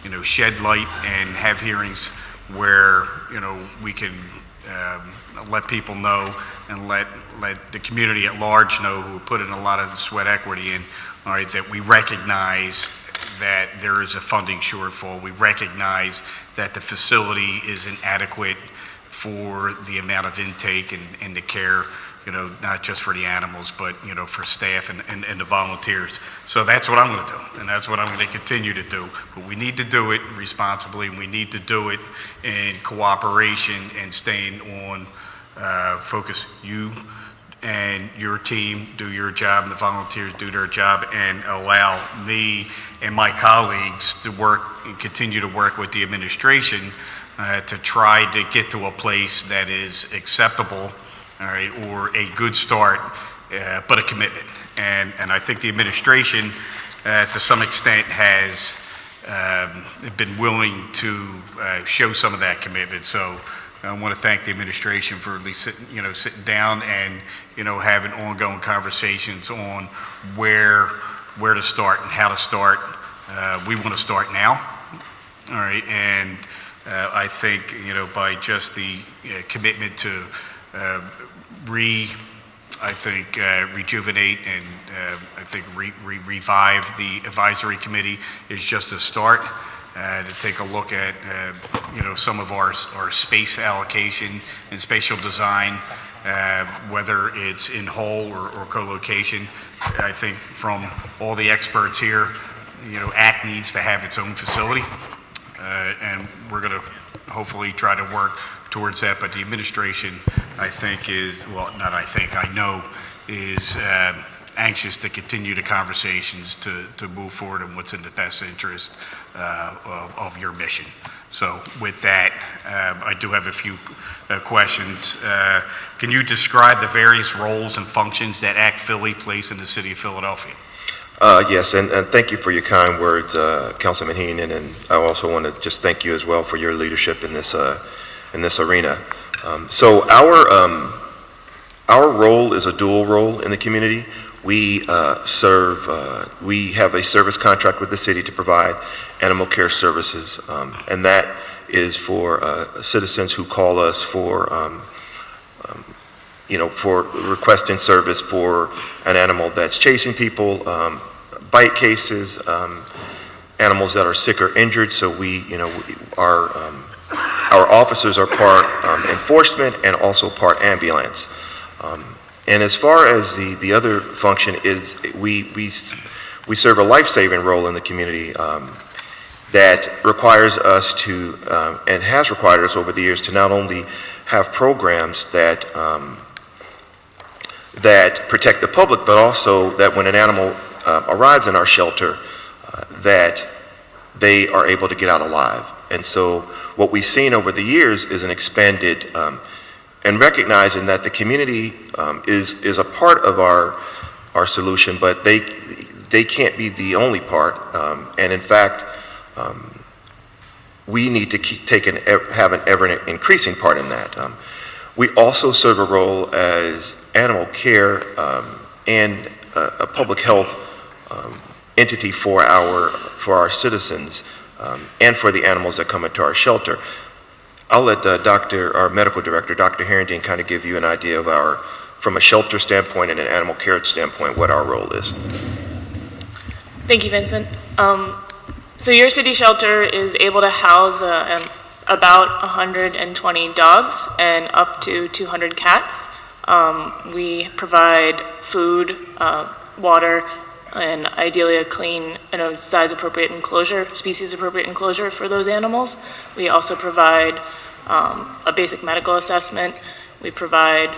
you know, shed light and have hearings where, you know, we can let people know and let the community at large know, who put in a lot of sweat equity in, all right, that we recognize that there is a funding shortfall. We recognize that the facility isn't adequate for the amount of intake and the care, you know, not just for the animals, but, you know, for staff and the volunteers. So that's what I'm going to do, and that's what I'm going to continue to do. But we need to do it responsibly, and we need to do it in cooperation and staying on focus. You and your team do your job, and the volunteers do their job, and allow me and my colleagues to work and continue to work with the administration to try to get to a place that is acceptable, all right, or a good start, but a commitment. And I think the administration, to some extent, has been willing to show some of that commitment. So I want to thank the administration for at least sitting down and having ongoing conversations on where to start and how to start. We want to start now, all right, and I think by just the commitment to rejuvenate and I think revive the advisory committee is just a start. To take a look at some of our space allocation and spatial design, whether it's in whole or co-location. I think from all the experts here, ACT needs to have its own facility, and we're going to hopefully try to work towards that. But the administration, I think, I know is anxious to continue the conversations to move forward in what's in the best interest of your mission. So with that, I do have a few questions. Can you describe the various roles and functions that ACT Philly plays in the city of Philadelphia? Yes, and thank you for your kind words, Councilman Henon, and I also want to just thank you as well for your leadership in this arena. So our role is a dual role in the community. We we have a service contract with the city to provide animal care services, and that is for citizens who call us for for requesting service for an animal that's chasing people, bite cases, animals that are sick or injured. So our officers are part enforcement and also part ambulance. And as far as the other function is, we serve a life-saving role in the community that requires us to, and has required us over the years, to not only have programs that protect the public, but also that when an animal arrives in our shelter, that they are able to get out alive. And so what we've seen over the years is an expanded, and recognizing that the community is a part of our solution, but they can't be the only part. And in fact, we need to have an ever increasing part in that. We also serve a role as animal care and a public health entity for our citizens and for the animals that come into our shelter. I'll let our medical director, Dr. Herendeen, kind of give you an idea of from a shelter standpoint and an animal care standpoint, what our role is. Thank you, Vincent. So your city shelter is able to house about 120 dogs and up to 200 cats. We provide food, water, and ideally a clean and a size-appropriate enclosure, species-appropriate enclosure for those animals. We also provide a basic medical assessment. We provide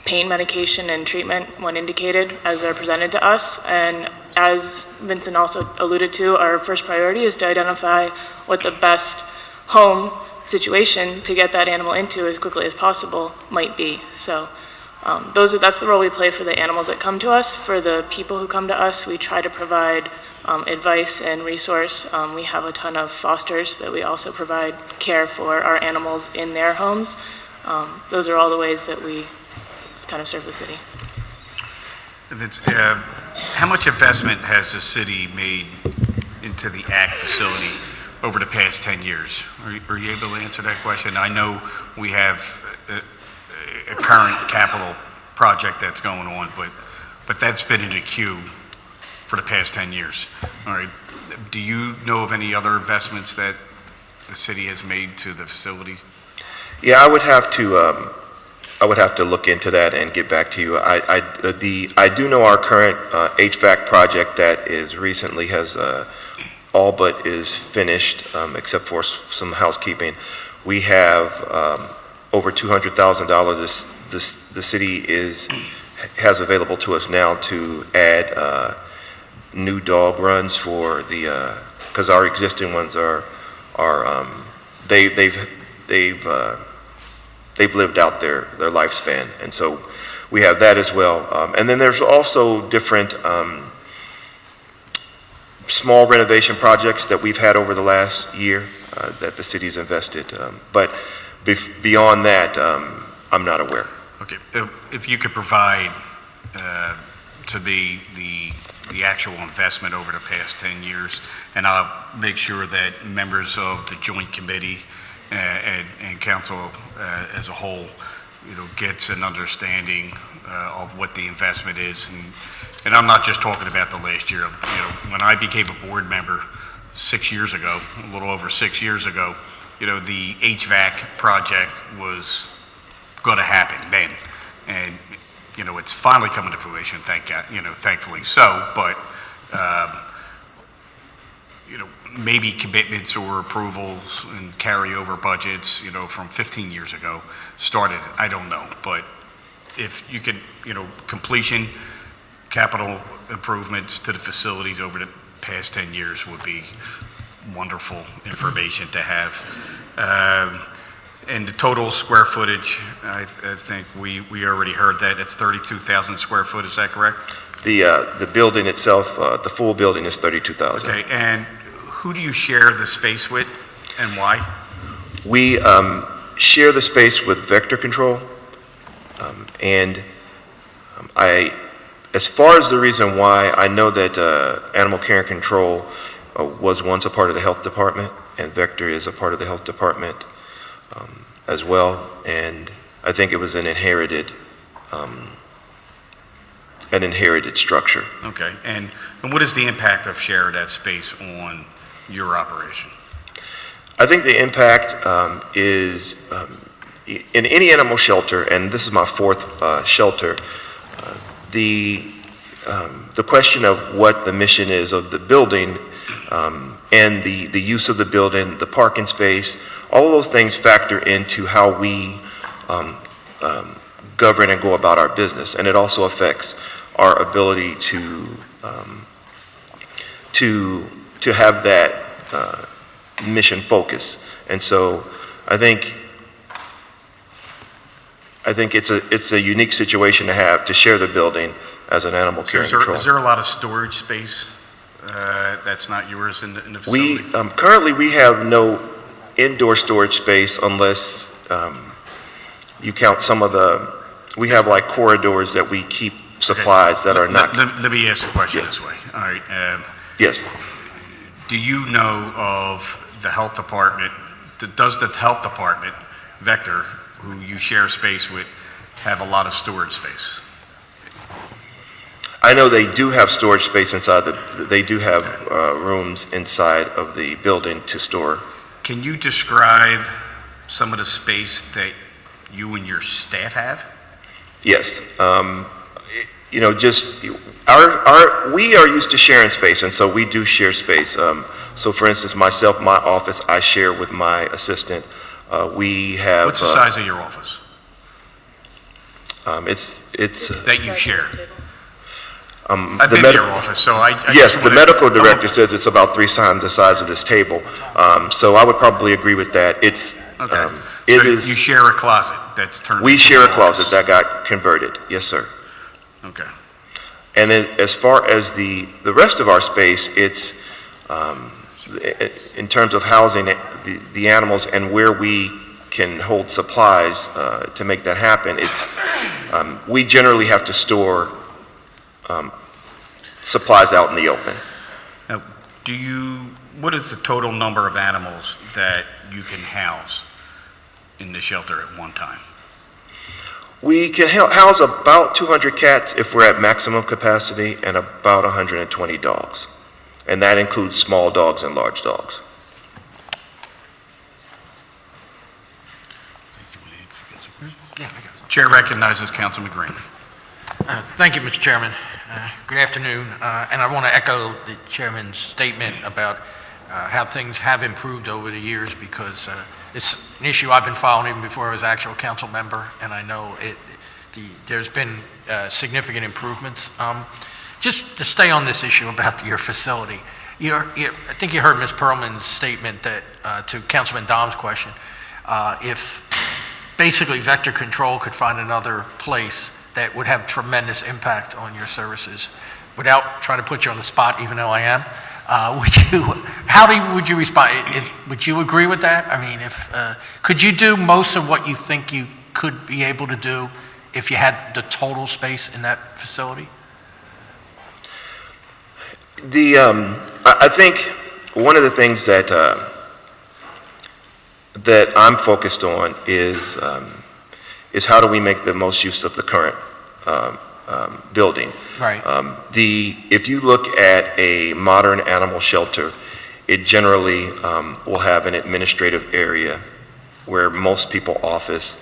pain medication and treatment when indicated as they're presented to us. And as Vincent also alluded to, our first priority is to identify what the best home situation to get that animal into as quickly as possible might be. So that's the role we play for the animals that come to us. For the people who come to us, we try to provide advice and resource. We have a ton of fosters that we also provide care for our animals in their homes. Those are all the ways that we kind of serve the city. How much investment has the city made into the ACT facility over the past 10 years? Are you able to answer that question? I know we have a current capital project that's going on, but that's been in the queue for the past 10 years. All right. Do you know of any other investments that the city has made to the facility? Yeah, I would have to look into that and get back to you. I do know our current HVAC project that has all but is finished, except for some housekeeping. We have over $200,000 the city has available to us now to add new dog runs for the, because our existing ones they've lived out their lifespan, and so we have that as well. And then there's also different small renovation projects that we've had over the last year that the city's invested. But beyond that, I'm not aware. Okay, if you could provide to me the actual investment over the past 10 years, and I'll make sure that members of the joint committee and council as a whole, gets an understanding of what the investment is. And I'm not just talking about the last year. When I became a board member 6 years ago, a little over 6 years ago, the HVAC project was going to happen then. And, it's finally coming to fruition, thank God, thankfully so. But, maybe commitments or approvals and carryover budgets, from 15 years ago started, I don't know. But if you could, completion, capital improvements to the facilities over the past 10 years would be wonderful information to have. And the total square footage, I think we already heard that, it's 32,000 square foot, is that correct? The building itself, the full building is 32,000. Okay, and who do you share the space with and why? We share the space with Vector Control, as far as the reason why, I know that Animal Care and Control was once a part of the health department, and Vector is a part of the health department as well, and I think it was an inherited structure. Okay, and what is the impact of sharing that space on your operation? I think the impact is in any animal shelter, and this is my fourth shelter, the question of what the mission is of the building and the use of the building, the parking space, all of those things factor into how we govern and go about our business, and it also affects our ability to have that mission focus. And so I think it's a unique situation to have to share the building as an animal care and control. Is there a lot of storage space that's not yours in the facility? Currently we have no indoor storage space unless you count some of we have like corridors that we keep supplies that are not. Let me ask the question Yes. this way. All right. Yes. Do you know of the health department, does the health department, Vector, who you share space with, have a lot of storage space? I know they do have storage space inside they do have rooms inside of the building to store. Can you describe some of the space that you and your staff have? Yes. We are used to sharing space, and so we do share space. So for instance, myself, my office, I share with my assistant. We have. What's the size of your office It's that you share? the I've been to your office, so I yes, just the wanna- medical director says it's about 3 times the size of this table. So I would probably agree with that. It's Okay. it So is. you share a closet that's turned We into share a an closet office. that got converted. Yes, sir. Okay. And then as far as the rest of our space, it's in terms of housing the animals and where we can hold supplies to make that happen. It's we generally have to store supplies out in the open. Now, what is the total number of animals that you can house in the shelter at one time? We can house about 200 cats if we're at maximum capacity, and about 120 dogs. And that includes small dogs and large dogs. Chair recognizes Councilman Greenlee. Thank you, Mr. Chairman. Good afternoon. And I want to echo the chairman's statement about how things have improved over the years, because it's an issue I've been following even before I was actual council member, and I know there's been significant improvements. Just to stay on this issue about your facility, I think you heard Ms. Perlman's statement that to Councilman Dom's question, if basically vector control could find another place that would have tremendous impact on your services, without trying to put you on the spot, even though I am, would you respond? Would you agree with that? I mean, could you do most of what you think you could be able to do if you had the total space in that facility? I think one of the things that I'm focused on is how do we make the most use of the current building. Right. If you look at a modern animal shelter, it generally will have an administrative area where most people office,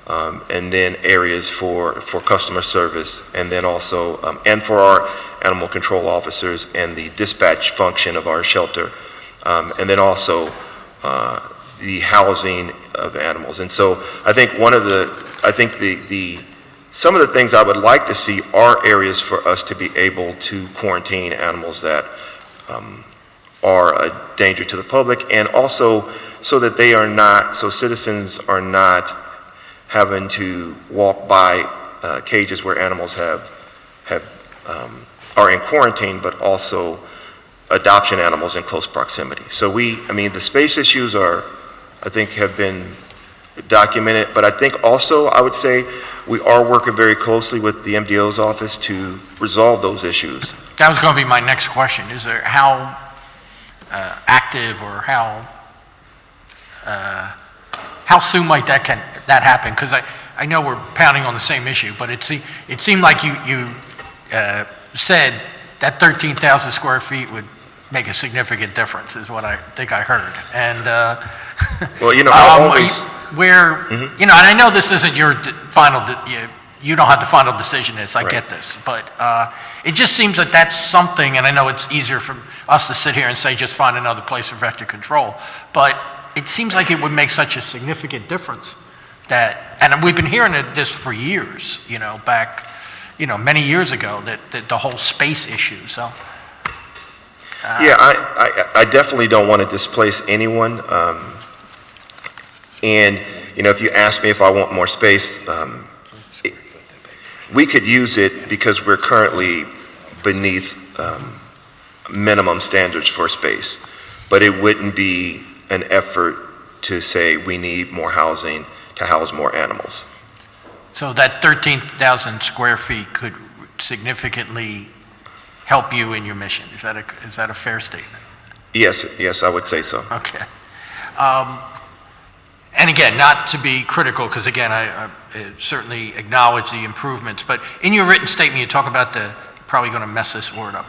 and then areas for customer service, and then also, and for our animal control officers and the dispatch function of our shelter, and then also the housing of animals. And so I think some of the things I would like to see are areas for us to be able to quarantine animals that are a danger to the public, and also so that so citizens are not having to walk by cages where animals are in quarantine, but also adoption animals in close proximity. So the space issues I think have been documented, but I think also I would say we are working very closely with the MDO's office to resolve those issues. That was going to be my next question. Is there how active or how soon might that happen? Because I know we're pounding on the same issue, but it seemed like you said that 13,000 square feet would make a significant difference, is what I think I heard. And well, I always and I know this isn't your final. You don't have the final decision. I get this, but it just seems that that's something. And I know it's easier for us to sit here and say just find another place for vector control, but it seems like it would make such a significant difference and we've been hearing this for years, back, many years ago, that the whole space issue, so. Yeah, I definitely don't want to displace anyone. And, if you ask me if I want more space, we could use it because we're currently beneath minimum standards for space, but it wouldn't be an effort to say we need more housing to house more animals. So that 13,000 square feet could significantly help you in your mission. Is that a fair statement? Yes, I would say so. Okay. And again, not to be critical, because again, I certainly acknowledge the improvements, but in your written statement, you talk about probably going to mess this word up,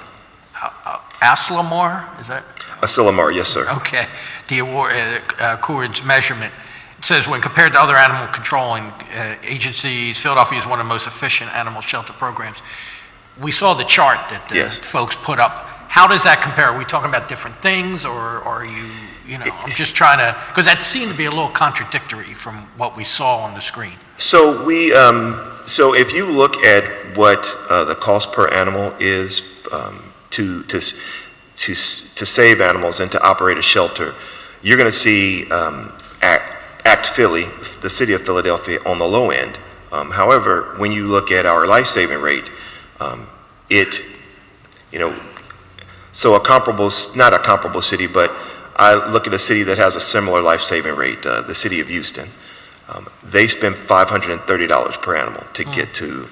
Asilomar, is that? Asilomar, yes, sir. Okay. The Accord's measurement. It says, when compared to other animal controlling agencies, Philadelphia is one of the most efficient animal shelter programs. We saw the chart that Yes. folks put up. How does that compare? Are we talking about different things, or are you, I'm just trying to, because that seemed to be a little contradictory from what we saw on the screen. So so if you look at what the cost per animal is to save animals and to operate a shelter, you're going to see Act Philly, the city of Philadelphia, on the low end. However, when you look at our life-saving rate, so not a comparable city, but I look at a city that has a similar life-saving rate, the city of Houston. They spend $530 per animal to get to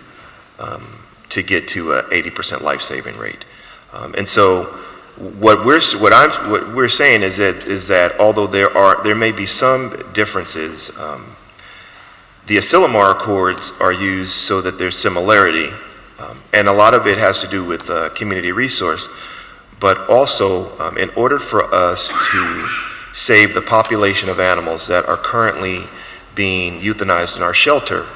80% life-saving rate. And so what we're saying is that although there may be some differences, the Asilomar Accords are used so that there's similarity, and a lot of it has to do with community resource, but also in order for us to save the population of animals that are currently being euthanized in our shelter,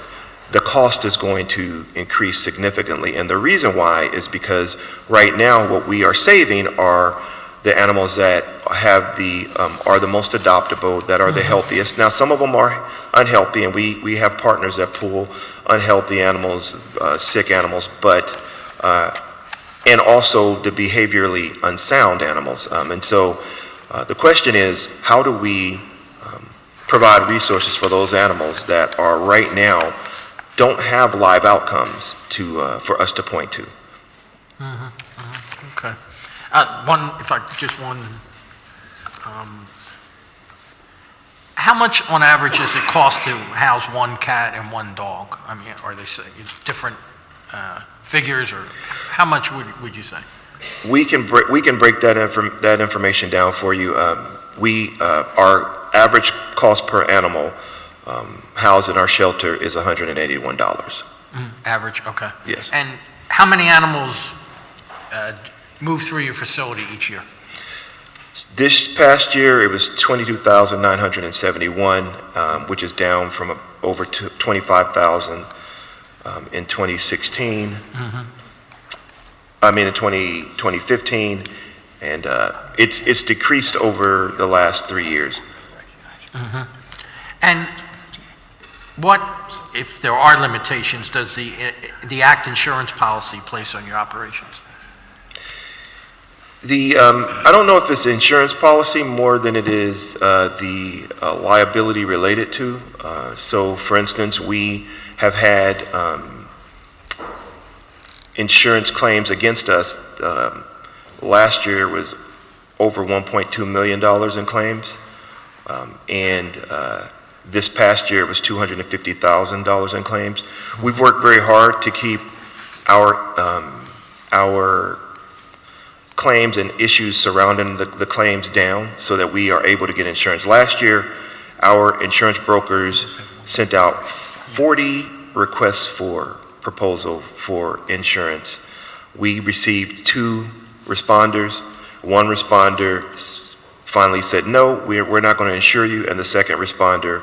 the cost is going to increase significantly. And the reason why is because right now what we are saving are the animals that are the most adoptable, that are the healthiest. Now, some of them are unhealthy, and we have partners that pull unhealthy animals, sick animals, but and also the behaviorally unsound animals. And so the question is, how do we provide resources for those animals that are right now don't have live outcomes for us to point to? Okay. How much on average does it cost to house one cat and one dog? I mean, are they different figures, or how much would you say? We can break that information down for you. Our average cost per animal housed in our shelter is $181. Average, okay. Yes. And how many animals move through your facility each year? This past year, it was 22,971, which is down from over 25,000 in 2016. I mean, in 2015, and it's decreased over the last 3 years. And what, if there are limitations, does the Act insurance policy place on your operations? I don't know if it's insurance policy more than it is the liability related to. So, for instance, we have had insurance claims against us. Last year was over $1.2 million in claims, and this past year it was $250,000 in claims. We've worked very hard to keep our claims and issues surrounding the claims down so that we are able to get insurance. Last year, our insurance brokers sent out 40 requests for proposal for insurance. We received 2 responders. One responder finally said, no, we're not going to insure you, and the second responder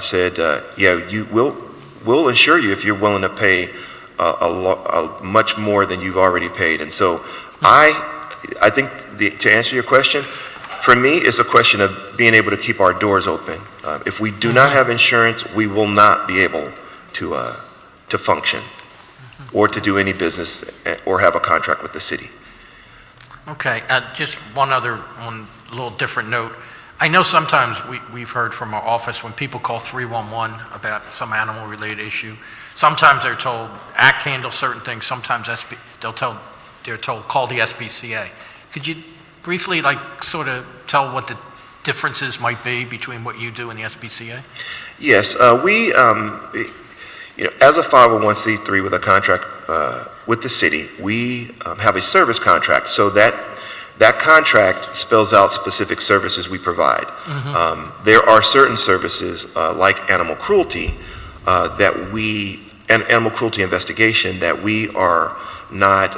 said, yeah, we'll insure you if you're willing to pay much more than you've already paid. And so I think to answer your question, for me, it's a question of being able to keep our doors open. If we do not have insurance, we will not be able to function or to do any business or have a contract with the city. Okay, just one little different note. I know sometimes we've heard from our office when people call 311 about some animal-related issue. Sometimes they're told ACT handles certain things. Sometimes they're told call the SPCA. Could you briefly, sort of tell what the differences might be between what you do and the SPCA? Yes, we, as a 501c3 with a contract with the city, we have a service contract, so that contract spells out specific services we provide. There are certain services like animal cruelty and animal cruelty investigation that we are not,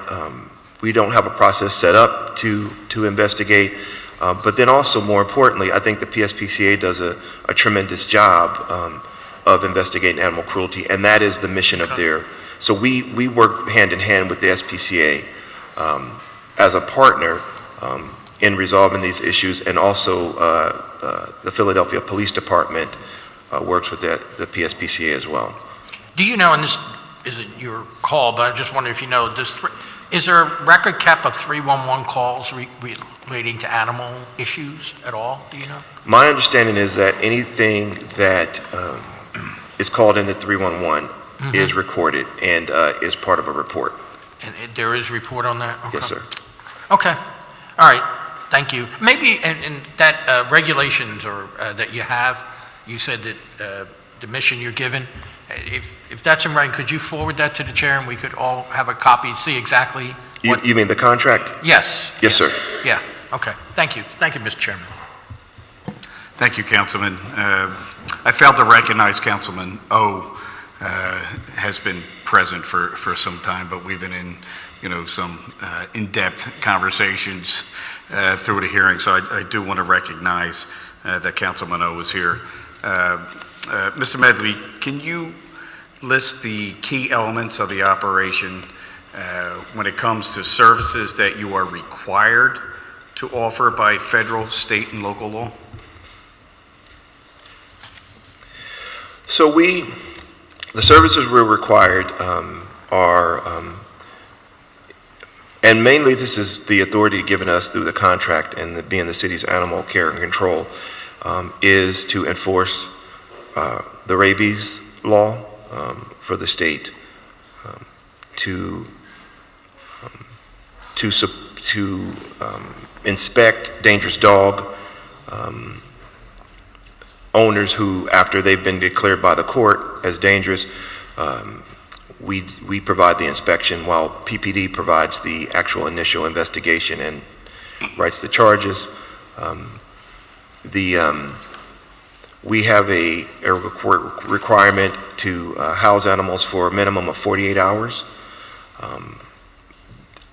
we don't have a process set up to investigate. But then also, more importantly, I think the PSPCA does a tremendous job of investigating animal cruelty, and that is the mission of their. So we work hand in hand with the SPCA as a partner in resolving these issues, and also the Philadelphia Police Department works with the PSPCA as well. Do you know, and this isn't your call, but I just wonder if you know, is there a record kept of 311 calls relating to animal issues at all? Do you know? My understanding is that anything that is called into 311 is recorded and is part of a report. And there is a report on that? Okay. Yes, sir. Okay. All right. Thank you. Maybe in that regulations or that you have, you said that the mission you're given, if that's in writing, could you forward that to the chair and we could all have a copy and see exactly what... You mean the contract? Yes. Yes, sir. Yeah. Okay. Thank you. Thank you, Mr. Chairman. Thank you, Councilman. I failed to recognize Councilman O has been present for some time, but we've been in, some in-depth conversations through the hearing, so I do want to recognize that Councilman O was here. Mr. Medley, can you list the key elements of the operation when it comes to services that you are required to offer by federal, state, and local law? So the services we're required are, and mainly this is the authority given us through the contract and being the city's animal care and control, is to enforce the rabies law for the state, to inspect dangerous dog owners who, after they've been declared by the court as dangerous, we provide the inspection while PPD provides the actual initial investigation and writes the charges. We have a requirement to house animals for a minimum of 48 hours.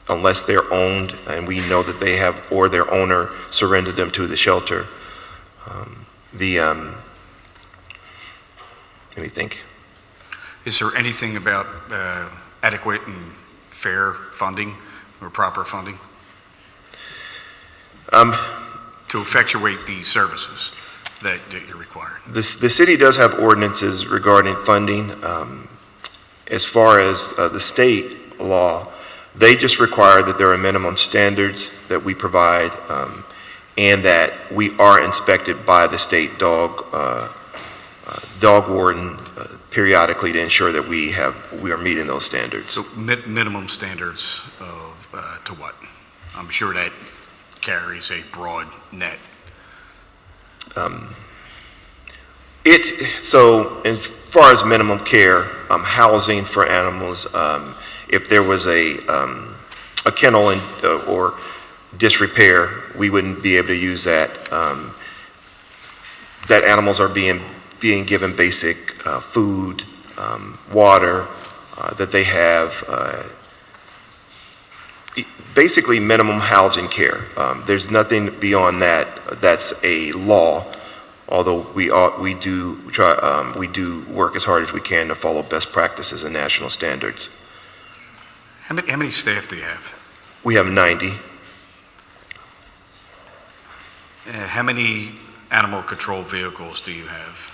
Unless they're owned and we know that they have, or their owner surrendered them to the shelter. Let me think. Is there anything about adequate and fair funding or proper funding to effectuate these services that you're required? The city does have ordinances regarding funding. As far as the state law, they just require that there are minimum standards that we provide and that we are inspected by the state dog warden periodically to ensure that we are meeting those standards. So minimum standards of to what? I'm sure that carries a broad net. So as far as minimum care, housing for animals, if there was a kennel or disrepair, we wouldn't be able to use that. That animals are being given basic food, water, that they have basically minimum housing care. There's nothing beyond that. That's a law. Although we do work as hard as we can to follow best practices and national standards. How many staff do you have? We have 90. How many animal control vehicles do you have?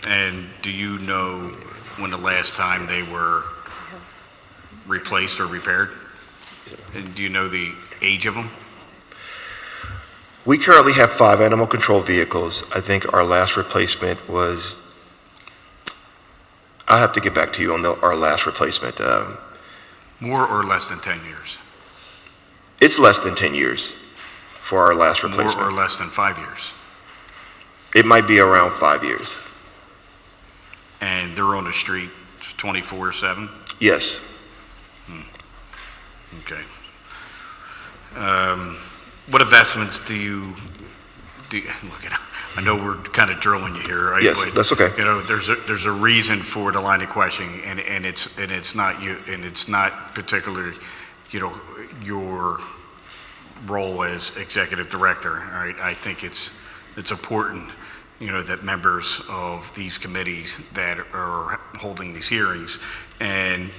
And do you know when the last time they were replaced or repaired? And do you know the age of them? We currently have 5 animal control vehicles. I think our last replacement was, I'll have to get back to you on our last replacement. More or less than 10 years? It's less than 10 years for our last replacement. More or less than 5 years? It might be around 5 years. And they're on the street 24/7? Yes. Okay. What investments do you look at? I know we're kind of drilling you here, right? Yes, But, that's okay. You know, there's a reason for the line of questioning, and it's not particularly, you know, your role as executive director. All right, I think it's important, you know, that members of these committees that are holding these hearings and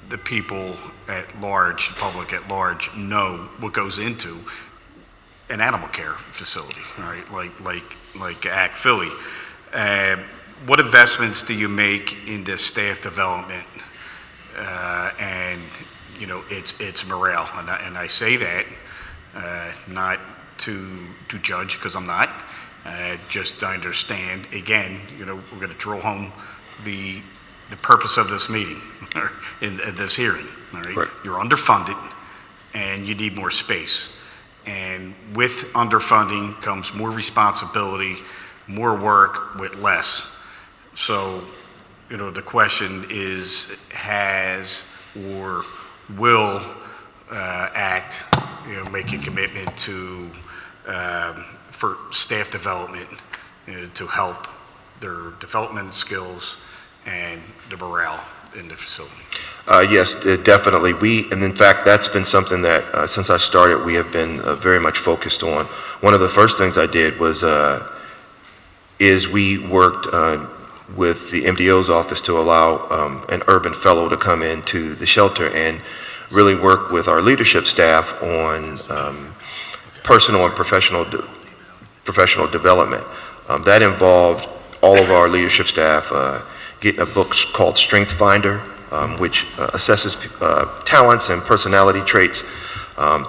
the people at large, the public at large, know what goes into an animal care facility, right? Like Act Philly. What investments do you make into staff development and, you know, it's morale? And I say that not to judge, because I'm not. Just to understand, again, you know, we're going to drill home the purpose of this meeting, in this hearing, all right? Right. You're underfunded, and you need more space. And with underfunding comes more responsibility, more work with less. So, you know, the question is, has or will ACT, you know, make a commitment to, for staff development, to help their development skills and the morale in the facility? Yes, definitely. And in fact, that's been something that since I started, we have been very much focused on. One of the first things I did was, is we worked with the MDO's office to allow an urban fellow to come into the shelter and really work with our leadership staff on personal and professional development. That involved all of our leadership staff getting a book called Strength Finder, which assesses talents and personality traits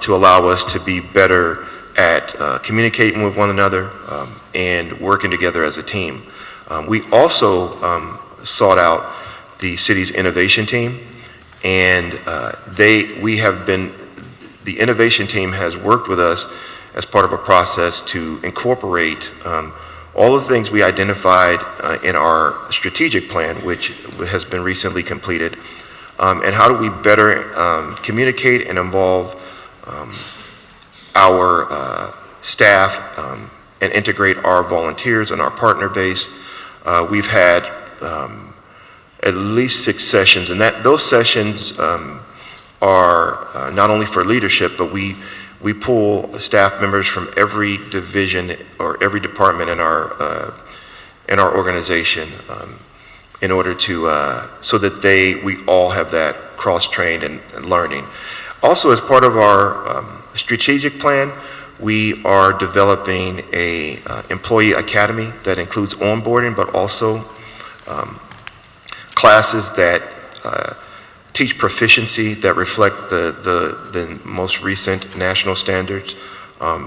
to allow us to be better at communicating with one another and working together as a team. We also sought out the city's innovation team, and the innovation team has worked with us as part of a process to incorporate all the things we identified in our strategic plan, which has been recently completed, and how do we better communicate and involve our staff and integrate our volunteers and our partner base. We've had at least 6 sessions, and those sessions are not only for leadership, but we pull staff members from every division or every department in our organization in order to so that we all have that cross-trained and learning. Also, as part of our strategic plan, we are developing a employee academy that includes onboarding, but also classes that teach proficiency that reflect the most recent national standards.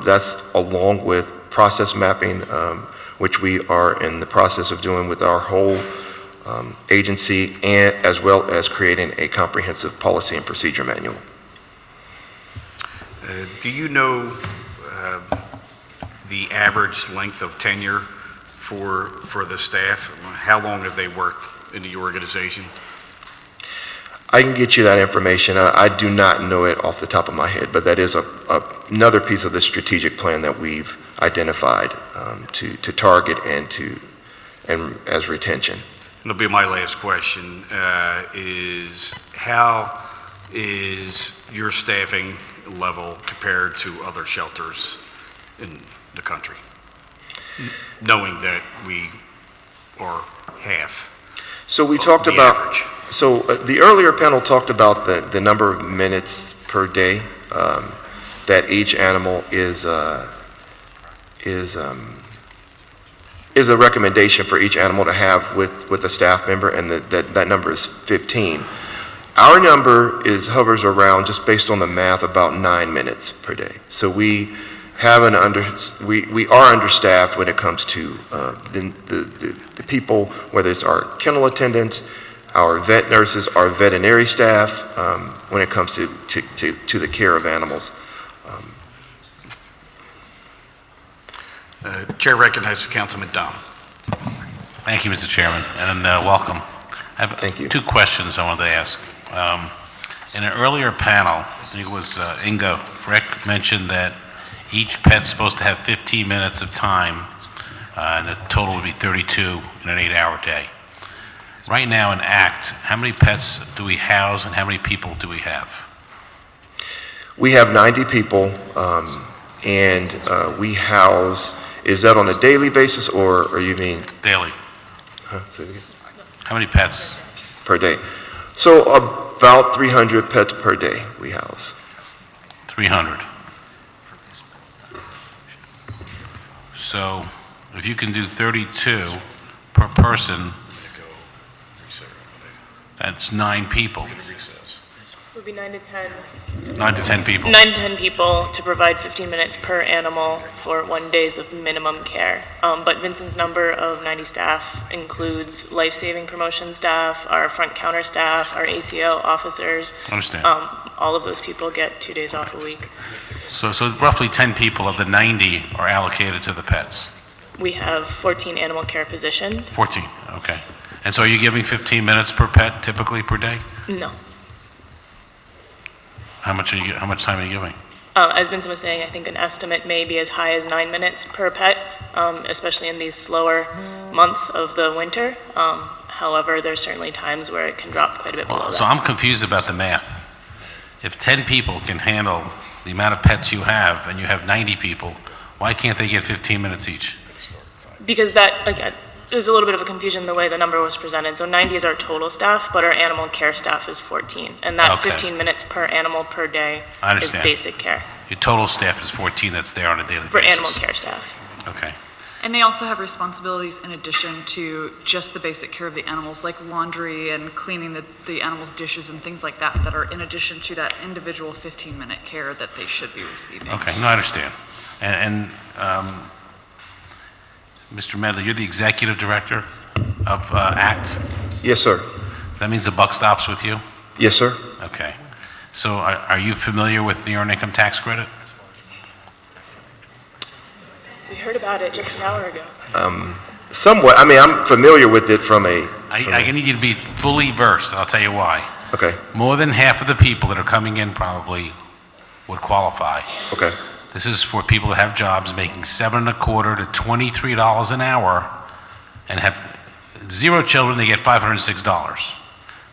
That's along with process mapping, which we are in the process of doing with our whole agency, and as well as creating a comprehensive policy and procedure manual. Do you know the average length of tenure for the staff? How long have they worked in the organization? I can get you that information. I do not know it off the top of my head, but that is another piece of the strategic plan that we've identified to target and as retention. And it'll be my last question, is how is your staffing level compared to other shelters in the country, knowing that we are half? So we talked about average. So the earlier panel talked about the number of minutes per day that each animal is a recommendation for each animal to have with a staff member, and that number is 15. Our number hovers around, just based on the math, about 9 minutes per day. So we have we are understaffed when it comes to the people, whether it's our kennel attendants, our vet nurses, our veterinary staff, when it comes to the care of animals. Chair recognizes Councilman Dom. Thank you, Mr. Chairman, and welcome. I have Thank you. 2 questions I wanted to ask. In an earlier panel, I think it was Inga Frick mentioned that each pet's supposed to have 15 minutes of time, and the total would be 32 in an 8-hour day. Right now in ACT, how many pets do we house and how many people do we have? We have 90 people, and we house, is that on a daily basis, or you mean? Daily. Say it again. How many pets? Per day. So about 300 pets per day we house. 300. So if you can do 32 per person, that's 9 people. It would be 9 to 10. 9 to 10 people. 9 to 10 people to provide 15 minutes per animal for 1 days of minimum care. But Vincent's number of 90 staff includes life-saving promotion staff, our front counter staff, our ACO officers. Understand. All of those people get 2 days off a week. So roughly 10 people of the 90 are allocated to the pets? We have 14 animal care positions. 14, okay. And so are you giving 15 minutes per pet typically per day? No. How much time are you giving? As Vincent was saying, I think an estimate may be as high as 9 minutes per pet, especially in these slower months of the winter. However, there's certainly times where it can drop quite a bit below that. So I'm confused about the math. If 10 people can handle the amount of pets you have and you have 90 people, why can't they get 15 minutes each? Because that, there's a little bit of a confusion the way the number was presented. So 90 is our total staff, but our animal care staff is 14. And that Okay. 15 minutes per animal per day I is understand. basic care. Your total staff is 14 that's there on a daily basis? for animal care staff. Okay. And they also have responsibilities in addition to just the basic care of the animals, like laundry and cleaning the animals' dishes and things like that, that are in addition to that individual 15-minute care that they should be receiving. Okay, no, I understand. And Mr. Medley, you're the executive director of ACT? Yes, sir. That means the buck stops with you? Yes, sir. Okay. So are you familiar with the earned income tax credit? We heard about it just an hour ago. Somewhat. I mean, I'm familiar with it from a... I need you to be fully versed, and I'll tell you why. Okay, More than half of the people that are coming in probably would qualify. okay, This is for people that have jobs making $7.25 to $23 an hour and have 0 children, they get $506.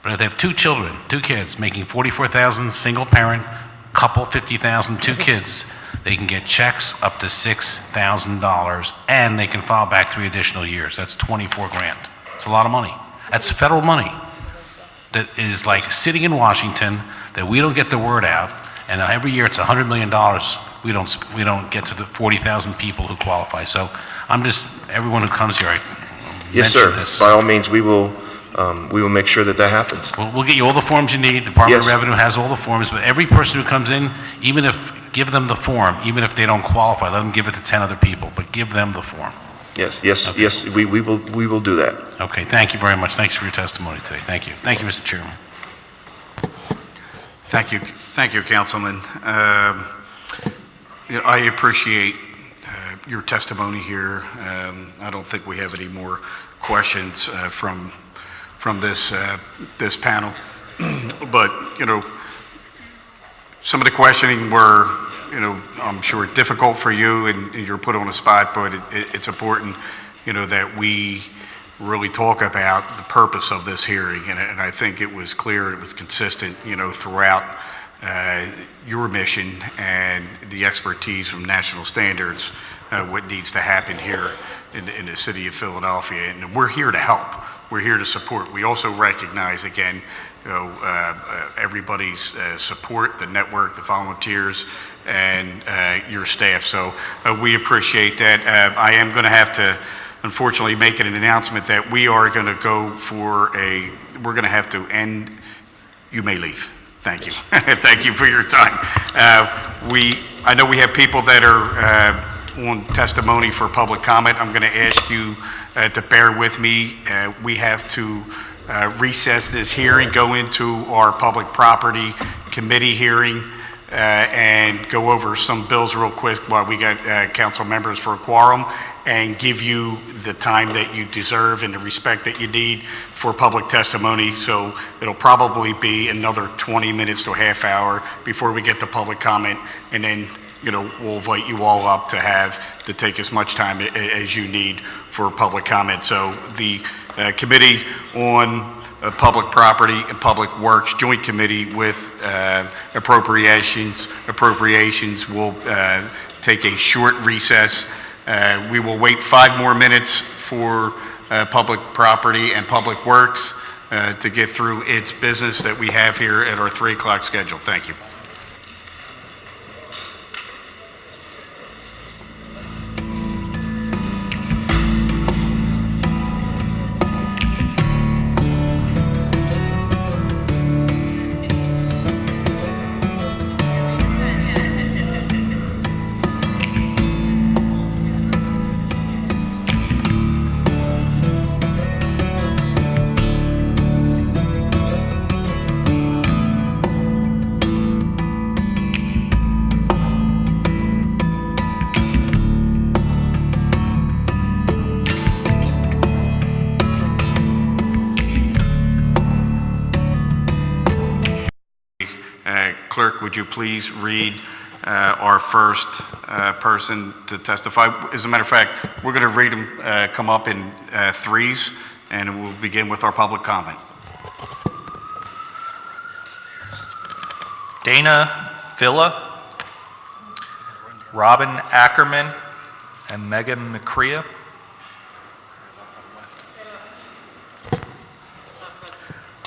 But if they have 2 children, 2 kids, making $44,000, single parent, couple $50,000, 2 kids, they can get checks up to $6,000 and they can file back 3 additional years. That's 24 grand. It's a lot of money. That's federal money that is like sitting in Washington that we don't get the word out, and every year it's $100 million. We don't get to the 40,000 people who qualify. So I'm just, everyone who comes here, I yes, mention sir. this. By all means, we will make sure that happens. We'll get you all the forms you need. Department of Yes. Revenue has all the forms, but every person who comes in, give them the form, even if they don't qualify, let them give it to 10 other people, but give them the form. Yes, yes, Okay. yes, we will do that. Okay, thank you very much. Thanks for your testimony today. Thank you. Thank you, Mr. Chairman. Thank you, Councilman. I appreciate your testimony here. I don't think we have any more questions from this panel. But, some of the questioning were, I'm sure difficult for you and you're put on the spot, but it's important, that we really talk about the purpose of this hearing. And I think it was clear, it was consistent, throughout your mission and the expertise from national standards, what needs to happen here in the city of Philadelphia. And we're here to help. We're here to support. We also recognize, again, everybody's support, the network, the volunteers, and your staff. So we appreciate that. I am going to have to, unfortunately, make an announcement that we are going to go for we're going to have to end. You may leave. Thank you. Thank you for your time. I know we have people that are on testimony for public comment. I'm going to ask you to bear with me. We have to recess this hearing, go into our public property committee hearing, and go over some bills real quick while we got council members for a quorum, and give you the time that you deserve and the respect that you need for public testimony. So it'll probably be another 20 minutes to a half hour before we get to public comment, and then we'll invite you all up to take as much time as you need for public comment. So the Committee on Public Property and Public Works, Joint Committee with Appropriations will take a short recess. We will wait 5 more minutes for Public Property and Public Works to get through its business that we have here at our 3 o'clock schedule. Thank you. Clerk, would you please read our first person to testify? As a matter of fact, we're going to read them come up in threes, and we'll begin with our public comment. Dana Villa, Robin Ackerman, and Megan McCrea.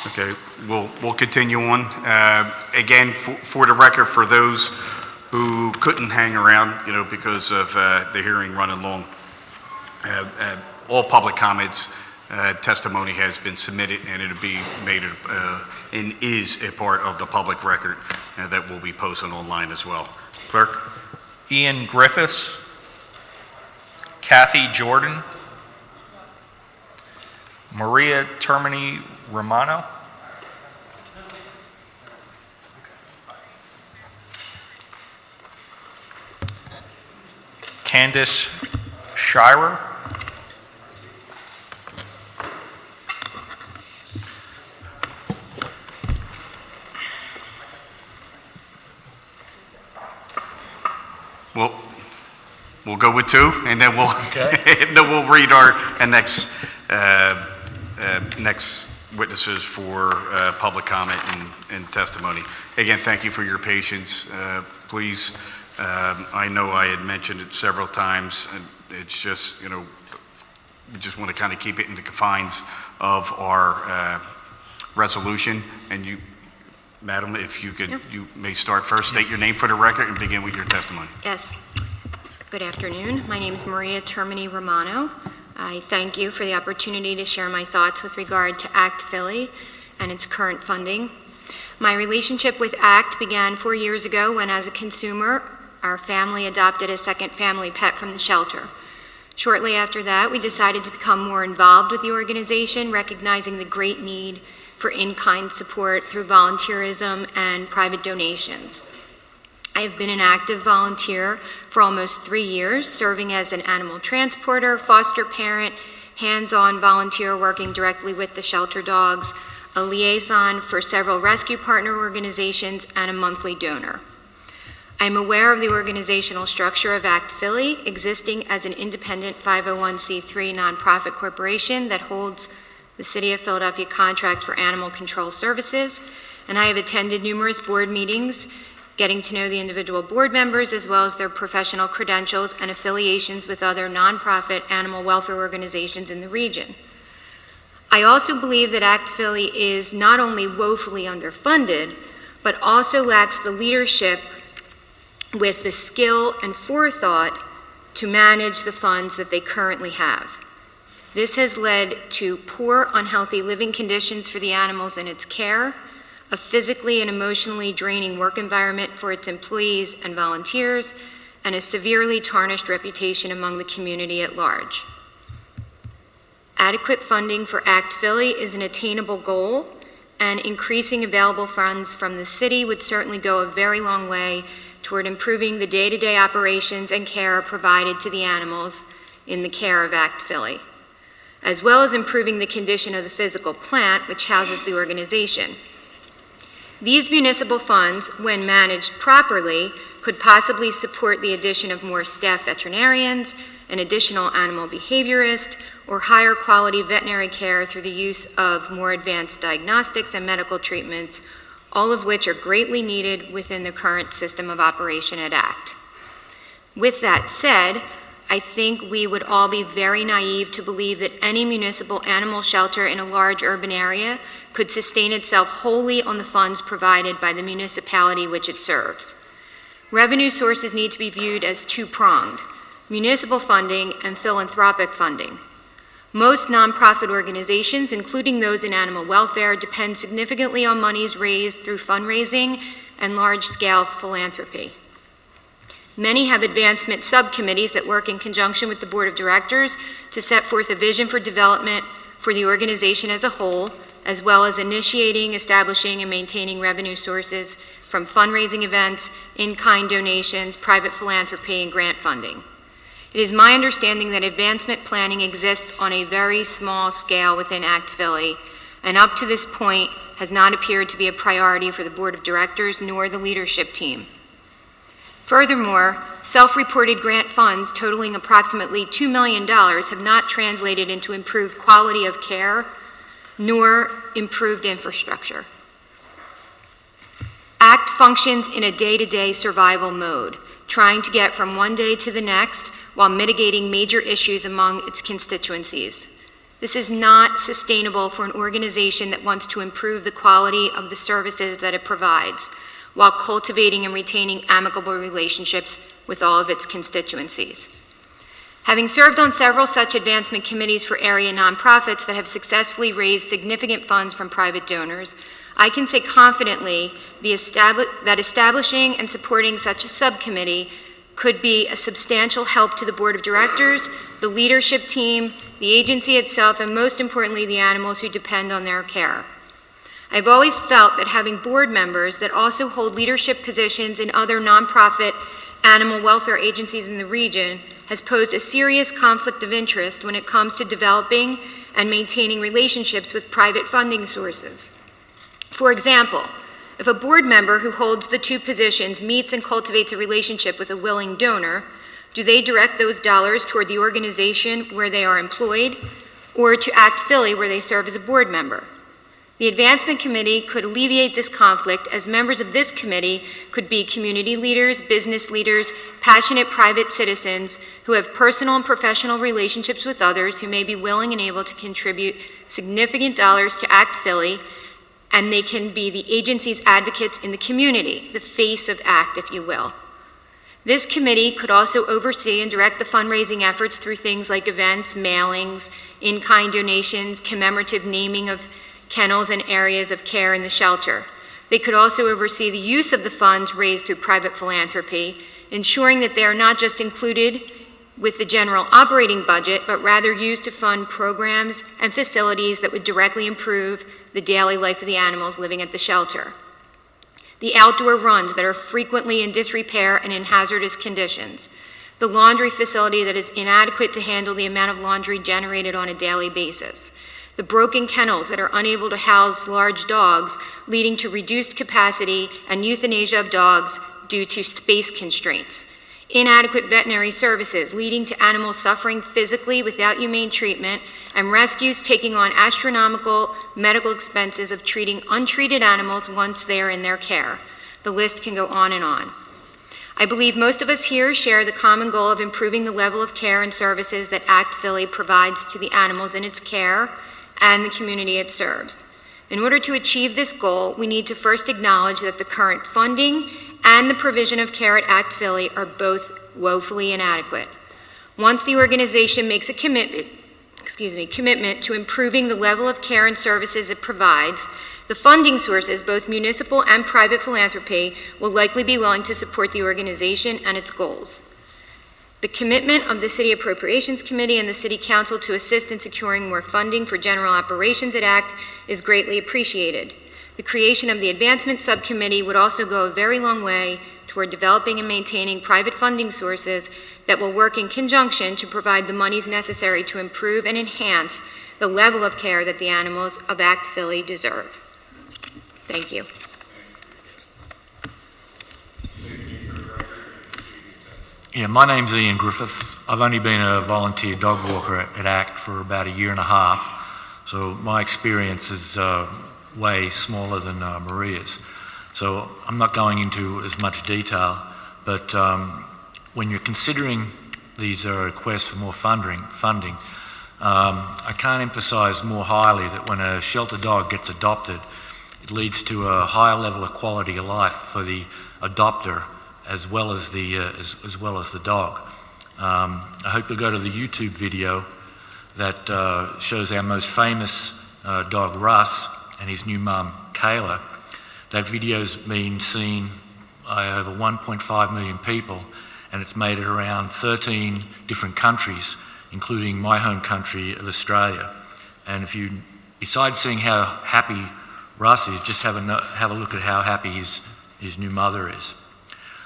Okay, we'll continue on. Again, for the record, for those who couldn't hang around, because of the hearing running long. All public comments, testimony has been submitted, and it'll be made and is a part of the public record that will be posted online as well. Clerk? Ian Griffiths, Kathy Jordan, Maria Termini Romano, Candace Shirer, We'll go with two, and then we'll and then we'll read our next witnesses for public comment and testimony. Again, thank you for your patience. Please, I know I had mentioned it several times, and it's just, we just want to kind of keep it in the confines of our resolution. And you, Madam, if you could, you may start first. State your name for the record and begin with your testimony. Yes. Good afternoon. My name is Maria Termini Romano. I thank you for the opportunity to share my thoughts with regard to ACT Philly and its current funding. My relationship with ACT began 4 years ago when, as a consumer, our family adopted a second family pet from the shelter. Shortly after that, we decided to become more involved with the organization, recognizing the great need for in-kind support through volunteerism and private donations. I have been an active volunteer for almost 3 years, serving as an animal transporter, foster parent, hands-on volunteer working directly with the shelter dogs, a liaison for several rescue partner organizations, and a monthly donor. I am aware of the organizational structure of ACT Philly, existing as an independent 501c3 nonprofit corporation that holds the City of Philadelphia contract for animal control services, and I have attended numerous board meetings, getting to know the individual board members as well as their professional credentials and affiliations with other nonprofit animal welfare organizations in the region. I also believe that ACT Philly is not only woefully underfunded, but also lacks the leadership with the skill and forethought to manage the funds that they currently have. This has led to poor, unhealthy living conditions for the animals in its care, a physically and emotionally draining work environment for its employees and volunteers, and a severely tarnished reputation among the community at large. Adequate funding for ACT Philly is an attainable goal, and increasing available funds from the city would certainly go a very long way toward improving the day-to-day operations and care provided to the animals in the care of ACT Philly, as well as improving the condition of the physical plant which houses the organization. These municipal funds, when managed properly, could possibly support the addition of more staff veterinarians, an additional animal behaviorist, or higher quality veterinary care through the use of more advanced diagnostics and medical treatments, all of which are greatly needed within the current system of operation at ACT. With that said, I think we would all be very naive to believe that any municipal animal shelter in a large urban area could sustain itself wholly on the funds provided by the municipality which it serves. Revenue sources need to be viewed as two-pronged: municipal funding and philanthropic funding. Most nonprofit organizations, including those in animal welfare, depend significantly on monies raised through fundraising and large-scale philanthropy. Many have advancement subcommittees that work in conjunction with the board of directors to set forth a vision for development for the organization as a whole, as well as initiating, establishing, and maintaining revenue sources from fundraising events, in-kind donations, private philanthropy, and grant funding. It is my understanding that advancement planning exists on a very small scale within ACT Philly, and up to this point has not appeared to be a priority for the board of directors nor the leadership team. Furthermore, self-reported grant funds totaling approximately $2 million have not translated into improved quality of care nor improved infrastructure. ACT functions in a day-to-day survival mode, trying to get from one day to the next while mitigating major issues among its constituencies. This is not sustainable for an organization that wants to improve the quality of the services that it provides, while cultivating and retaining amicable relationships with all of its constituencies. Having served on several such advancement committees for area nonprofits that have successfully raised significant funds from private donors, I can say confidently that establishing and supporting such a subcommittee could be a substantial help to the board of directors, the leadership team, the agency itself, and most importantly, the animals who depend on their care. I've always felt that having board members that also hold leadership positions in other nonprofit animal welfare agencies in the region has posed a serious conflict of interest when it comes to developing and maintaining relationships with private funding sources. For example, if a board member who holds the two positions meets and cultivates a relationship with a willing donor, do they direct those dollars toward the organization where they are employed or to Act Philly where they serve as a board member? The Advancement Committee could alleviate this conflict as members of this committee could be community leaders, business leaders, passionate private citizens who have personal and professional relationships with others who may be willing and able to contribute significant dollars to Act Philly, and they can be the agency's advocates in the community, the face of ACT, if you will. This committee could also oversee and direct the fundraising efforts through things like events, mailings, in-kind donations, commemorative naming of kennels and areas of care in the shelter. They could also oversee the use of the funds raised through private philanthropy, ensuring that they are not just included with the general operating budget, but rather used to fund programs and facilities that would directly improve the daily life of the animals living at the shelter. The outdoor runs that are frequently in disrepair and in hazardous conditions. The laundry facility that is inadequate to handle the amount of laundry generated on a daily basis. The broken kennels that are unable to house large dogs, leading to reduced capacity and euthanasia of dogs due to space constraints. Inadequate veterinary services, leading to animals suffering physically without humane treatment, and rescues taking on astronomical medical expenses of treating untreated animals once they are in their care. The list can go on and on. I believe most of us here share the common goal of improving the level of care and services that Act Philly provides to the animals in its care and the community it serves. In order to achieve this goal, we need to first acknowledge that the current funding and the provision of care at Act Philly are both woefully inadequate. Once the organization makes a commitment to improving the level of care and services it provides, the funding sources, both municipal and private philanthropy, will likely be willing to support the organization and its goals. The commitment of the City Appropriations Committee and the City Council to assist in securing more funding for general operations at ACT is greatly appreciated. The creation of the Advancement Subcommittee would also go a very long way toward developing and maintaining private funding sources that will work in conjunction to provide the monies necessary to improve and enhance the level of care that the animals of ACT Philly deserve. Thank you. Yeah, my name's Ian Griffiths. I've only been a volunteer dog walker at ACT for about a year and a half, so my experience is way smaller than Maria's. So I'm not going into as much detail, but when you're considering these requests for more funding, I can't emphasize more highly that when a shelter dog gets adopted, it leads to a higher level of quality of life for the adopter as well as the dog. I hope you'll go to the YouTube video that shows our most famous dog, Russ, and his new mum, Kayla. That video's been seen by over 1.5 million people, and it's made it around 13 different countries, including my home country of Australia. And if you, besides seeing how happy Russ is, just have a look at how happy his new mother is.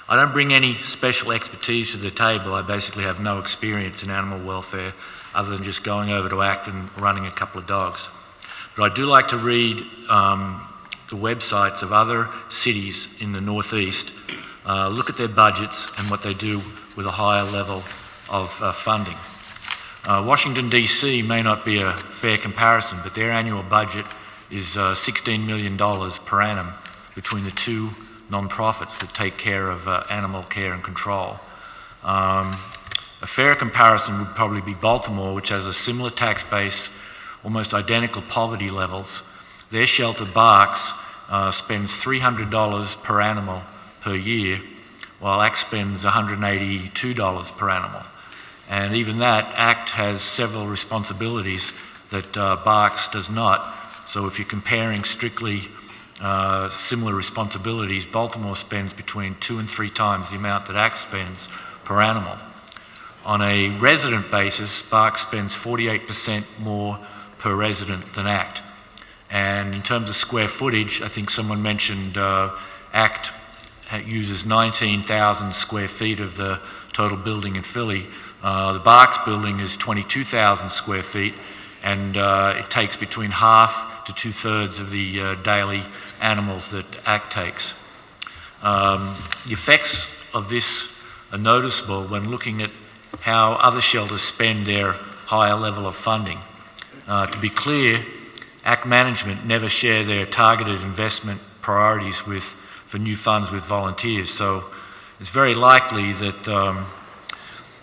I don't bring any special expertise to the table. I basically have no experience in animal welfare other than just going over to ACT and running a couple of dogs. But I do like to read the websites of other cities in the Northeast, look at their budgets and what they do with a higher level of funding. Washington, D.C. may not be a fair comparison, but their annual budget is $16 million per annum between the two non-profits that take care of animal care and control. A fair comparison would probably be Baltimore, which has a similar tax base, almost identical poverty levels. Their shelter, Barks, spends $300 per animal per year, while ACT spends $182 per animal. And even that, ACT has several responsibilities that BARCS does not. So if you're comparing strictly similar responsibilities, Baltimore spends between 2 and 3 times the amount that ACT spends per animal. On a resident basis, BARCS spends 48% more per resident than ACT. And in terms of square footage, I think someone mentioned ACT uses 19,000 square feet of the total building in Philly. The BARCS building is 22,000 square feet, and it takes between half to 2/3 of the daily animals that ACT takes. The effects of this are noticeable when looking at how other shelters spend their higher level of funding. To be clear, ACT management never share their targeted investment priorities for new funds with volunteers, so it's very likely that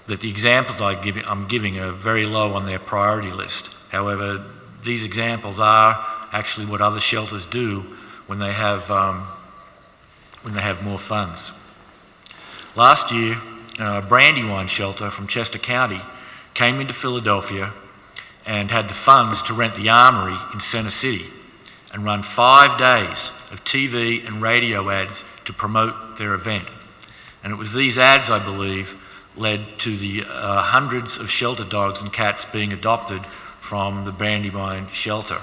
that the examples I'm giving are very low on their priority list. However, these examples are actually what other shelters do when they have more funds. Last year, Brandywine Shelter from Chester County came into Philadelphia and had the funds to rent the Armory in Center City and run 5 days of TV and radio ads to promote their event. And it was these ads, I believe, led to the hundreds of shelter dogs and cats being adopted from the Brandywine Shelter.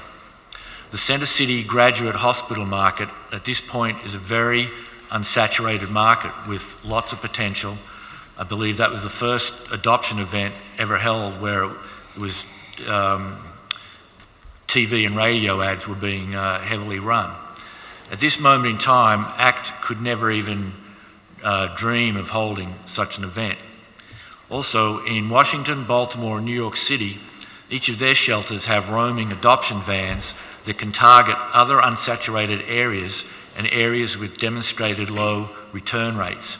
The Center City Graduate Hospital market at this point is a very unsaturated market with lots of potential. I believe that was the first adoption event ever held where it was TV and radio ads were being heavily run. At this moment in time, ACT could never even dream of holding such an event. Also, in Washington, Baltimore, and New York City, each of their shelters have roaming adoption vans that can target other unsaturated areas and areas with demonstrated low return rates.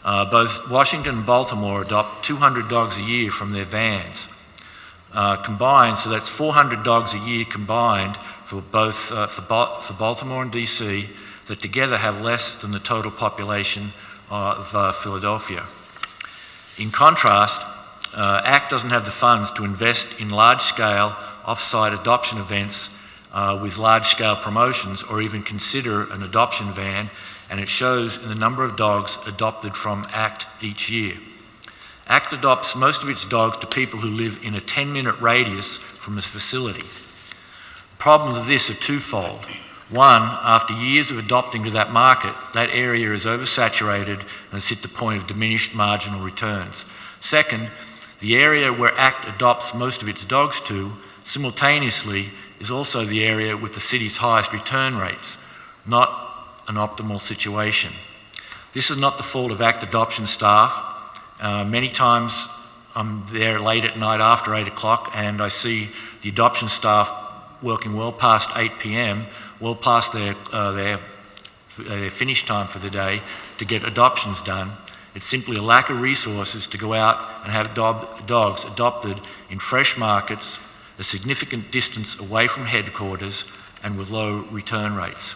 Both Washington and Baltimore adopt 200 dogs a year from their vans. Combined, so that's 400 dogs a year combined for both for Baltimore and DC, that together have less than the total population of Philadelphia. In contrast, ACT doesn't have the funds to invest in large-scale off-site adoption events with large-scale promotions or even consider an adoption van, and it shows in the number of dogs adopted from ACT each year. ACT adopts most of its dogs to people who live in a 10-minute radius from its facility. Problems of this are twofold. One, after years of adopting to that market, that area is oversaturated and has hit the point of diminished marginal returns. Second, the area where ACT adopts most of its dogs to, simultaneously, is also the area with the city's highest return rates, not an optimal situation. This is not the fault of ACT adoption staff. Many times I'm there late at night after 8 o'clock and I see the adoption staff working well past 8 p.m., well past their finish time for the day to get adoptions done. It's simply a lack of resources to go out and have dogs adopted in fresh markets, a significant distance away from headquarters, and with low return rates.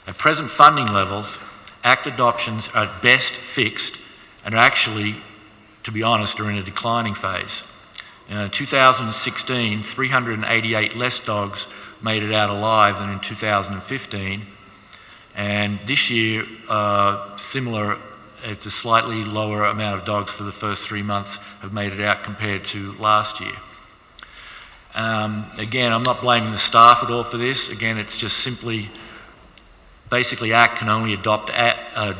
At present funding levels, ACT adoptions are at best fixed and are actually, to be honest, are in a declining phase. In 2016, 388 less dogs made it out alive than in 2015, and this year, similar, it's a slightly lower amount of dogs for the first 3 months have made it out compared to last year. Again, I'm not blaming the staff at all for this. Again, it's just simply, basically ACT can only adopt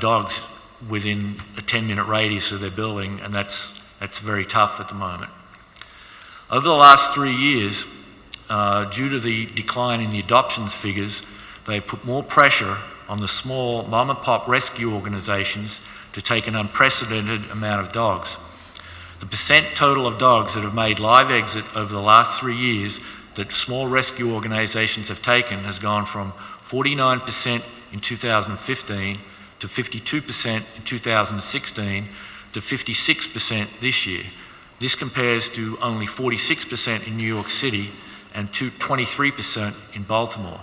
dogs within a 10-minute radius of their building, and that's very tough at the moment. Over the last 3 years, due to the decline in the adoptions figures, they put more pressure on the small mom-and-pop rescue organizations to take an unprecedented amount of dogs. The percent total of dogs that have made live exit over the last 3 years that small rescue organizations have taken has gone from 49% in 2015 to 52% in 2016 to 56% this year. This compares to only 46% in New York City and to 23% in Baltimore.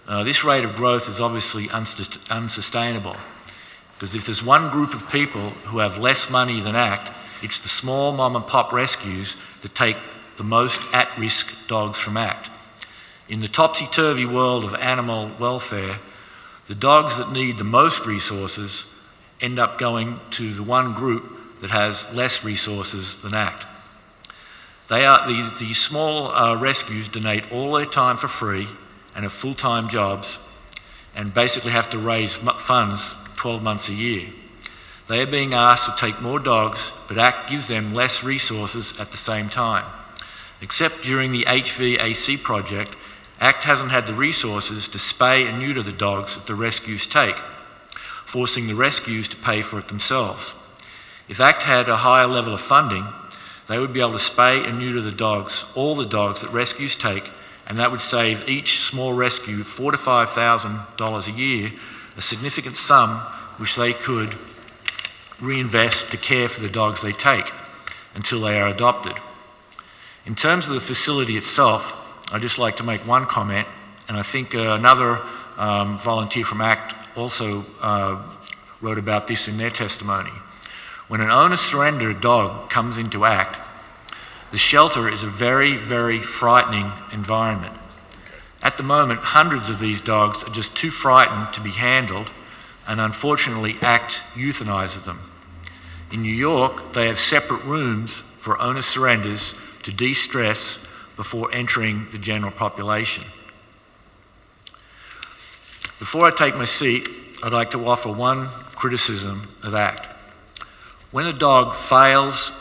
This rate of growth is obviously unsustainable, because if there's one group of people who have less money than ACT, it's the small mom and pop rescues that take the most at-risk dogs from ACT. In the topsy-turvy world of animal welfare, the dogs that need the most resources end up going to the one group that has less resources than ACT. The small rescues donate all their time for free and have full-time jobs and basically have to raise funds 12 months a year. They are being asked to take more dogs, but ACT gives them less resources at the same time. Except during the HVAC project, ACT hasn't had the resources to spay and neuter the dogs that the rescues take, forcing the rescues to pay for it themselves. If ACT had a higher level of funding, they would be able to spay and neuter the dogs, all the dogs that rescues take, and that would save each small rescue $4,000 to $5,000 a year, a significant sum which they could reinvest to care for the dogs they take until they are adopted. In terms of the facility itself, I'd just like to make one comment, and I think another volunteer from ACT also wrote about this in their testimony. When an owner-surrendered dog comes into ACT, the shelter is a very, very frightening environment. At the moment, hundreds of these dogs are just too frightened to be handled, and unfortunately ACT euthanizes them. In New York, they have separate rooms for owner surrenders to de-stress before entering the general population. Before I take my seat, I'd like to offer one criticism of ACT. When a dog fails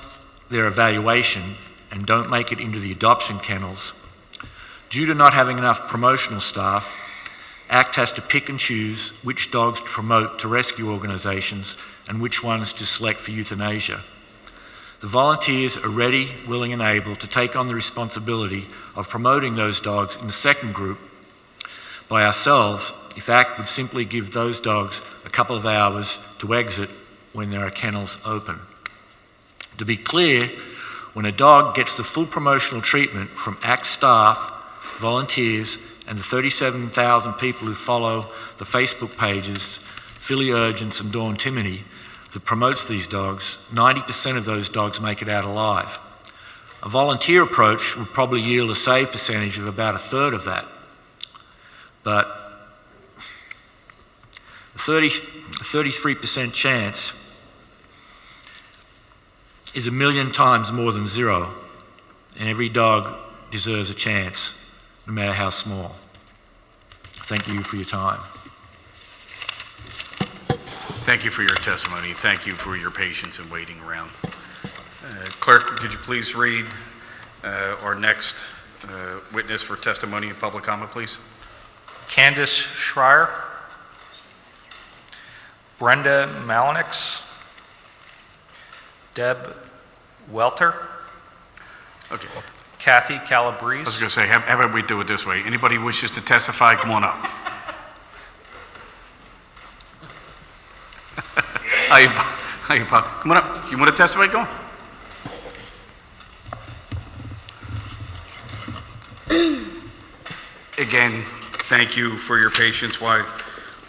their evaluation and don't make it into the adoption kennels, due to not having enough promotional staff, ACT has to pick and choose which dogs to promote to rescue organisations and which ones to select for euthanasia. The volunteers are ready, willing and able to take on the responsibility of promoting those dogs in the second group by ourselves if ACT would simply give those dogs a couple of hours to exit when there are kennels open. To be clear, when a dog gets the full promotional treatment from ACT staff, volunteers and the 37,000 people who follow the Facebook pages, Philly Urgents and Dawn Timony, that promotes these dogs, 90% of those dogs make it out alive. A volunteer approach would probably yield a save percentage of about a third of that. But a 33% chance is 1,000,000 times more than zero, and every dog deserves a chance, no matter how small. Thank you for your time. Thank you for your testimony. Thank you for your patience in waiting around. Clerk, could you please read our next witness for testimony and public comment, please? Candace Schreier, Brenda Malinix, Deb Welter, Okay. Kathy I was Calabrese, going to say, how about we do it this way? Anybody who wishes to testify, come on up. Hi, Bob. Come on up. You want to testify? Go on. Again, thank you for your patience while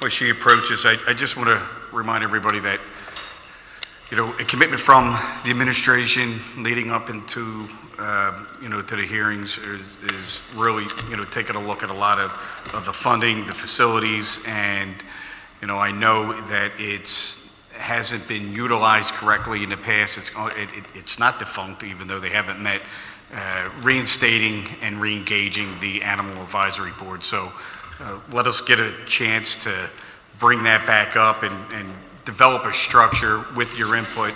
she approaches. I just want to remind everybody that, a commitment from the administration leading up into, to the hearings is really, taking a look at a lot of the funding, the facilities, and, I know that hasn't been utilized correctly in the past. It's not defunct, even though they haven't met reinstating and re-engaging the Animal Advisory Board. So let us get a chance to bring that back up and develop a structure with your input.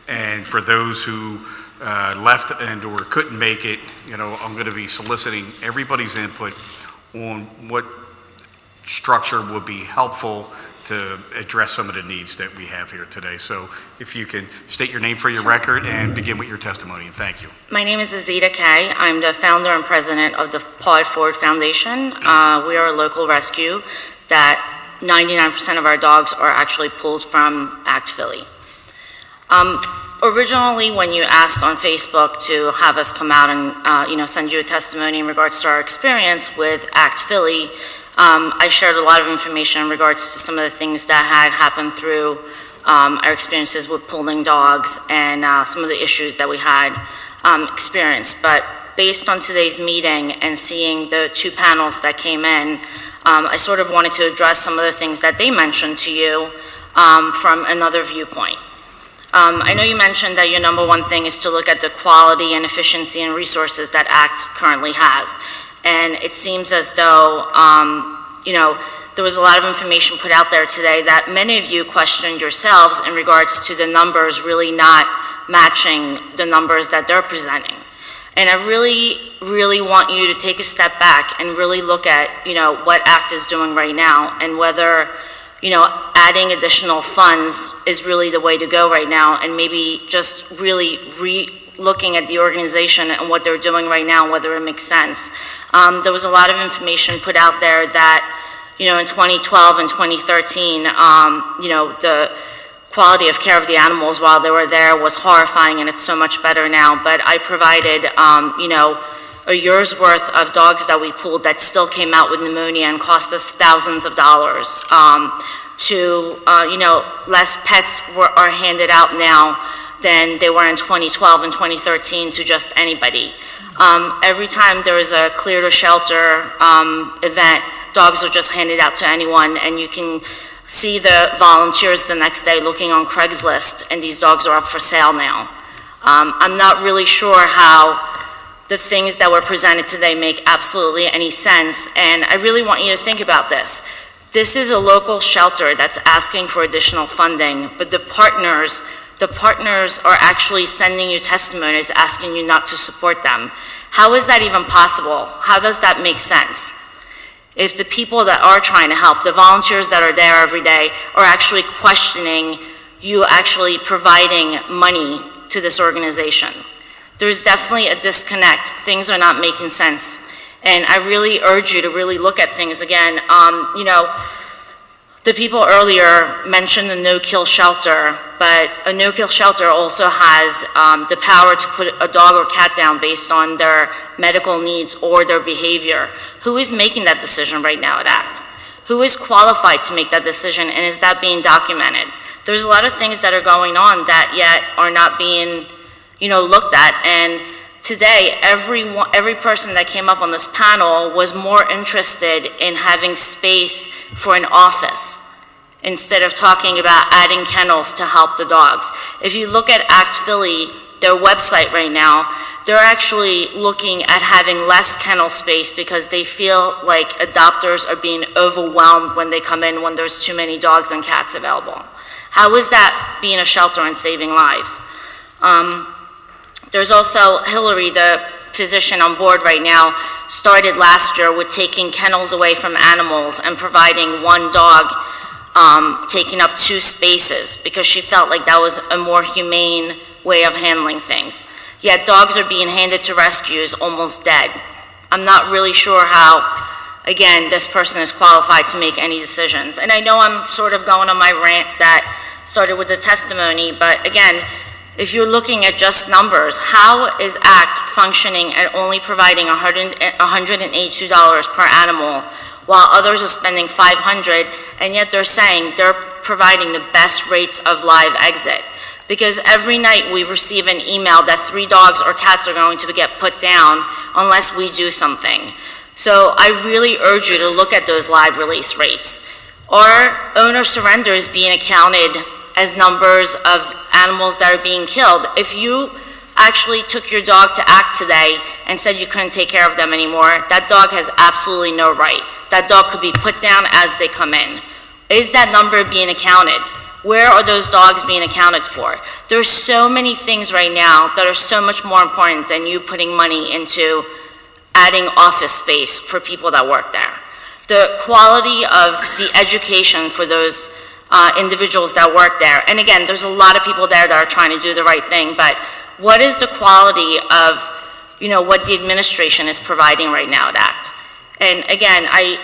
And for those who left and or couldn't make it, I'm going to be soliciting everybody's input on what structure would be helpful to address some of the needs that we have here today. So if you can state your name for your record and begin with your testimony, and thank you. My name is Azita Kay. I'm the founder and president of the Paw It Forward Foundation. We are a local rescue that 99% of our dogs are actually pulled from ACT Philly. Originally, when you asked on Facebook to have us come out and send you a testimony in regards to our experience with ACT Philly, I shared a lot of information in regards to some of the things that had happened through our experiences with pulling dogs and some of the issues that we had experienced. But based on today's meeting and seeing the two panels that came in, I sort of wanted to address some of the things that they mentioned to you from another viewpoint. I know you mentioned that your number one thing is to look at the quality and efficiency and resources that ACT currently has. And it seems as though, there was a lot of information put out there today that many of you questioned yourselves in regards to the numbers really not matching the numbers that they're presenting. And I really, really want you to take a step back and really look at, what ACT is doing right now and whether, adding additional funds is really the way to go right now, and maybe just really looking at the organization and what they're doing right now, whether it makes sense. There was a lot of information put out there that, in 2012 and 2013, the quality of care of the animals while they were there was horrifying, and it's so much better now. But I provided, a year's worth of dogs that we pulled that still came out with pneumonia and cost us thousands of dollars. Less pets are handed out now than they were in 2012 and 2013 to just anybody. Every time there is a clear to shelter event, dogs are just handed out to anyone, and you can see the volunteers the next day looking on Craigslist, and these dogs are up for sale now. I'm not really sure how the things that were presented today make absolutely any sense, and I really want you to think about this. This is a local shelter that's asking for additional funding, but the partners are actually sending you testimonies asking you not to support them. How is that even possible? How does that make sense? If the people that are trying to help, the volunteers that are there every day, are actually questioning you actually providing money to this organization. There's definitely a disconnect. Things are not making sense. And I really urge you to really look at things again. The people earlier mentioned the no-kill shelter, but a no-kill shelter also has the power to put a dog or cat down based on their medical needs or their behavior. Who is making that decision right now at ACT? Who is qualified to make that decision, and is that being documented? There's a lot of things that are going on that yet are not being looked at. And today, every person that came up on this panel was more interested in having space for an office instead of talking about adding kennels to help the dogs. If you look at ACT Philly, their website right now, they're actually looking at having less kennel space because they feel like adopters are being overwhelmed when they come in when there's too many dogs and cats available. How is that being a shelter and saving lives? There's also Hillary, the physician on board right now, started last year with taking kennels away from animals and providing one dog taking up 2 spaces because she felt like that was a more humane way of handling things. Yet dogs are being handed to rescues almost dead. I'm not really sure how, again, this person is qualified to make any decisions. And I know I'm sort of going on my rant that started with the testimony, but again, if you're looking at just numbers, how is ACT functioning at only providing $182 per animal while others are spending $500, and yet they're saying they're providing the best rates of live exit? Because every night we receive an email that 3 dogs or cats are going to get put down unless we do something. So I really urge you to look at those live release rates. Are owner surrenders being accounted as numbers of animals that are being killed? If you actually took your dog to ACT today and said you couldn't take care of them anymore, that dog has absolutely no right. That dog could be put down as they come in. Is that number being accounted? Where are those dogs being accounted for? There's so many things right now that are so much more important than you putting money into adding office space for people that work there. The quality of the education for those individuals that work there. And again, there's a lot of people there that are trying to do the right thing, but what is the quality of, what the administration is providing right now at ACT? And again, I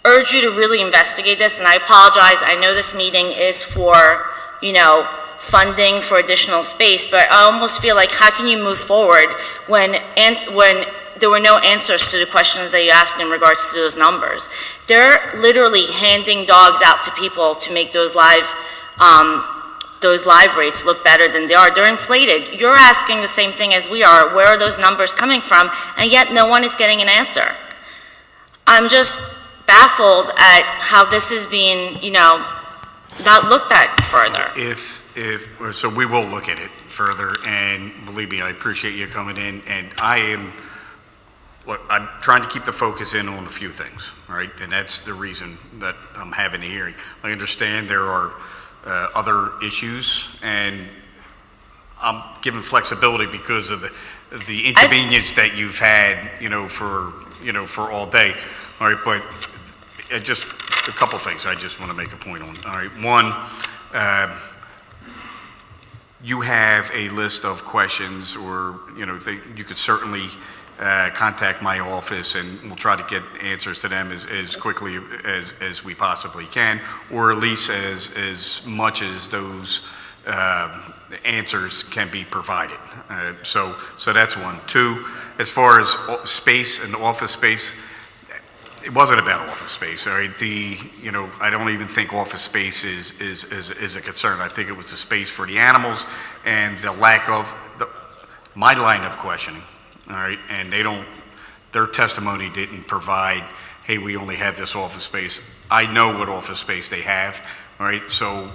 urge you to really investigate this, and I apologize. I know this meeting is for, funding for additional space, but I almost feel like how can you move forward when there were no answers to the questions that you asked in regards to those numbers. They're literally handing dogs out to people to make those live rates look better than they are. They're inflated. You're asking the same thing as we are. Where are those numbers coming from? And yet no one is getting an answer. I'm just baffled at how this is being, not looked at further. So we will look at it further, and believe me, I appreciate you coming in, and I'm trying to keep the focus in on a few things, right? And that's the reason that I'm having the hearing. I understand there are other issues, and I'm giving flexibility because of the inconvenience that you've had, for all day. All right, but just a couple things I just want to make a point on. All right, one, you have a list of questions, or you could certainly contact my office, and we'll try to get answers to them as quickly as we possibly can, or at least as much as those answers can be provided. So that's one. Two, as far as space and office space, it wasn't about office space. All right, I don't even think office space is a concern. I think it was the space for the animals and the lack of my line of questioning. All right, and their testimony didn't provide, hey, we only have this office space. I know what office space they have. All right, so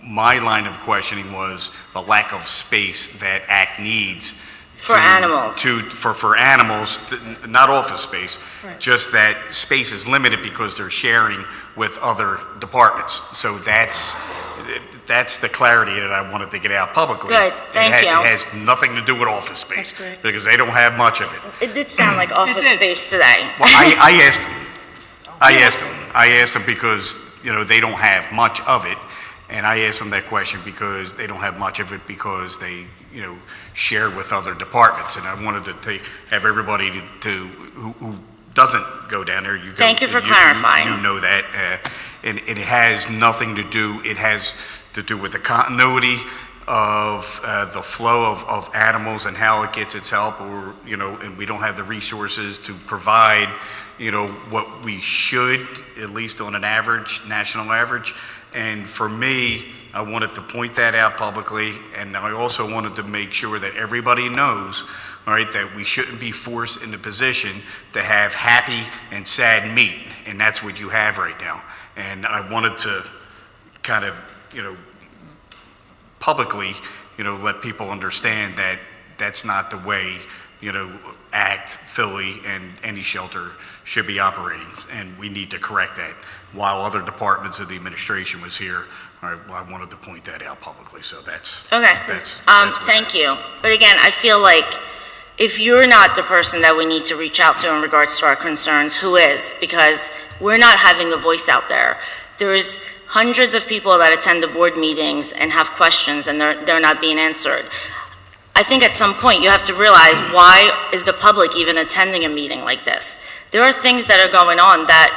my line of questioning was the lack of space that ACT needs For animals. For animals, not office space, Right. just that space is limited because they're sharing with other departments. So that's the clarity that I wanted to get out publicly. Good, thank you. It has nothing to do with office space. That's great. Because they don't have much of it. It did sound like office did. space today. Well, I asked them. I asked them because, they don't have much of it. And I asked them that question because they don't have much of it because they, share with other departments. And I wanted to have everybody who doesn't go down there. Thank you for clarifying. You know that. And it has nothing to do, it has to do with the continuity of the flow of animals and how it gets its help, or, and we don't have the resources to provide, what we should, at least on an average, national average. And for me, I wanted to point that out publicly, and I also wanted to make sure that everybody knows, all right, that we shouldn't be forced in the position to have happy and sad meat, and that's what you have right now. And I wanted to kind of, publicly, let people understand that that's not the way, ACT, Philly, and any shelter should be operating, and we need to correct that. While other departments of the administration was here, I wanted to point that out publicly, so that's... Okay, that's thank you. But again, I feel like if you're not the person that we need to reach out to in regards to our concerns, who is? Because we're not having a voice out there. There's hundreds of people that attend the board meetings and have questions, and they're not being answered. I think at some point you have to realize, why is the public even attending a meeting like this? There are things that are going on that,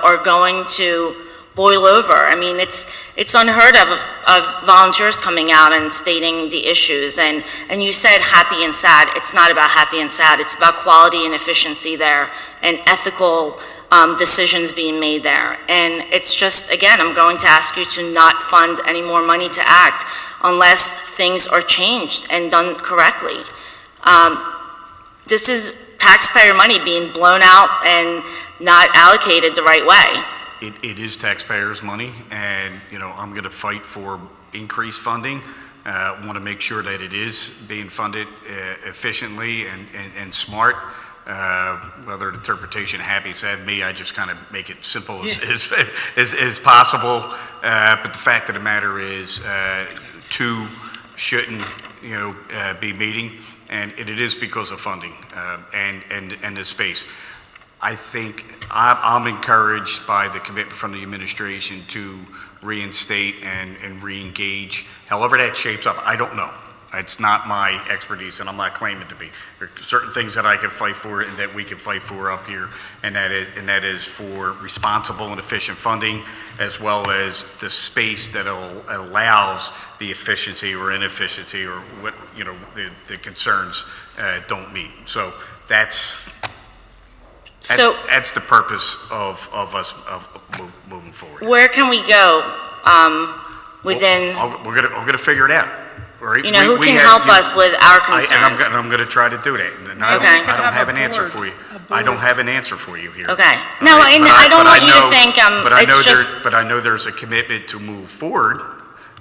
are going to boil over. I mean, it's unheard of volunteers coming out and stating the issues. And you said happy and sad. It's not about happy and sad. It's about quality and efficiency there, and ethical decisions being made there. And it's just, again, I'm going to ask you to not fund any more money to ACT unless things are changed and done correctly. This is taxpayer money being blown out and not allocated the right way. It is taxpayers' money, and, I'm going to fight for increased funding. I want to make sure that it is being funded efficiently and smart. Whether the interpretation happy, sad, me, I just kind of make it simple as possible. But the fact of the matter is, two shouldn't, be meeting, and it is because of funding and the space. I think I'm encouraged by the commitment from the administration to reinstate and re-engage. However that shapes up, I don't know. It's not my expertise, and I'm not claiming to be. There are certain things that I can fight for and that we can fight for up here, and that is for responsible and efficient funding, as well as the space that allows the efficiency or inefficiency or what, you know, the concerns don't meet. So that's the purpose of us moving forward. Where can we go within, We're gonna figure it out. Right? you know, who can help us with our concerns? And I'm gonna try to do that. And I Okay. don't have an answer for you. I don't have an answer for you here. Okay. All No, right? and But I don't but want you to know- think, but I know it's just- but I know there's a commitment to move forward,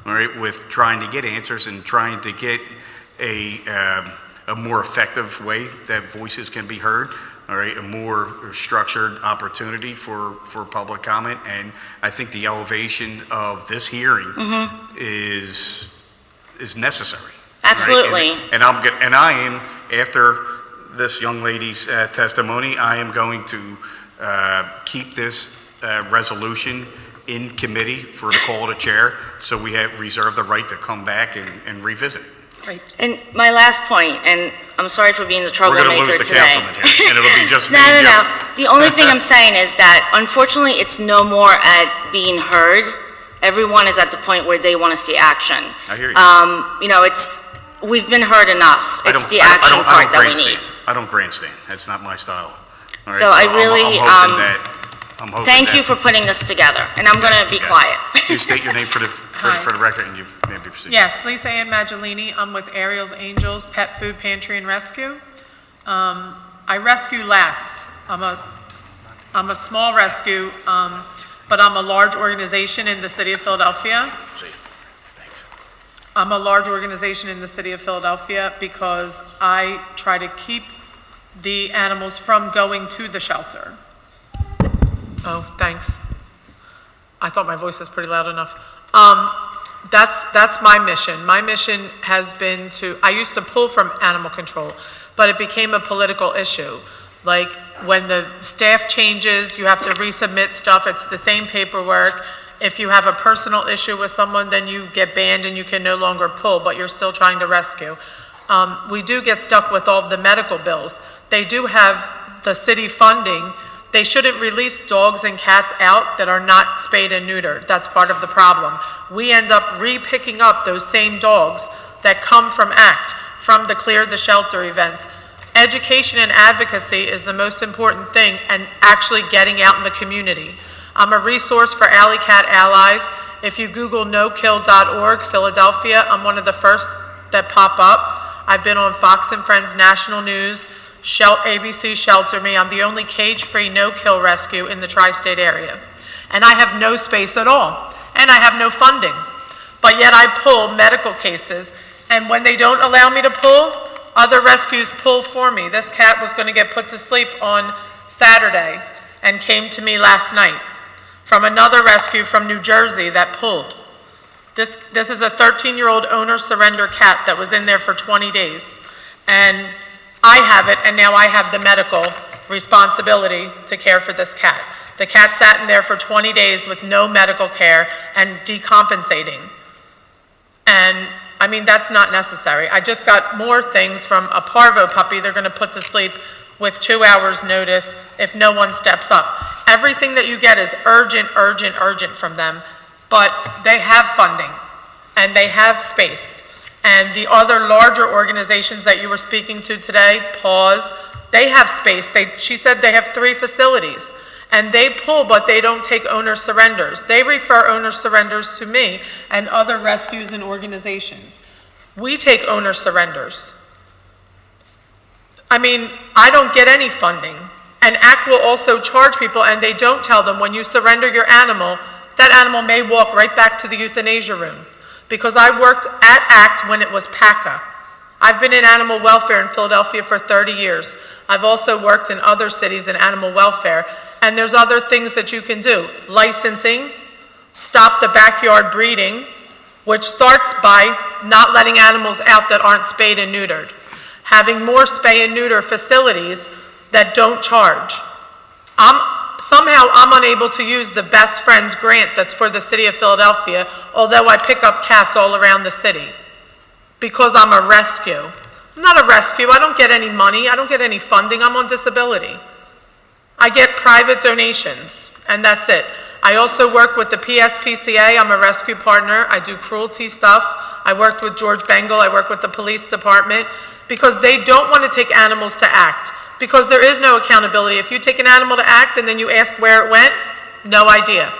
all right, with trying to get answers and trying to get a more effective way that voices can be heard, all right, a more structured opportunity for public comment. And I think the elevation of this hearing is necessary. right? Absolutely. And I am, after this young lady's testimony, I am going to keep this resolution in committee for the call of the chair, so we have reserved the right to come back and revisit. And my last point, and I'm sorry for being the We're going to troublemaker lose the today. councilman here, and it'll be just me No, and no, you. no. The only thing I'm saying is that unfortunately, it's no more at being heard. Everyone is at the point where they want to see action. I hear you. You know, we've been heard enough. It's the action part that we need. I don't grandstand. That's not my style. All right, So I really, I'm hoping Thank that- you for putting this together, and I'm going to be Yeah. quiet. You state your name for the Hi. record, and you maybe proceed. Yes, Lisa Ann Maggiolini. I'm with Ariel's Angels Pet Food Pantry and Rescue. I rescue last. I'm a small rescue, but I'm a large organization in the city of Philadelphia. Thanks. I'm a large organization in the city of Philadelphia because I try to keep the animals from going to the shelter. Oh, thanks. I thought my voice was pretty loud enough. That's my mission. My mission has been I used to pull from animal control, but it became a political issue. Like, when the staff changes, you have to resubmit stuff, it's the same paperwork. If you have a personal issue with someone, then you get banned and you can no longer pull, but you're still trying to rescue. We do get stuck with all of the medical bills. They do have the city funding. They shouldn't release dogs and cats out that are not spayed and neutered. That's part of the problem. We end up re-picking up those same dogs that come from ACT, from the Clear the Shelter events. Education and advocacy is the most important thing, and actually getting out in the community. I'm a resource for Alley Cat Allies. If you Google nokill.org, Philadelphia, I'm one of the first that pop up. I've been on Fox and Friends National News, ABC Shelter Me. I'm the only cage-free no-kill rescue in the tri-state area. And I have no space at all, and I have no funding. But yet I pull medical cases, and when they don't allow me to pull, other rescues pull for me. This cat was going to get put to sleep on Saturday and came to me last night from another rescue from New Jersey that pulled. This is a 13-year-old owner surrender cat that was in there for 20 days. And I have it, and now I have the medical responsibility to care for this cat. The cat sat in there for 20 days with no medical care and decompensating. And I mean, that's not necessary. I just got more things from a parvo puppy they're going to put to sleep with 2 hours notice if no one steps up. Everything that you get is urgent, urgent, urgent from them, but they have funding and they have space. And the other larger organizations that you were speaking to today, PAWS, they have space. She said they have 3 facilities. And they pull, but they don't take owner surrenders. They refer owner surrenders to me and other rescues and organizations. We take owner surrenders. I mean, I don't get any funding. And ACT will also charge people, and they don't tell them when you surrender your animal, that animal may walk right back to the euthanasia room. Because I worked at ACT when it was PACA. I've been in animal welfare in Philadelphia for 30 years. I've also worked in other cities in animal welfare. And there's other things that you can do. Licensing, stop the backyard breeding, which starts by not letting animals out that aren't spayed and neutered. Having more spay and neuter facilities that don't charge. Somehow I'm unable to use the Best Friends grant that's for the city of Philadelphia, although I pick up cats all around the city. because I'm a rescue. I'm not a rescue. I don't get any money. I don't get any funding. I'm on disability. I get private donations, and that's it. I also work with the PSPCA. I'm a rescue partner. I do cruelty stuff. I worked with George Bengal. I work with the police department because they don't want to take animals to act because there is no accountability. If you take an animal to act and then you ask where it went, no idea.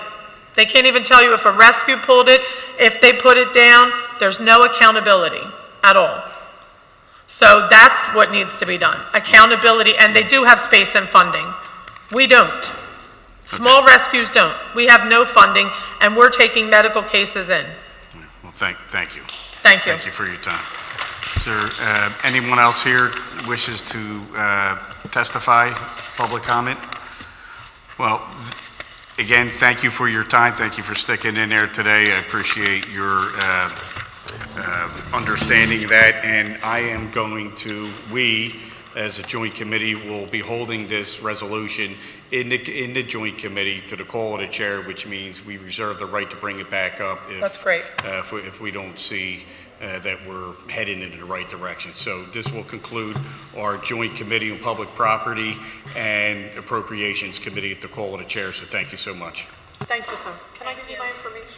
They can't even tell you if a rescue pulled it, if they put it down. There's no accountability at all. So that's what needs to be done, accountability, and they do have space and funding. We don't. Small rescues don't. We have no funding, and we're taking medical cases in. Well, thank you. Thank you. Thank you for your time. Is there anyone else here wishes to testify, public comment? Well, again, thank you for your time. Thank you for sticking in there today. I appreciate your understanding that, and I am going to, we, as a joint committee, will be holding this resolution in the joint committee to the call of the chair, which means we reserve the right to bring it back up That's great. if we don't see that we're heading in the right direction. So this will conclude our joint committee on public property and appropriations committee at the call of the chair. So thank you so much. Thank you, sir. Can I give you my information?